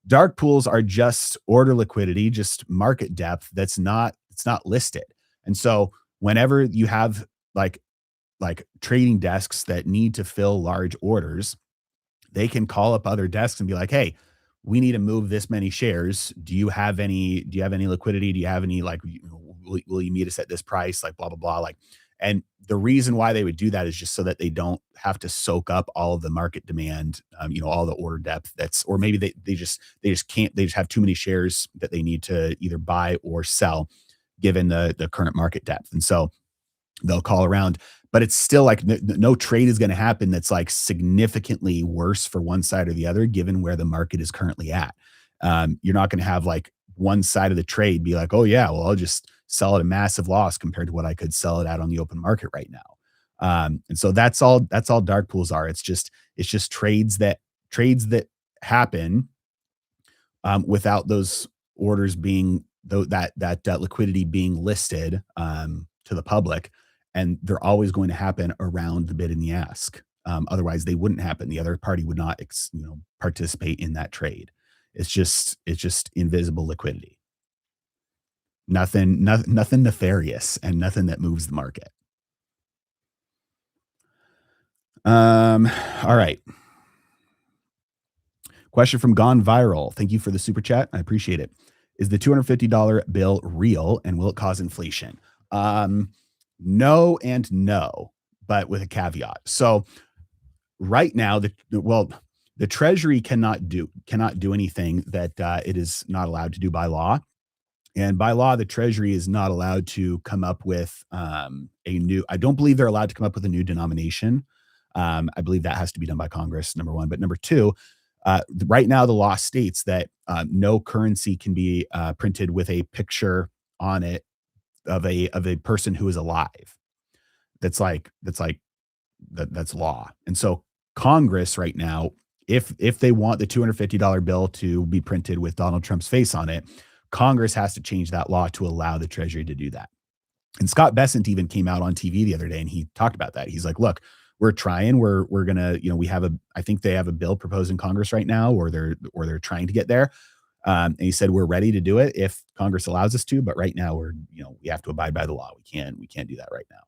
[SPEAKER 1] Dark pools are just order liquidity, just market depth it's not listed. And so whenever you have like trading desks that need to fill large orders, they can call up other desks and be like, "Hey, we need to move this many shares. Do you have any liquidity? Do you have any will you meet us at this price? Like blah blah blah." And the reason why they would do that is just so that they don't have to soak up all of the market demand, all the order depth or maybe they just can't, they just have too many shares that they need to either buy or sell given the current market depth. And so they'll call around, but it's still like no trade is going to happen that's like significantly worse for one side or the other, given where the market is currently at. You're not going to have like one side of the trade be like, oh yeah, well, I'll just sell at a massive loss compared to what I could sell it at on the open market right now. And so that's all dark pools are. It's just trades that happen without those orders being that liquidity being listed to the public, and they're always going to happen around the bid and the ask. Otherwise, they wouldn't happen. The other party would not, participate in that trade. It's just invisible liquidity. Nothing nefarious and nothing that moves the market. All right. Question from Gone Viral. Thank you for the super chat. I appreciate it. Is the $250 bill real and will it cause inflation? No and no, but with a caveat. So right now, the Treasury cannot do anything that it is not allowed to do by law. And by law, the Treasury is not allowed to come up with I don't believe they're allowed to come up with a new denomination. I believe that has to be done by Congress, number one. But number two, right now, the law states that no currency can be printed with a picture on it of a person who is alive. That's law. And so Congress right now, if they want the $250 bill to be printed with Donald Trump's face on it, Congress has to change that law to allow the Treasury to do that. And Scott Bessent even came out on TV the other day and he talked about that. He's like, look, we're trying, we're gonna, I think they have a bill proposed in Congress right now, or they're trying to get there. And he said, we're ready to do it if Congress allows us to, but right now we have to abide by the law. We can't do that right now.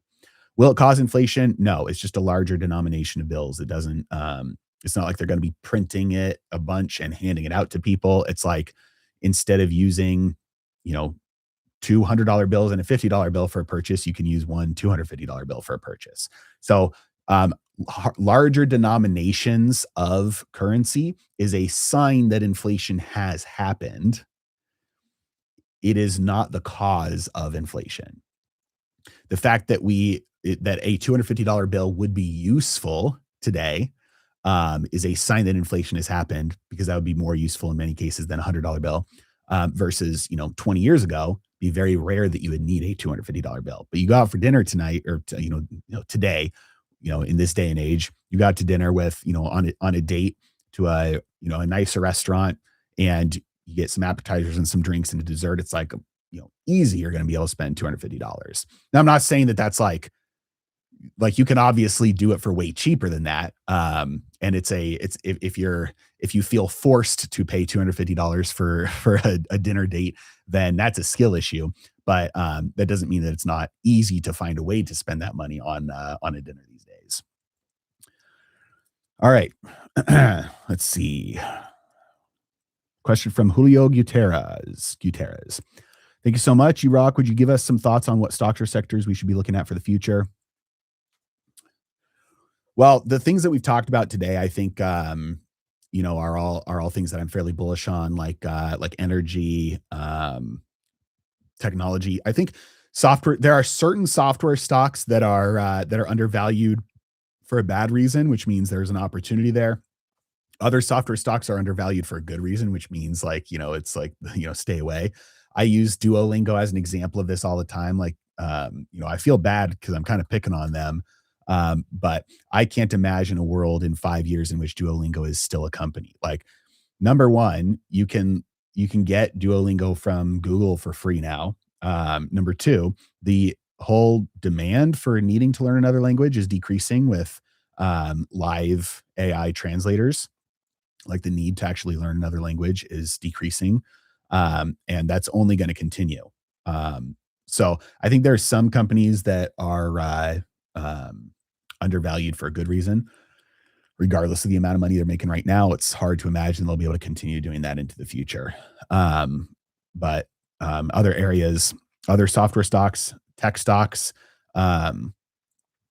[SPEAKER 1] Will it cause inflation? No, it's just a larger denomination of bills. It doesn't, it's not like they're going to be printing it a bunch and handing it out to people. It's like, instead of using, $200 bills and a $50 bill for a purchase, you can use one $250 bill for a purchase. So larger denominations of currency is a sign that inflation has happened. It is not the cause of inflation. The fact that that a $250 bill would be useful today is a sign that inflation has happened, because that would be more useful in many cases than a $100 bill versus 20 years ago. Be very rare that you would need a $250 bill. But you go out for dinner tonight, or today, in this day and age, you got to dinner with on a date to a nicer restaurant, and you get some appetizers and some drinks and a dessert. It's like easy, you're going to be able to spend $250. Now, I'm not saying that that's like you can obviously do it for way cheaper than that. And if you feel forced to pay $250 for a dinner date, then that's a skill issue. But that doesn't mean that it's not easy to find a way to spend that money on a dinner these days. All right. Let's see. Question from Julio Gutierrez. Thank you so much. You rock. Would you give us some thoughts on what stocks or sectors we should be looking at for the future? Well, the things that we've talked about today, I think, are all things that I'm fairly bullish on, like energy, technology. I think there are certain software stocks that are undervalued for a bad reason, which means there's an opportunity there. Other software stocks are undervalued for a good reason, which means like, it's like, stay away. I use Duolingo as an example of this all the time. Like, I feel bad because I'm kind of picking on them. But I can't imagine a world in 5 years in which Duolingo is still a company. Like, number one, you can get Duolingo from Google for free now. Number two, the whole demand for needing to learn another language is decreasing with live AI translators. Like the need to actually learn another language is decreasing, and that's only going to continue. Um, so I think there are some companies that are um, undervalued for a good reason regardless of the amount of money they're making right now. It's hard to imagine they'll be able to continue doing that into the future. Um, but other areas, other software stocks, tech stocks, um,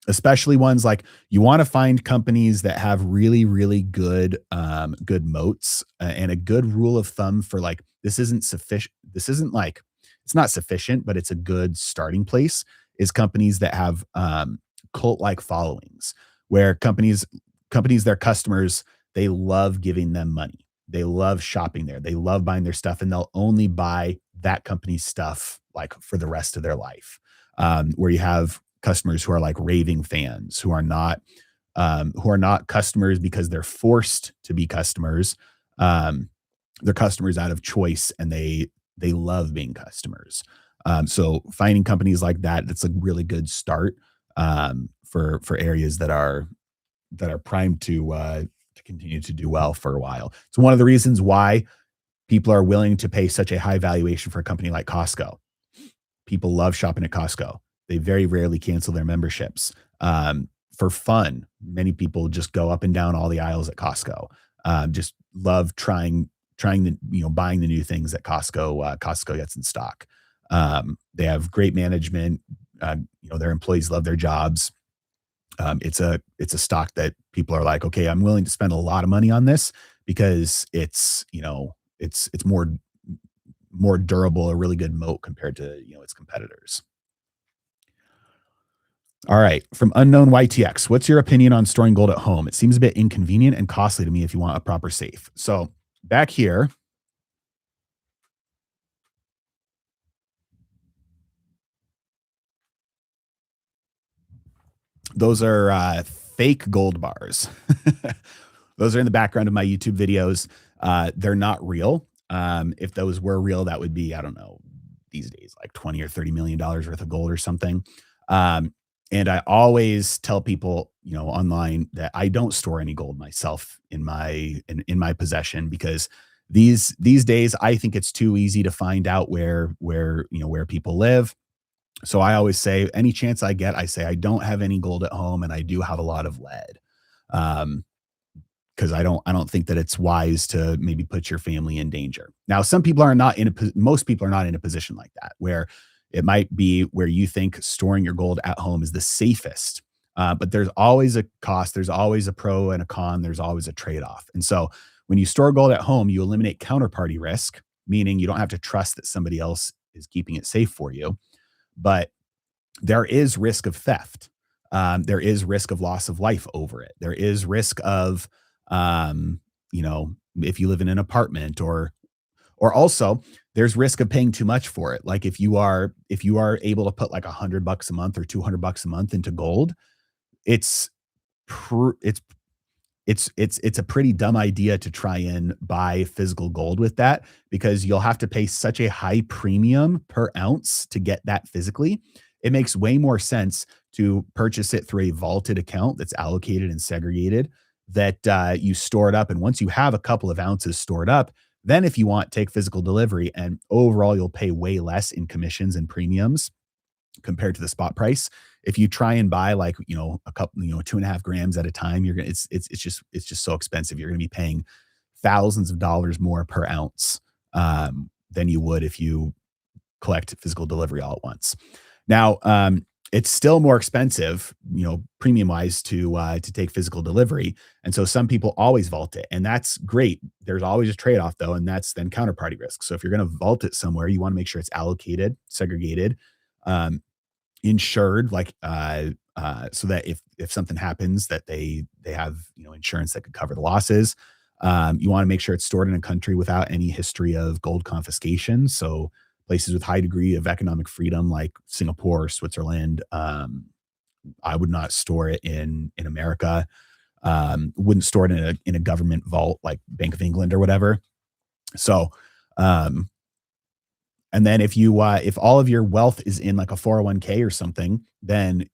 [SPEAKER 1] especially ones like you want to find companies that have really, really good moats and a good rule of thumb for like, this isn't sufficient. This isn't like, it's not sufficient, but it's a good starting place is companies that have cult like followings where their customers, they love giving them money. They love shopping there. They love buying their stuff and they'll only buy that company's stuff like for the rest of their life. Where you have customers who are like raving fans who are not customers because they're forced to be customers. Um, they're customers out of choice and they love being customers. So finding companies like that, that's a really good start for areas that are primed to continue to do well for a while. It's one of the reasons why people are willing to pay such a high valuation for a company like Costco. People love shopping at Costco. They very rarely cancel their memberships. For fun, many people just go up and down all the aisles at Costco. Just love trying the buying the new things that Costco gets in stock. They have great management. Their employees love their jobs. It's a stock that people are like, okay, I'm willing to spend a lot of money on this because it's more durable, a really good moat compared to its competitors. All right, from unknown YTX, what's your opinion on storing gold at home? It seems a bit inconvenient and costly to me if you want a proper safe. So back here, those are fake gold bars. Those are in the background of my YouTube videos. They're not real. If those were real, that would be, I don't know, these days, like 20 or $30 million worth of gold or something. Um, and I always tell people, online that I don't store any gold myself in my possession because these days I think it's too easy to find out where people live. So I always say, any chance I get, I say I don't have any gold at home and I do have a lot of lead. Um, because I don't think that it's wise to maybe put your family in danger. Now, some people are not in most people are not in a position like that, where it might be where you think storing your gold at home is the safest. But there's always a cost, there's always a pro and a con, there's always a trade-off. And so when you store gold at home, you eliminate counterparty risk, meaning you don't have to trust that somebody else is keeping it safe for you. But there is risk of theft. There is risk of loss of life over it. There is risk of, um, if you live in an apartment or also there's risk of paying too much for it. Like if you are able to put like $100 a month or $200 a month into gold, it's it's it's a pretty dumb idea to try and buy physical gold with that because you'll have to pay such a high premium per ounce to get that physically. It makes way more sense to purchase it through a vaulted account that's allocated and segregated that you store it up. And once you have a couple of ounces stored up, then if you want, take physical delivery and overall you'll pay way less in commissions and premiums compared to the spot price. If you try and buy like, a couple, 2.5 grams at a time, you're gonna, it's just so expensive. You're going to be paying thousands of dollars more per ounce than you would if you collect physical delivery all at once. Now, it's still more expensive, premium wise to take physical delivery. And so some people always vault it, and that's great. There's always a trade-off though, and that's then counterparty risk. So if you're going to vault it somewhere, you want to make sure it's allocated, segregated, um, insured, like so that if something happens, that they have insurance that could cover the losses. You want to make sure it's stored in a country without any history of gold confiscation. So places with high degree of economic freedom, like Singapore, Switzerland. I would not store it in America. Wouldn't store it in a government vault like Bank of England or whatever. So, um, and then if all of your wealth is in like a 401k or something, then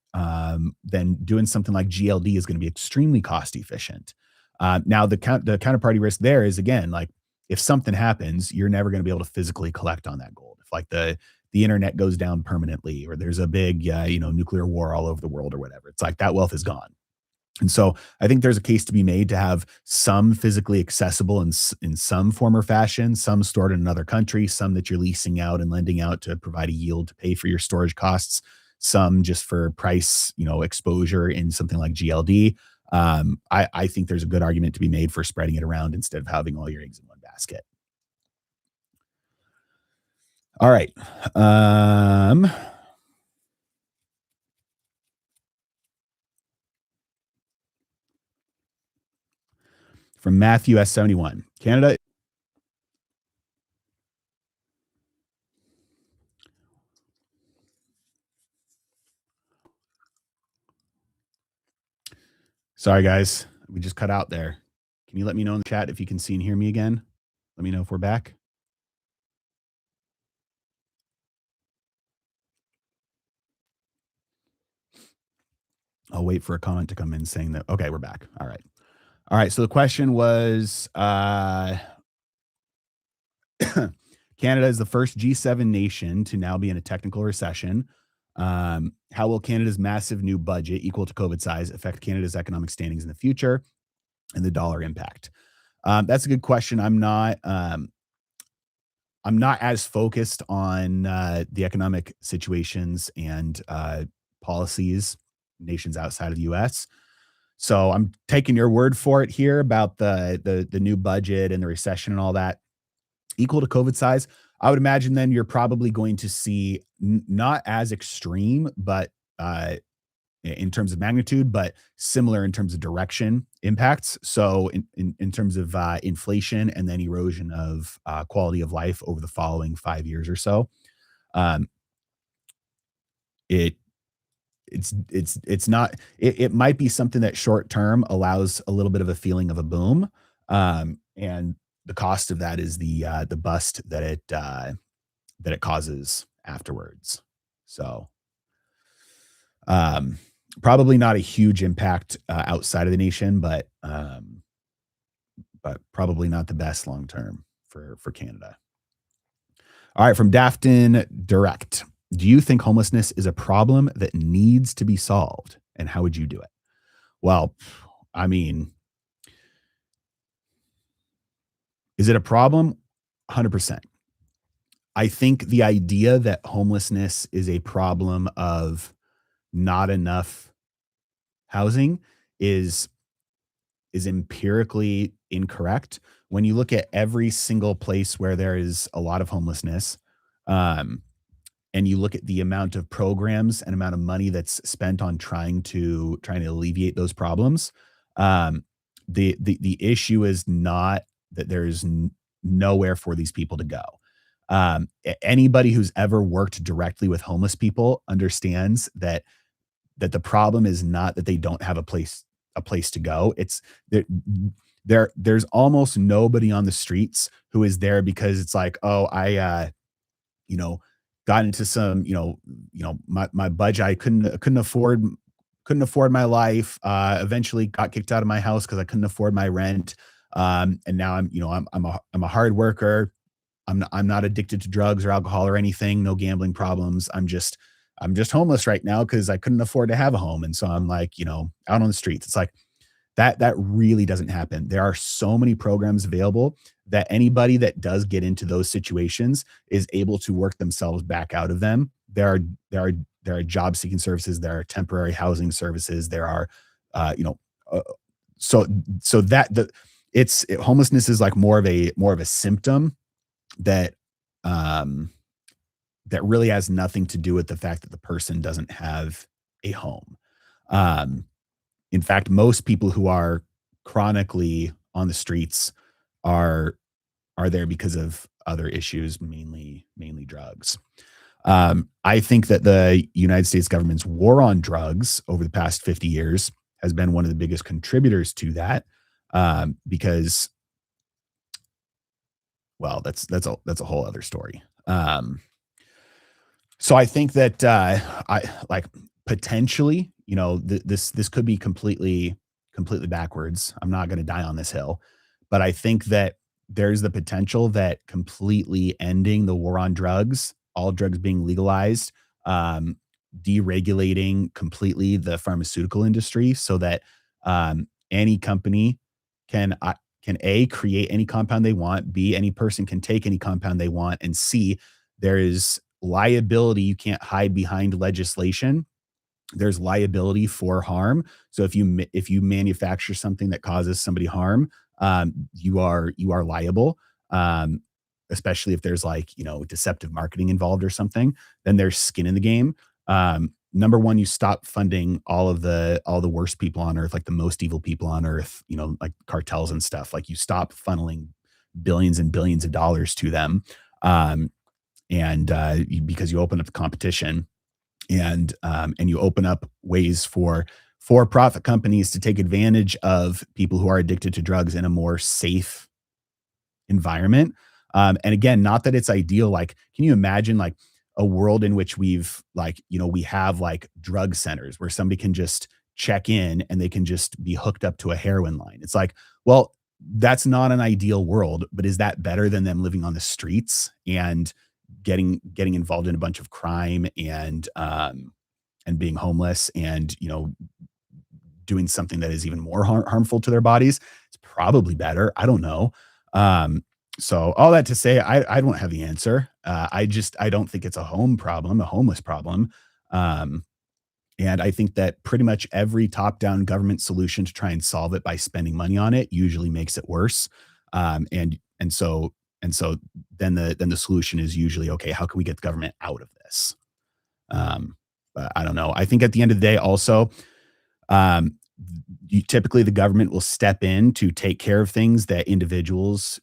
[SPEAKER 1] doing something like GLD is going to be extremely cost efficient. Now the counterparty risk there is, again, like if something happens, you're never going to be able to physically collect on that gold. If like the internet goes down permanently, or there's a big nuclear war all over the world or whatever, it's like that wealth is gone. And so I think there's a case to be made to have some physically accessible in some form or fashion, some stored in another country, some that you're leasing out and lending out to provide a yield to pay for your storage costs, some just for price, exposure in something like GLD. I think there's a good argument to be made for spreading it around instead of having all your eggs in one basket. All right. From Matthew S71, Canada. Sorry, guys. We just cut out there. Can you let me know in the chat if you can see and hear me again? Let me know if we're back. I'll wait for a comment to come in saying that. Okay, we're back. All right. All right. So the question was Canada is the first G7 nation to now be in a technical recession. How will Canada's massive new budget, equal to COVID size, affect Canada's economic standings in the future and the dollar impact? That's a good question. I'm not as focused on the economic situations and policies nations outside of the U.S. So I'm taking your word for it here about the new budget and the recession and all that. Equal to COVID size, I would imagine then you're probably going to see not as extreme, but in terms of magnitude, but similar in terms of direction impacts. So in terms of inflation and then erosion of quality of life over the following 5 years or so, um, it it's not it might be something that short term allows a little bit of a feeling of a boom, and the cost of that is the bust that it causes afterwards. So, um, probably not a huge impact outside of the nation, but probably not the best long term for Canada. All right, from Dafton Direct. Do you think homelessness is a problem that needs to be solved? And how would you do it? Well, I mean, is it a problem? 100%. I think the idea that homelessness is a problem of not enough housing is empirically incorrect. When you look at every single place where there is a lot of homelessness, um, and you look at the amount of programs and amount of money that's spent on trying to alleviate those problems, um, the issue is not that there's nowhere for these people to go. Anybody who's ever worked directly with homeless people understands that the problem is not that they don't have a place to go. It's there's almost nobody on the streets who is there because it's like, oh, I you know, got into some, my budget. I couldn't afford my life. Eventually got kicked out of my house because I couldn't afford my rent. And now I'm a hard worker. I'm not addicted to drugs or alcohol or anything. No gambling problems. I'm just homeless right now because I couldn't afford to have a home. And so I'm like, out on the streets. It's like that really doesn't happen. There are so many programs available that anybody that does get into those situations is able to work themselves back out of them there are there are there are job seeking services, there are temporary housing services, there are, you know, uh, so so that the homelessness is like more of a symptom that um that really has nothing to do with the fact that the person doesn't have a home. Um, in fact, most people who are chronically on the streets are are there because of other issues, mainly drugs. I think that the United States government's war on drugs over the past 50 years has been one of the biggest contributors to that. Because, well, that's a whole other story. So I think that I like potentially, you know, this could be completely backwards. I'm not going to die on this hill, but I think that there's the potential that completely ending the war on drugs, all drugs being legalized, um, deregulating completely the pharmaceutical industry, so that any company can can a create any compound they want, b any person can take any compound they want, and c there is liability. You can't hide behind legislation. There's liability for harm. So if you manufacture something that causes somebody harm, you are liable. Especially if there's like, you know, deceptive marketing involved or something, then there's skin in the game. Number one, you stop funding all the worst people on earth, like the most evil people on earth, you know, like cartels and stuff. Like you stop funneling billions and billions of dollars to them. Um, and because you open up the competition, and you open up ways for profit companies to take advantage of people who are addicted to drugs in a more safe environment. And again, not that it's ideal. Like, can you imagine like a world in which we've like, you know, we have like drug centers where somebody can just check in and they can just be hooked up to a heroin line? It's like, well, that's not an ideal world, but is that better than them living on the streets and getting involved in a bunch of crime and being homeless and, you know, doing something that is even more harmful to their bodies? It's probably better. I don't know. Um, so all that to say, I don't have the answer. I don't think it's a home problem, a homeless problem. Um, and I think that pretty much every top-down government solution to try and solve it by spending money on it usually makes it worse. And so then the solution is usually, okay, how can we get the government out of this? But I don't know. I think at the end of the day, also, um, typically the government will step in to take care of things that individuals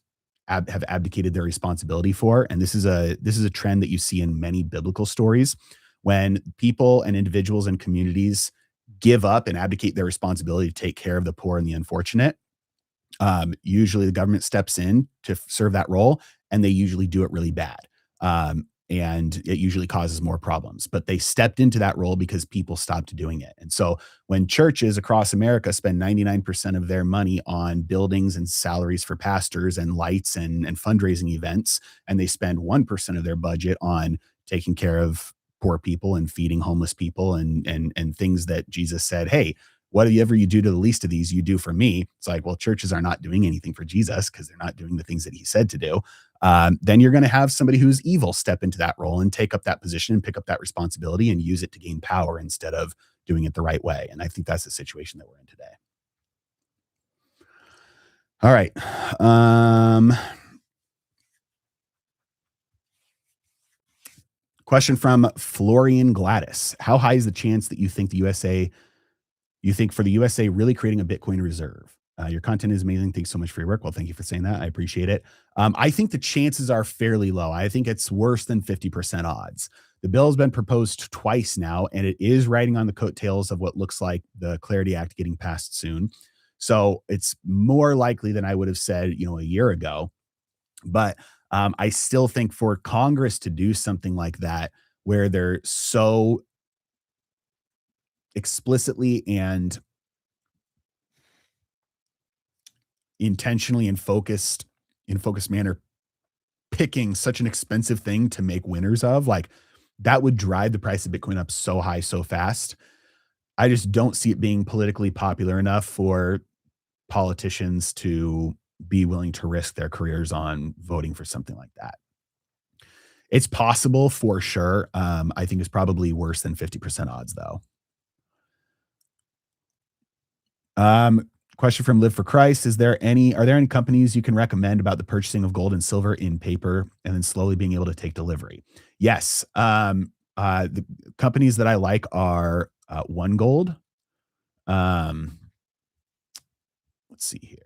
[SPEAKER 1] have abdicated their responsibility for, and this is a trend that you see in many biblical stories when people and individuals and communities give up and abdicate their responsibility to take care of the poor and the unfortunate. Usually the government steps in to serve that role, and they usually do it really bad. And it usually causes more problems. But they stepped into that role because people stopped doing it. And so when churches across America spend 99% of their money on buildings and salaries for pastors and lights and fundraising events, and they spend 1% of their budget on taking care of poor people and feeding homeless people and things that Jesus said, hey, whatever you do to the least of these, you do for me. It's like, well, churches are not doing anything for Jesus because they're not doing the things that he said to do. Then you're going to have somebody who's evil step into that role and take up that position and pick up that responsibility and use it to gain power instead of doing it the right way. And I think that's the situation that we're in today. All right. Question from Florian Gladys. How high is the chance that you think for the USA really creating a Bitcoin reserve? Your content is amazing. Thanks so much for your work. Well, thank you for saying that. I appreciate it. I think the chances are fairly low. I think it's worse than 50% odds. The bill has been proposed twice now, and it is riding on the coattails of what looks like the Clarity Act getting passed soon. So it's more likely than I would have said, you know, a year ago. But I still think for Congress to do something like that, where they're so explicitly and intentionally and focused manner picking such an expensive thing to make winners of, like that would drive the price of Bitcoin up so high so fast. I just don't see it being politically popular enough for politicians to be willing to risk their careers on voting for something like that. It's possible for sure. I think it's probably worse than 50% odds though. Um, Question from Live for Christ. Are there any companies you can recommend about the purchasing of gold and silver in paper and then slowly being able to take delivery? Yes. The companies that I like are One Gold. Um, let's see here.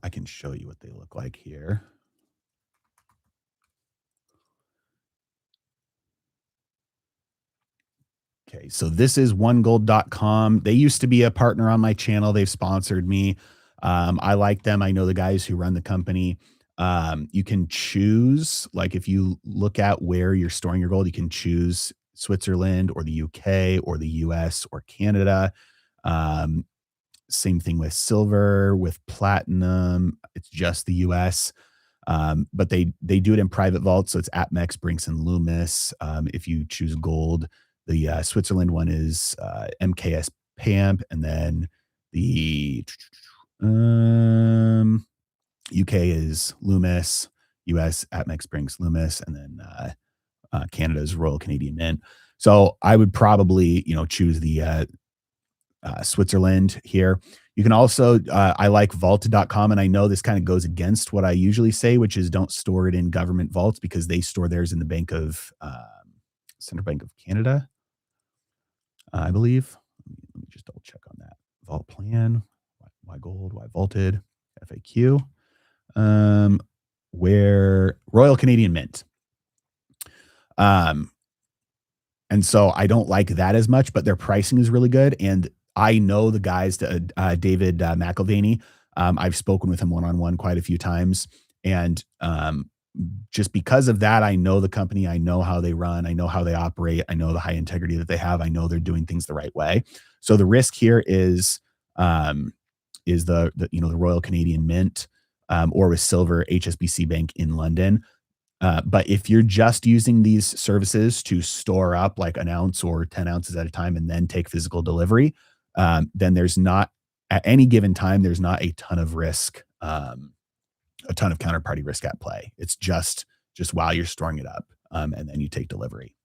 [SPEAKER 1] I can show you what they look like here. Okay, so this is onegold.com. They used to be a partner on my channel. They've sponsored me. I like them. I know the guys who run the company. You can choose, like, if you look at where you're storing your gold, you can choose Switzerland or the UK or the US or Canada. Um, Same thing with silver, with platinum. It's just the US. But they do it in private vaults, so it's APMEX, Brinks, and Loomis. If you choose gold, the Switzerland one is MKS PAMP, and then the UK is Loomis, US APMEX, Brinks, Loomis, and then Canada's Royal Canadian Mint. So I would probably, choose the Switzerland here. You can also, I like vaulted.com, and I know this kind of goes against what I usually say, which is don't store it in government vaults because they store theirs in the Central Bank of Canada, I believe. Let me just double check on that. Vault plan, why gold, why vaulted, FAQ, where Royal Canadian Mint. Um, And so I don't like that as much, but their pricing is really good. And I know the guys, David McIlvaney. I've spoken with him one on one quite a few times. And just because of that, I know the company. I know how they run. I know how they operate. I know the high integrity that they have. I know they're doing things the right way. So the risk here is the Royal Canadian Mint, or with Silver HSBC Bank in London. But if you're just using these services to store up like an ounce or 10 ounces at a time and then take physical delivery, then there's not, at any given time, there's not a ton of risk, a ton of counterparty risk at play. It's just while you're storing it up, and then you take delivery.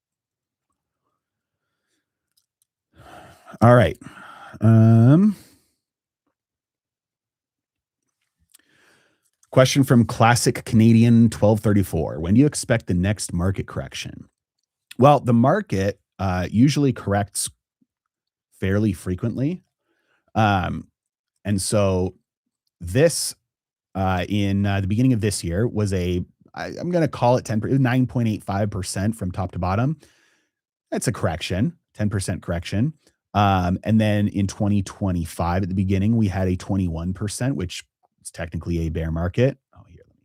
[SPEAKER 1] All right. Question from Classic Canadian 1234. When do you expect the next market correction? Well, the market usually corrects fairly frequently. And so this, in the beginning of this year, was I'm going to call it 9.85% from top to bottom. That's a correction, 10% correction. And then in 2025, at the beginning, we had a 21%, which is technically a bear market. Oh, here, let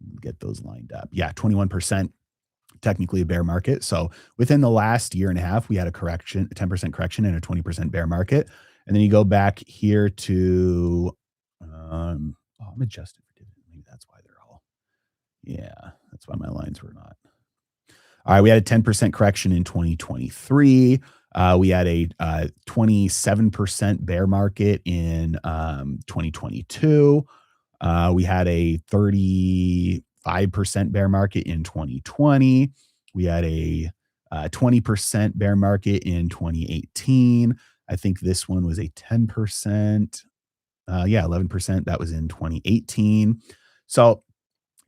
[SPEAKER 1] me get those lined up. Yeah, 21%, technically a bear market. So within the last year and a half, we had a 10% correction and a 20% bear market. And then you go back here to, I'm adjusted for dividend. Maybe that's why that's why my lines were not. All right, we had a 10% correction in 2023. We had a 27% bear market in 2022. We had a 35% bear market in 2020. We had a 20% bear market in 2018. I think this one was a 10%. 11%. That was in 2018. So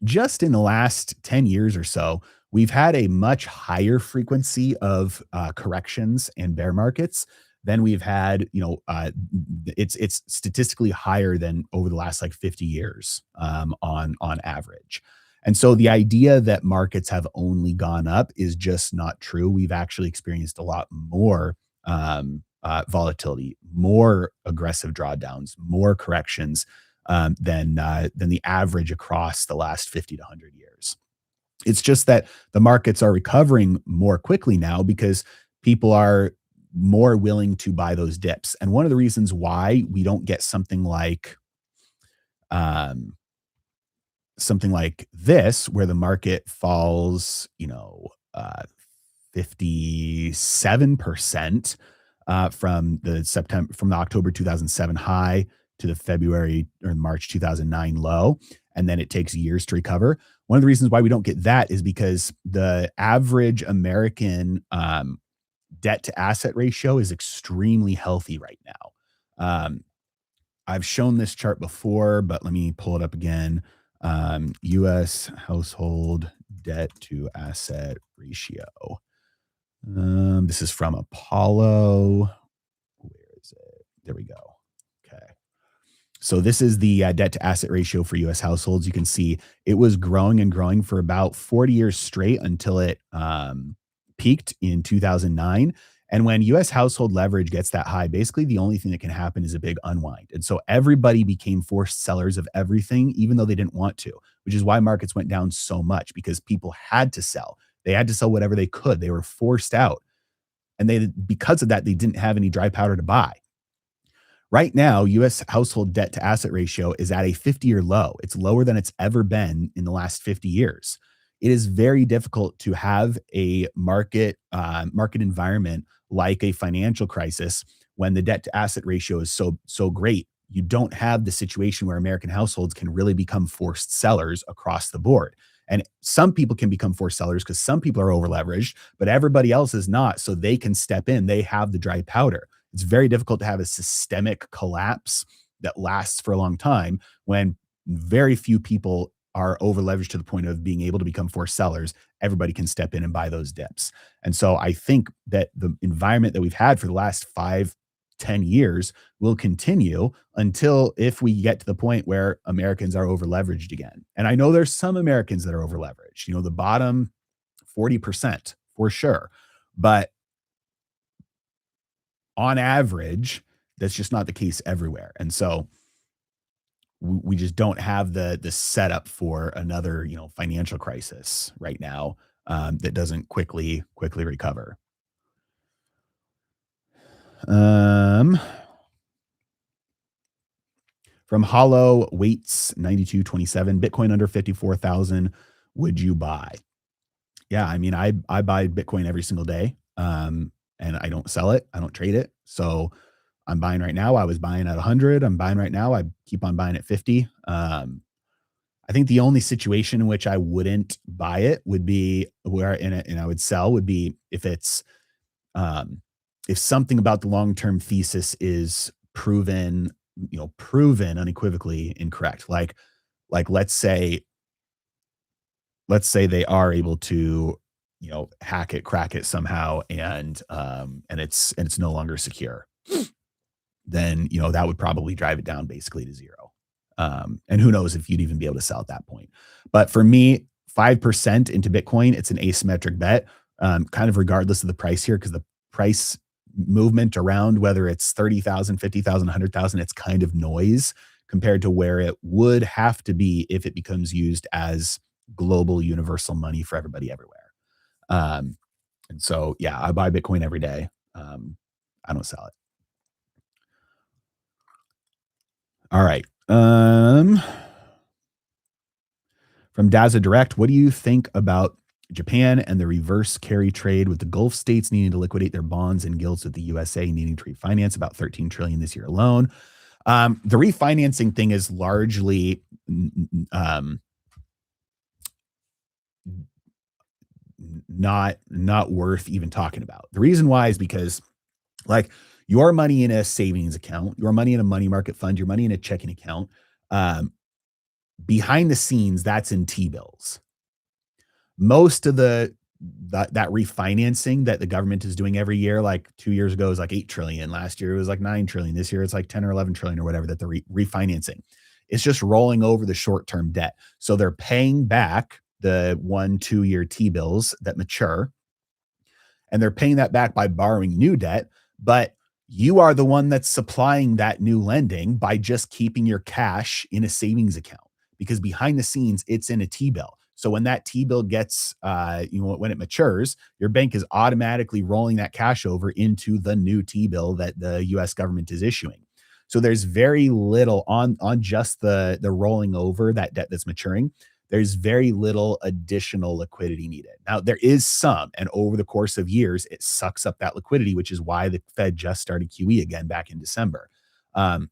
[SPEAKER 1] just in the last 10 years or so, we've had a much higher frequency of corrections and bear markets than we've had. It's statistically higher than over the last like 50 years, on average. And so the idea that markets have only gone up is just not true. We've actually experienced a lot more volatility, more aggressive drawdowns, more corrections, than the average across the last 50 to 100 years. It's just that the markets are recovering more quickly now because people are more willing to buy those dips. And one of the reasons why we don't get something like this, where the market falls, 57%, from the October 2007 high to the February or March 2009 low, and then it takes years to recover. One of the reasons why we don't get that is because the average American debt to asset ratio is extremely healthy right now. Um, I've shown this chart before, but let me pull it up again. US household debt to asset ratio. This is from Apollo. Where is it? There we go. Okay. So this is the debt to asset ratio for US households. You can see it was growing and growing for about 40 years straight until it peaked in 2009. And when US household leverage gets that high, basically the only thing that can happen is a big unwind. And so everybody became forced sellers of everything, even though they didn't want to, which is why markets went down so much because people had to sell. They had to sell whatever they could. They were forced out. And because of that, they didn't have any dry powder to buy. Right now, US household debt to asset ratio is at a 50-year low. It's lower than it's ever been in the last 50 years. It is very difficult to have a market environment like a financial crisis when the debt to asset ratio is so great. You don't have the situation where American households can really become forced sellers across the board. And some people can become forced sellers because some people are over leveraged, but everybody else is not. So they can step in. They have the dry powder. It's very difficult to have a systemic collapse that lasts for a long time when very few people are over leveraged to the point of being able to become forced sellers. Everybody can step in and buy those dips. And so I think that the environment that we've had for the last 5, 10 years will continue until if we get to the point where Americans are over leveraged again. And I know there's some Americans that are over leveraged, the bottom 40% for sure. But on average, that's just not the case everywhere. And so we just don't have the setup for another, financial crisis right now that doesn't quickly recover. Um, from Hollow Weights 9227, Bitcoin under 54,000, would you buy? Yeah, I mean, I buy Bitcoin every single day, and I don't sell it. I don't trade it. So I'm buying right now. I was buying at 100. I'm buying right now. I keep on buying at 50. I think the only situation in which I wouldn't buy it would be where in it, and I would sell would be um, if something about the long-term thesis is proven unequivocally incorrect. Like let's say they are able to, hack it, crack it somehow, and it's no longer secure. Then, that would probably drive it down basically to zero. And who knows if you'd even be able to sell at that point. But for me, 5% into Bitcoin, it's an asymmetric bet, kind of regardless of the price here, because the price movement around, whether it's 30,000, 50,000, 100,000, it's kind of noise compared to where it would have to be if it becomes used as global universal money for everybody everywhere. Um, and so, yeah, I buy Bitcoin every day. I don't sell it. All right. From Daza Direct, what do you think about Japan and the reverse carry trade with the Gulf states needing to liquidate their bonds and gilts with the USA needing to refinance about 13 trillion this year alone? The refinancing thing is largely not worth even talking about. The reason why is because like your money in a savings account, your money in a money market fund, your money in a checking account, um, behind the scenes, that's in T-bills. Most of that refinancing that the government is doing every year, like 2 years ago, was like 8 trillion. Last year it was like 9 trillion. This year it's like 10 or 11 trillion or whatever that they're refinancing. It's just rolling over the short-term debt. So they're paying back the 1, 2 year T-bills that mature, and they're paying that back by borrowing new debt. But you are the one that's supplying that new lending by just keeping your cash in a savings account, because behind the scenes, it's in a T-bill. So when that T-bill gets, when it matures, your bank is automatically rolling that cash over into the new T-bill that the US government is issuing. So there's very little on just the rolling over that debt that's maturing. There's very little additional liquidity needed. Now, there is some, and over the course of years, it sucks up that liquidity, which is why the Fed just started QE again back in December. Um,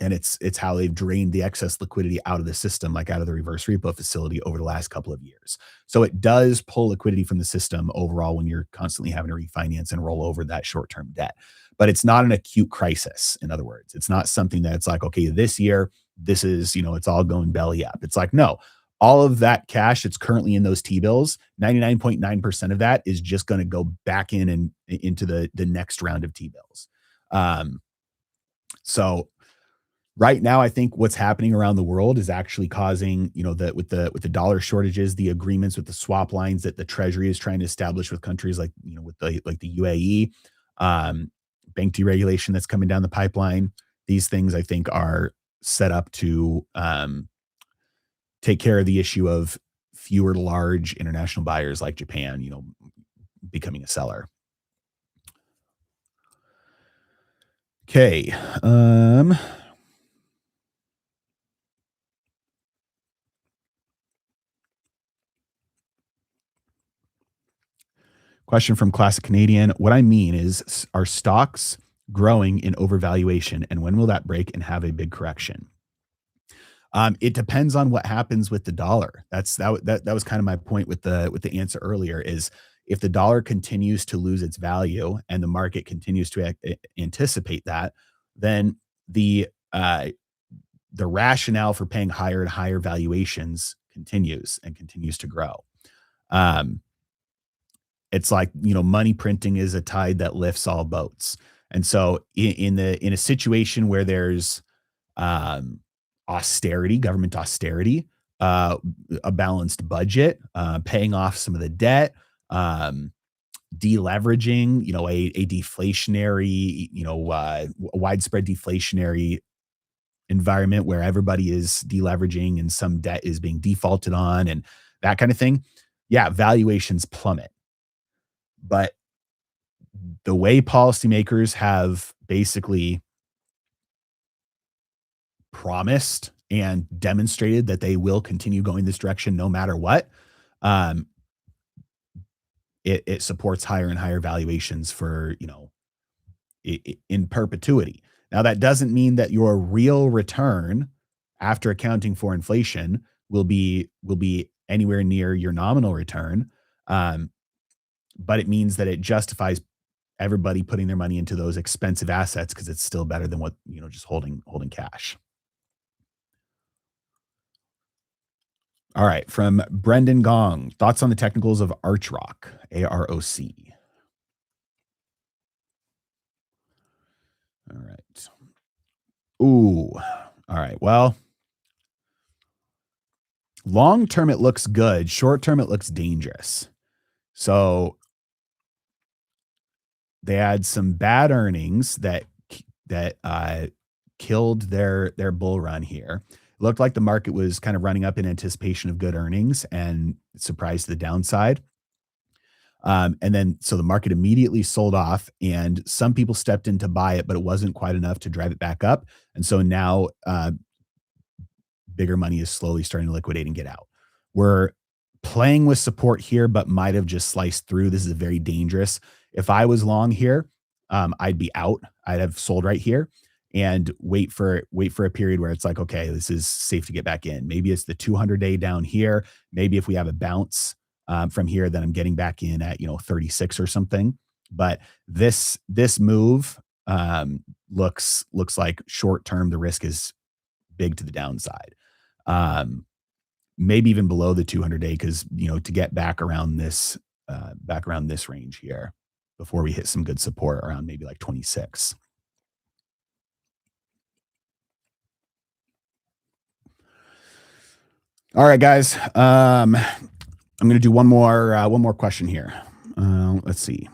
[SPEAKER 1] And it's how they've drained the excess liquidity out of the system, like out of the reverse repo facility over the last couple of years. So it does pull liquidity from the system overall when you're constantly having to refinance and roll over that short-term debt. But it's not an acute crisis. In other words, it's not something that's like, okay, this year, this is, it's all going belly up. It's like, no, all of that cash that's currently in those T-bills, 99.9% of that is just going to go back in and into the next round of T-bills. Um, so right now, I think what's happening around the world is actually causing, that with the dollar shortages, the agreements with the swap lines that the Treasury is trying to establish with countries like, with the UAE, um, bank deregulation that's coming down the pipeline. These things I think are set up to take care of the issue of fewer large international buyers like Japan, becoming a seller. Okay. Question from Classic Canadian. What I mean is, are stocks growing in overvaluation, and when will that break and have a big correction? It depends on what happens with the dollar. That was kind of my point with the answer earlier. Is if the dollar continues to lose its value and the market continues to anticipate that, then uh, the rationale for paying higher and higher valuations continues to grow. Um, it's like, money printing is a tide that lifts all boats. And so in a situation where there's um, austerity, government austerity, uh, a balanced budget, paying off some of the debt, um, deleveraging, a deflationary, widespread deflationary environment where everybody is deleveraging and some debt is being defaulted on and that kind of thing. Yeah, valuations plummet. But the way policymakers have basically promised and demonstrated that they will continue going this direction no matter what, um, it supports higher and higher valuations for, in perpetuity. Now, that doesn't mean that your real return after accounting for inflation will be anywhere near your nominal return. Um, but it means that it justifies everybody putting their money into those expensive assets because it's still better than what, just holding cash. All right, from Brendan Gong, thoughts on the technicals of Arch Rock, AROC. All right. Ooh. All right. Well, long term it looks good. Short term it looks dangerous. So they had some bad earnings that killed their bull run here. It looked like the market was kind of running up in anticipation of good earnings and surprised to the downside. And then so the market immediately sold off, and some people stepped in to buy it, but it wasn't quite enough to drive it back up. And so now bigger money is slowly starting to liquidate and get out. We're playing with support here, but might have just sliced through. This is very dangerous. If I was long here, I'd be out. I'd have sold right here and wait for a period where it's like, okay, this is safe to get back in. Maybe it's the 200-day down here. Maybe if we have a bounce from here, then I'm getting back in at 36 or something. But this move looks like short term. The risk is big to the downside. Um, Maybe even below the 200-day because to get back around this range here before we hit some good support around maybe like 26. All right, guys. I'm going to do one more question here. Let's see.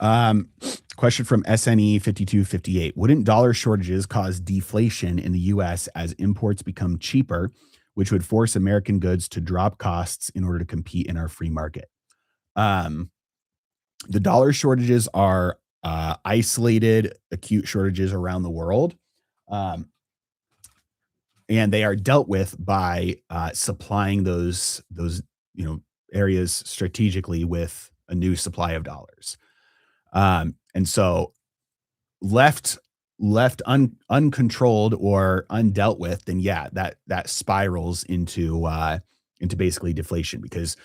[SPEAKER 1] Um, Question from SNE 5258. Wouldn't dollar shortages cause deflation in the US as imports become cheaper, which would force American goods to drop costs in order to compete in our free market? Um, the dollar shortages are isolated acute shortages around the world. Um, and they are dealt with by supplying those areas strategically with a new supply of dollars. And so left uncontrolled or undealt with, then yeah, that spirals into basically deflation because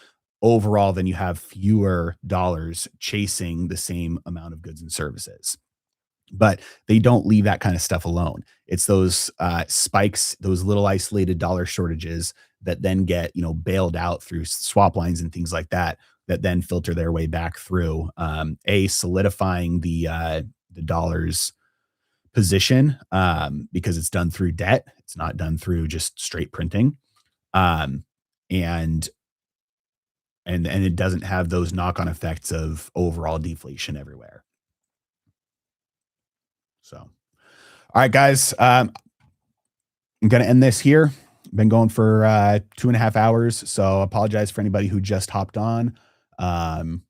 [SPEAKER 1] overall, then you have fewer dollars chasing the same amount of goods and services. But they don't leave that kind of stuff alone. It's those spikes, those little isolated dollar shortages that then get bailed out through swap lines and things like that. That then filter their way back through a solidifying the dollar's position because it's done through debt. It's not done through just straight printing, um, and and it doesn't have those knock on effects of overall deflation everywhere. So, all right, guys, I'm gonna end this here. Been going for 2.5 hours, so apologize for anybody who just hopped on. Um,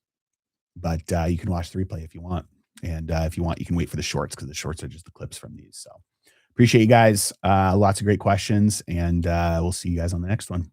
[SPEAKER 1] but you can watch the replay if you want, and if you want, you can wait for the shorts because the shorts are just the clips from these. So appreciate you guys. Lots of great questions, and we'll see you guys on the next one.